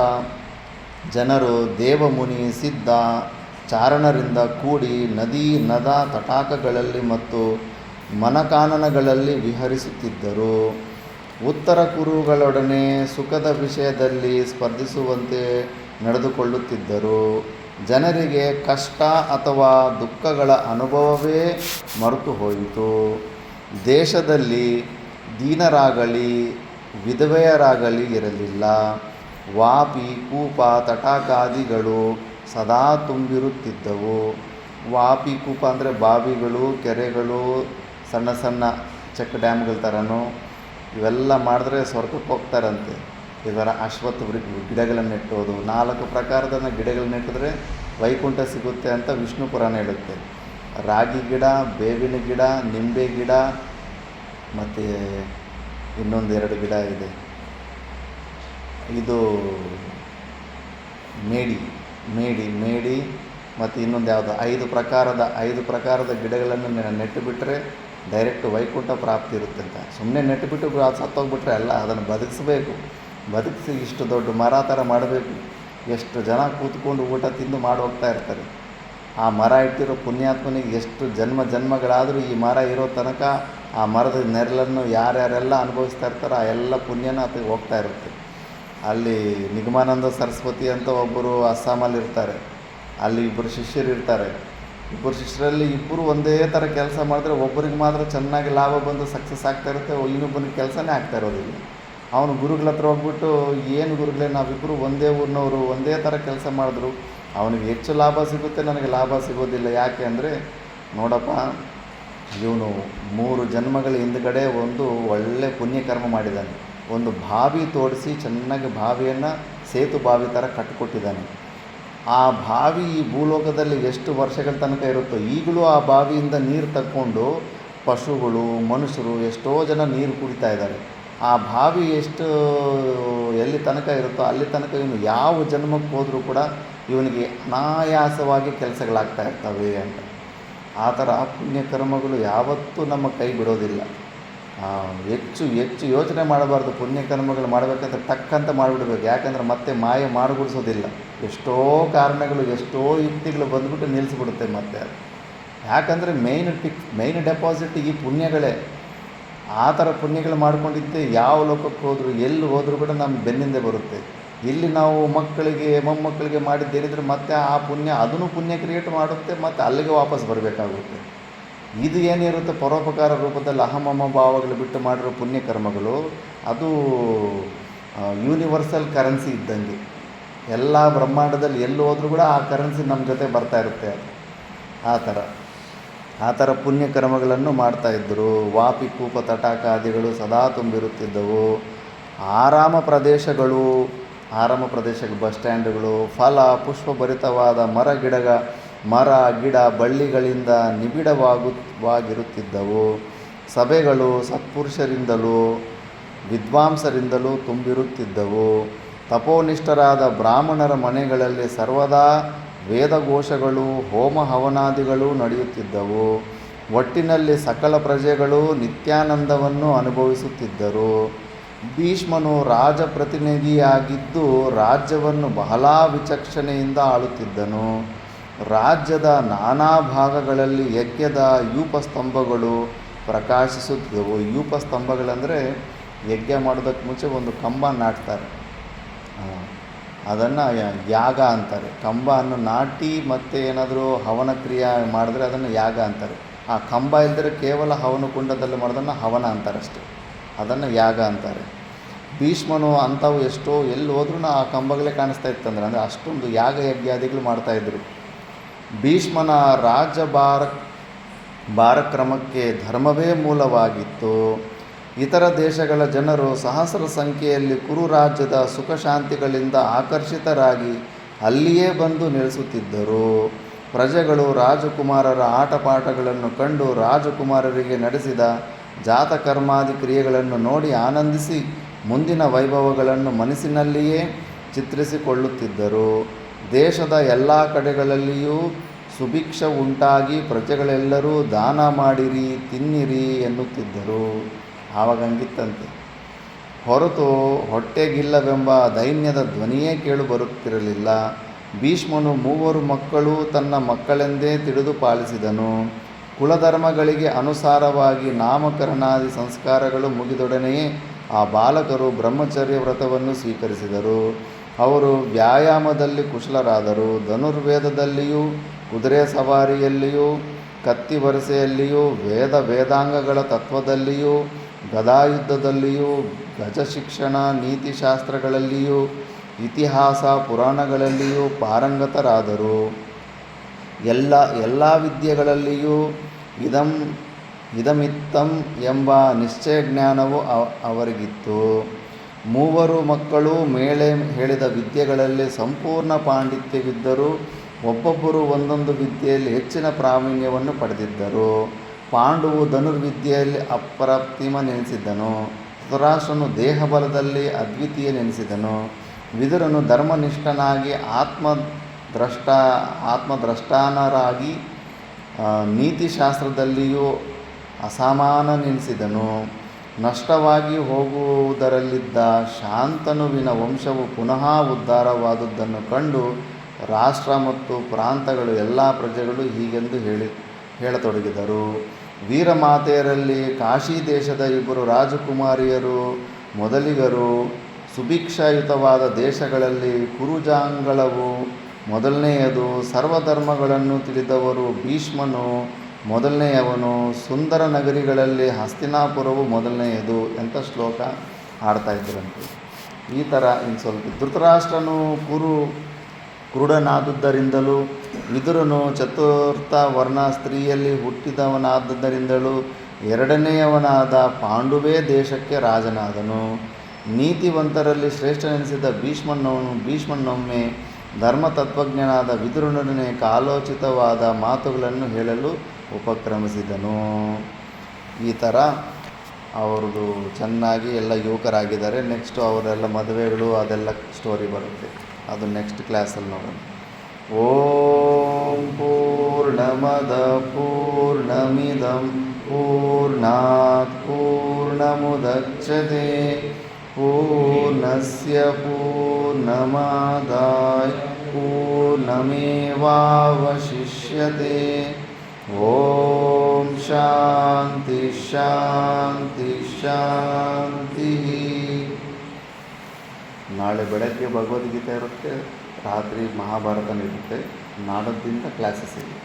ಜನರು ದೇವಮುನಿ, ಸಿದ್ಧ, ಚಾರಣರಿಂದ ಕೂಡಿ ನದಿ ನದ ತಟಾಕಗಳಲ್ಲಿ ಮತ್ತು ಮನಕಾನನಗಳಲ್ಲಿ ವಿಹರಿಸುತ್ತಿದ್ದರು. ಉತ್ತರ ಕುರುಗಳೊಡನೆ ಸುಖದ ವಿಷಯದಲ್ಲಿ ಸ್ಪರ್ಧಿಸುವಂತೆ ನಡೆದುಕೊಳ್ಳುತ್ತಿದ್ದರು. ಜನರಿಗೆ ಕಷ್ಟ ಅಥವಾ ದುಃಖಗಳ ಅನುಭವವೇ ಮರೆತು ಹೋಯಿತು. ದೇಶದಲ್ಲಿ ದೀನರಾಗಲಿ ವಿಧವೆಯರಾಗಲಿ ಇರಲಿಲ್ಲ. ವಾಪಿ, ಕೂಪ, ತಟಾಕಾದಿಗಳು ಸದಾ ತುಂಬಿರುತ್ತಿದ್ದವು. ವಾಪಿ, ಕೂಪ ಅಂದರೆ ಬಾವಿಗಳು, ಕೆರೆಗಳು, ಸಣ್ಣ ಸಣ್ಣ ಚೆಕ್ ಡ್ಯಾಮ್ಗಳ ಥರನೂ ಇವೆಲ್ಲ ಮಾಡಿದ್ರೆ ಸ್ವರ್ಗಕ್ಕೆ ಹೋಗ್ತಾರಂತೆ. ಇವರ ಅಶ್ವತ್ಥ ಗಿಡಗಳನ್ನು ನೆಟ್ಟೋದು, 4 ಪ್ರಕಾರದ ಗಿಡಗಳನ್ನ ನೆಟ್ಟಿದ್ರೆ ವೈಕುಂಠ ಸಿಗುತ್ತೆ ಅಂತ ವಿಷ್ಣು ಪುರಾಣ ಹೇಳುತ್ತೆ. ರಾಗಿ ಗಿಡ, ಬೇವಿನ ಗಿಡ, ನಿಂಬೆ ಗಿಡ ಮತ್ತು ಇನ್ನೊಂದು 2 ಗಿಡ ಇದೆ. ಇದು ಮೇಡಿ ಮತ್ತು ಇನ್ನೊಂದು ಯಾವುದು 5 ಪ್ರಕಾರದ ಗಿಡಗಳನ್ನು ನೆಟ್ಟು ಬಿಟ್ಟರೆ ಡೈರೆಕ್ಟ್ ವೈಕುಂಠ ಪ್ರಾಪ್ತಿ ಇರುತ್ತೆ ಅಂತ. ಸುಮ್ಮನೆ ನೆಟ್ಟುಬಿಟ್ಟು ಅದು ಸತ್ತೋಗ್ಬಿಟ್ರೆ ಅಲ್ಲ, ಅದನ್ನು ಬದುಕಿಸಿ ಇಷ್ಟು ದೊಡ್ಡ ಮರ ಥರ ಮಾಡಬೇಕು. ಎಷ್ಟು ಜನ ಕೂತ್ಕೊಂಡು ಊಟ ತಿಂದು ಮಾಡಿ ಹೋಗ್ತಾ ಇರ್ತಾರೆ. ಆ ಮರ ಇಟ್ಟಿರೋ ಪುಣ್ಯಾತ್ಮನಿಗೆ ಎಷ್ಟು ಜನ್ಮಗಳಾದರೂ ಈ ಮರ ಇರೋ ತನಕ ಆ ಮರದ ನೆರಳನ್ನು ಯಾರ್ಯಾರೆಲ್ಲ ಅನುಭವಿಸ್ತಾ ಇರ್ತಾರೋ ಆ ಎಲ್ಲ ಪುಣ್ಯನ ಅದಕ್ಕೆ ಹೋಗ್ತಾ ಇರುತ್ತೆ. ಅಲ್ಲಿ ನಿಗಮಾನಂದ ಸರಸ್ವತಿ ಅಂತ ಒಬ್ಬರು ಅಸ್ಸಾಮಲ್ಲಿ ಇರ್ತಾರೆ. ಅಲ್ಲಿ 2 ಶಿಷ್ಯರು ಇರ್ತಾರೆ. 2 ಶಿಷ್ಯರಲ್ಲಿ ಇಬ್ಬರು ಒಂದೇ ಥರ ಕೆಲಸ ಮಾಡಿದ್ರೆ ಒಬ್ಬರಿಗೆ ಮಾತ್ರ ಚೆನ್ನಾಗಿ ಲಾಭ ಬಂದು ಸಕ್ಸಸ್ ಆಗ್ತಾ ಇರುತ್ತೆ, ಇನ್ನೊಬ್ಬನಿಗೆ ಕೆಲಸನೇ ಆಗ್ತಾ ಇರೋದಿಲ್ಲ. ಅವನು ಗುರುಗಳ ಹತ್ರ ಹೋಗ್ಬಿಟ್ಟು, ಏನು ಗುರುಗಳೇ, ನಾವಿಬ್ಬರು ಒಂದೇ ಊರಿನವರು, ಒಂದೇ ಥರ ಕೆಲಸ ಮಾಡಿದ್ರು, ಅವನಿಗೆ ಹೆಚ್ಚು ಲಾಭ ಸಿಗುತ್ತೆ, ನನಗೆ ಲಾಭ ಸಿಗೋದಿಲ್ಲ. ಯಾಕೆ ಅಂದರೆ, ನೋಡಪ್ಪ, ಇವನು 3 ಜನ್ಮಗಳ ಹಿಂದ್ಗಡೆ ಒಂದು ಒಳ್ಳೆ ಪುಣ್ಯಕರ್ಮ ಮಾಡಿದ್ದಾನೆ. ಒಂದು ಬಾವಿ ತೋಡಿಸಿ ಚೆನ್ನಾಗಿ ಬಾವಿಯನ್ನು ಸೇತು ಬಾವಿ ಥರ ಕಟ್ಟಿಕೊಟ್ಟಿದ್ದಾನೆ. ಆ ಬಾವಿ ಈ ಭೂಲೋಕದಲ್ಲಿ ಎಷ್ಟು ವರ್ಷಗಳ ತನಕ ಇರುತ್ತೋ ಈಗಲೂ ಆ ಬಾವಿಯಿಂದ ನೀರು ತಕ್ಕೊಂಡು ಪಶುಗಳು, ಮನುಷ್ಯರು ಎಷ್ಟೋ ಜನ ನೀರು ಕುಡಿತಾ ಇದ್ದಾರೆ. ಆ ಬಾವಿ ಎಷ್ಟು ಎಲ್ಲಿ ತನಕ ಇರುತ್ತೋ ಅಲ್ಲಿ ತನಕ ಇವನು ಯಾವ ಜನ್ಮಕ್ಕೆ ಹೋದರೂ ಕೂಡ ಇವನಿಗೆ ಅನಾಯಾಸವಾಗಿ ಕೆಲಸಗಳಾಗ್ತಾ ಇರ್ತವೆ ಅಂತ. ಆ ಥರ ಪುಣ್ಯಕರ್ಮಗಳು ಯಾವತ್ತೂ ನಮ್ಮ ಕೈ ಬಿಡೋದಿಲ್ಲ. ಹೆಚ್ಚು ಯೋಚನೆ ಮಾಡಬಾರ್ದು. ಪುಣ್ಯಕರ್ಮಗಳು ಮಾಡಬೇಕಂದ್ರೆ ಟಕ್ಕಂತ ಮಾಡಿಬಿಡ್ಬೇಕು. ಯಾಕಂದರೆ ಮತ್ತೆ ಮಾಯ ಮಾಡಿಬಿಡಿಸೋದಿಲ್ಲ. ಎಷ್ಟೋ ಕಾರಣಗಳು, ಎಷ್ಟೋ ಯುಕ್ತಿಗಳು ಬಂದುಬಿಟ್ಟು ನಿಲ್ಲಿಸ್ಬಿಡುತ್ತೆ ಮತ್ತೆ ಅದು. ಯಾಕಂದರೆ ಮೇಯ್ನ್ ಡೆಪಾಸಿಟ್ ಈ ಪುಣ್ಯಗಳೇ. ಆ ಥರ ಪುಣ್ಯಗಳು ಮಾಡ್ಕೊಂಡಿದ್ದೆ ಯಾವ ಲೋಕಕ್ಕೆ ಹೋದರೂ ಎಲ್ಲಿ ಹೋದರೂ ಕೂಡ ನಮ್ಮ ಬೆನ್ನಿಂದೆ ಬರುತ್ತೆ. ಇಲ್ಲಿ ನಾವು ಮಕ್ಕಳಿಗೆ ಮೊಮ್ಮಕ್ಕಳಿಗೆ ಮಾಡಿದ್ದೇನಿದ್ರೆ ಮತ್ತೆ ಆ ಪುಣ್ಯ ಅದನ್ನು ಪುಣ್ಯ ಕ್ರಿಯೇಟ್ ಮಾಡುತ್ತೆ, ಮತ್ತು ಅಲ್ಲಿಗೆ ವಾಪಸ್ ಬರಬೇಕಾಗುತ್ತೆ. ಇದು ಏನಿರುತ್ತೆ ಪರೋಪಕಾರ ರೂಪದಲ್ಲಿ ಅಹಮಮ ಭಾವಗಳು ಬಿಟ್ಟು ಮಾಡಿರೋ ಪುಣ್ಯಕರ್ಮಗಳು, ಅದು ಯೂನಿವರ್ಸಲ್ ಕರೆನ್ಸಿ ಇದ್ದಂಗೆ. ಎಲ್ಲ ಬ್ರಹ್ಮಾಂಡದಲ್ಲಿ ಎಲ್ಲಿ ಹೋದರೂ ಕೂಡ ಆ ಕರೆನ್ಸಿ ನಮ್ಮ ಜೊತೆ ಬರ್ತಾ ಇರುತ್ತೆ. ಅದು ಆ ಥರ ಪುಣ್ಯಕರ್ಮಗಳನ್ನು ಮಾಡ್ತಾಯಿದ್ದರು. ವಾಪಿ, ಕೂಪ, ತಟಾಕಾದಿಗಳು ಸದಾ ತುಂಬಿರುತ್ತಿದ್ದವು. ಆರಾಮ ಪ್ರದೇಶಗಳು ಬಸ್ ಸ್ಟ್ಯಾಂಡುಗಳು, ಫಲ ಪುಷ್ಪಭರಿತವಾದ ಮರ ಗಿಡ ಬಳ್ಳಿಗಳಿಂದ ನಿಬಿಡವಾಗಿರುತ್ತಿದ್ದವು. ಸಭೆಗಳು ಸತ್ಪುರುಷರಿಂದಲೂ ವಿದ್ವಾಂಸರಿಂದಲೂ ತುಂಬಿರುತ್ತಿದ್ದವು. ತಪೋನಿಷ್ಠರಾದ ಬ್ರಾಹ್ಮಣರ ಮನೆಗಳಲ್ಲಿ ಸರ್ವದಾ ವೇದಘೋಷಗಳು, ಹೋಮ ಹವನಾದಿಗಳು ನಡೆಯುತ್ತಿದ್ದವು. ಒಟ್ಟಿನಲ್ಲಿ ಸಕಲ ಪ್ರಜೆಗಳು ನಿತ್ಯಾನಂದವನ್ನು ಅನುಭವಿಸುತ್ತಿದ್ದರು. ಭೀಷ್ಮನು ರಾಜಪ್ರತಿನಿಧಿಯಾಗಿದ್ದು ರಾಜ್ಯವನ್ನು ಬಹಳ ವಿಚಕ್ಷಣೆಯಿಂದ ಆಳುತ್ತಿದ್ದನು. ರಾಜ್ಯದ ನಾನಾ ಭಾಗಗಳಲ್ಲಿ ಯಜ್ಞದ ಯೂಪಸ್ತಂಭಗಳು ಪ್ರಕಾಶಿಸುತ್ತಿದ್ದವು. ಯೂಪಸ್ತಂಭಗಳಂದರೆ ಯಜ್ಞ ಮಾಡೋದಕ್ಕೆ ಮುಂಚೆ ಒಂದು ಕಂಬ ನಾಟ್ತಾರೆ. ಅದನ್ನು ಯಾಗ ಅಂತಾರೆ. ಕಂಬವನ್ನು ನಾಟಿ ಮತ್ತು ಏನಾದರೂ ಹವನ ಕ್ರಿಯೆ ಮಾಡಿದ್ರೆ ಅದನ್ನು ಯಾಗ ಅಂತಾರೆ. ಆ ಕಂಬ ಇಲ್ಲದ್ರೆ ಕೇವಲ ಹವನ ಕುಂಡದಲ್ಲಿ ಮಾಡೋದನ್ನು ಹವನ ಅಂತಾರಷ್ಟೆ, ಅದನ್ನು ಯಾಗ ಅಂತಾರೆ. ಭೀಷ್ಮನು ಅಂಥವು ಎಷ್ಟೋ ಎಲ್ಲಿ ಹೋದ್ರೂ ಆ ಕಂಬಗಳೇ ಕಾಣಿಸ್ತಾ ಇತ್ತಂದ್ರೆ ಅಂದರೆ ಅಷ್ಟೊಂದು ಯಾಗ ಯಜ್ಞಾದಿಗಳು ಮಾಡ್ತಾಯಿದ್ರು. ಭೀಷ್ಮನ ಭಾರಕ್ರಮಕ್ಕೆ ಧರ್ಮವೇ ಮೂಲವಾಗಿತ್ತು. ಇತರ ದೇಶಗಳ ಜನರು ಸಹಸ್ರ ಸಂಖ್ಯೆಯಲ್ಲಿ ಕುರು ರಾಜ್ಯದ ಸುಖ ಶಾಂತಿಗಳಿಂದ ಆಕರ್ಷಿತರಾಗಿ ಅಲ್ಲಿಯೇ ಬಂದು ನೆಲೆಸುತ್ತಿದ್ದರು. ಪ್ರಜೆಗಳು ರಾಜಕುಮಾರರ ಆಟಪಾಠಗಳನ್ನು ಕಂಡು ರಾಜಕುಮಾರರಿಗೆ ನಡೆಸಿದ ಜಾತಕರ್ಮಾದಿ ಕ್ರಿಯೆಗಳನ್ನು ನೋಡಿ ಆನಂದಿಸಿ ಮುಂದಿನ ವೈಭವಗಳನ್ನು ಮನಸ್ಸಿನಲ್ಲಿಯೇ ಚಿತ್ರಿಸಿಕೊಳ್ಳುತ್ತಿದ್ದರು. ದೇಶದ ಎಲ್ಲ ಕಡೆಗಳಲ್ಲಿಯೂ ಸುಭಿಕ್ಷ ಉಂಟಾಗಿ ಪ್ರಜೆಗಳೆಲ್ಲರೂ ದಾನ ಮಾಡಿರಿ ತಿನ್ನಿರಿ ಎನ್ನುತ್ತಿದ್ದರು. ಆವಾಗಂಗಿತ್ತಂತೆ. ಹೊರತು ಹೊಟ್ಟೆಗಿಲ್ಲವೆಂಬ ದೈನ್ಯದ ಧ್ವನಿಯೇ ಕೇಳು ಬರುತ್ತಿರಲಿಲ್ಲ. ಭೀಷ್ಮನು 3 ಮಕ್ಕಳು ತನ್ನ ಮಕ್ಕಳೆಂದೇ ತಿಳಿದು ಪಾಲಿಸಿದನು. ಕುಲಧರ್ಮಗಳಿಗೆ ಅನುಸಾರವಾಗಿ ನಾಮಕರಣಾದಿ ಸಂಸ್ಕಾರಗಳು ಮುಗಿದೊಡನೆಯೇ ಆ ಬಾಲಕರು ಬ್ರಹ್ಮಚರ್ಯ ವ್ರತವನ್ನು ಸ್ವೀಕರಿಸಿದರು. ಅವರು ವ್ಯಾಯಾಮದಲ್ಲಿ ಕುಶಲರಾದರು. ಧನುರ್ವೇದದಲ್ಲಿಯೂ ಕುದುರೆ ಸವಾರಿಯಲ್ಲಿಯೂ ಕತ್ತಿ ವರಸೆಯಲ್ಲಿಯೂ ವೇದಾಂಗಗಳ ತತ್ವದಲ್ಲಿಯೂ ಗದಾಯುದ್ಧದಲ್ಲಿಯೂ ಗಜಶಿಕ್ಷಣ ನೀತಿಶಾಸ್ತ್ರಗಳಲ್ಲಿಯೂ ಇತಿಹಾಸ ಪುರಾಣಗಳಲ್ಲಿಯೂ ಪಾರಂಗತರಾದರು. ಎಲ್ಲ ವಿದ್ಯೆಗಳಲ್ಲಿಯೂ ಇದಮಿತ್ತಂ ಎಂಬ ನಿಶ್ಚಯ ಜ್ಞಾನವು ಅವರಿಗಿತ್ತು. 3 ಮಕ್ಕಳು ಮೇಲೆ ಹೇಳಿದ ವಿದ್ಯೆಗಳಲ್ಲಿ ಸಂಪೂರ್ಣ ಪಾಂಡಿತ್ಯವಿದ್ದರೂ ಒಬ್ಬೊಬ್ಬರು ಒಂದೊಂದು ವಿದ್ಯೆಯಲ್ಲಿ ಹೆಚ್ಚಿನ ಪ್ರಾವೀಣ್ಯವನ್ನು ಪಡೆದಿದ್ದರು. ಪಾಂಡುವು ಧನುರ್ವಿದ್ಯೆಯಲ್ಲಿ ಅಪ್ರತಿಮನೆನಿಸಿದ್ದನು. ಧೃತರಾಷ್ಟ್ರನು ದೇಹಬಲದಲ್ಲಿ ಅದ್ವಿತೀಯನೆನಿಸಿದನು. ವಿದುರನು ಧರ್ಮನಿಷ್ಠನಾಗಿ ಆತ್ಮದ್ರಷ್ಟಾನರಾಗಿ ನೀತಿಶಾಸ್ತ್ರದಲ್ಲಿಯೂ ಅಸಮಾನನೆನಿಸಿದನು. ನಷ್ಟವಾಗಿ ಹೋಗುವುದರಲ್ಲಿದ್ದ ಶಾಂತನುವಿನ ವಂಶವು ಪುನಃ ಉದ್ಧಾರವಾದುದನ್ನು ಕಂಡು ರಾಷ್ಟ್ರ ಮತ್ತು ಪ್ರಾಂತಗಳು ಎಲ್ಲ ಪ್ರಜೆಗಳು ಹೀಗೆಂದು ಹೇಳತೊಡಗಿದರು. ವೀರಮಾತೆಯರಲ್ಲಿ ಕಾಶಿ ದೇಶದ 2 ರಾಜಕುಮಾರಿಯರು ಮೊದಲಿಗರು. ಸುಭಿಕ್ಷಾಯುತವಾದ ದೇಶಗಳಲ್ಲಿ ಕುರುಜಾಂಗಳವು ಮೊದಲನೆಯದು. ಸರ್ವಧರ್ಮಗಳನ್ನು ತಿಳಿದವರು ಭೀಷ್ಮನು ಮೊದಲನೆಯವನು. ಸುಂದರ ನಗರಿಗಳಲ್ಲಿ ಹಸ್ತಿನಾಪುರವು ಮೊದಲನೆಯದು ಅಂತ ಶ್ಲೋಕ ಹಾಡ್ತಾ ಇದ್ದರಂತೆ. ಈ ಥರ ಇನ್ನು ಸ್ವಲ್ಪ ಧೃತರಾಷ್ಟ್ರನು ಕುರುಡನಾದುದರಿಂದಲೂ ವಿದುರನು ಚತುರ್ಥ ವರ್ಣ ಸ್ತ್ರೀಯಲ್ಲಿ ಹುಟ್ಟಿದವನಾದ್ದರಿಂದಲೂ ಎರಡನೆಯವನಾದ ಪಾಂಡುವೇ ದೇಶಕ್ಕೆ ರಾಜನಾದನು. ನೀತಿವಂತರಲ್ಲಿ ಶ್ರೇಷ್ಠನೆನಿಸಿದ ಭೀಷ್ಮನೊಮ್ಮೆ ಧರ್ಮತತ್ವಜ್ಞನಾದ ವಿದುರನೊಡನೆ ಕಾಲೋಚಿತವಾದ ಮಾತುಗಳನ್ನು ಹೇಳಲು ಉಪಕ್ರಮಿಸಿದನು. ಈ ಥರ ಅವ್ರದ್ದು ಚೆನ್ನಾಗಿ ಎಲ್ಲ ಯುವಕರಾಗಿದ್ದಾರೆ. ನೆಕ್ಸ್ಟು ಅವರೆಲ್ಲ ಮದುವೆಗಳು ಅದೆಲ್ಲ ಸ್ಟೋರಿ ಬರುತ್ತೆ, ಅದು ನೆಕ್ಸ್ಟ್ ಕ್ಲಾಸಲ್ಲಿ ನೋಡೋಣ. ಓಂ ಪೂರ್ಣಮದ ಪೂರ್ಣಮಿದಂ ಪೂರ್ಣಾತ್ ಪೂರ್ಣಮುದಚ್ಯತೆ ಪೂರ್ಣಸ್ಯ ಪೂರ್ಣಮಾದಾಯ ಪೂರ್ಣಮೇವಾವಶಿಷ್ಯತೆ. ಓಂ ಶಾಂತಿ ಶಾಂತಿ ಶಾಂತಿ. ನಾಳೆ ಬೆಳಗ್ಗೆ ಭಗವದ್ಗೀತೆ ಇರುತ್ತೆ, ರಾತ್ರಿ ಮಹಾಭಾರತನ ಇರುತ್ತೆ. ನಾಡದಿಂದ ಕ್ಲಾಸಸ್ ಇದೆ.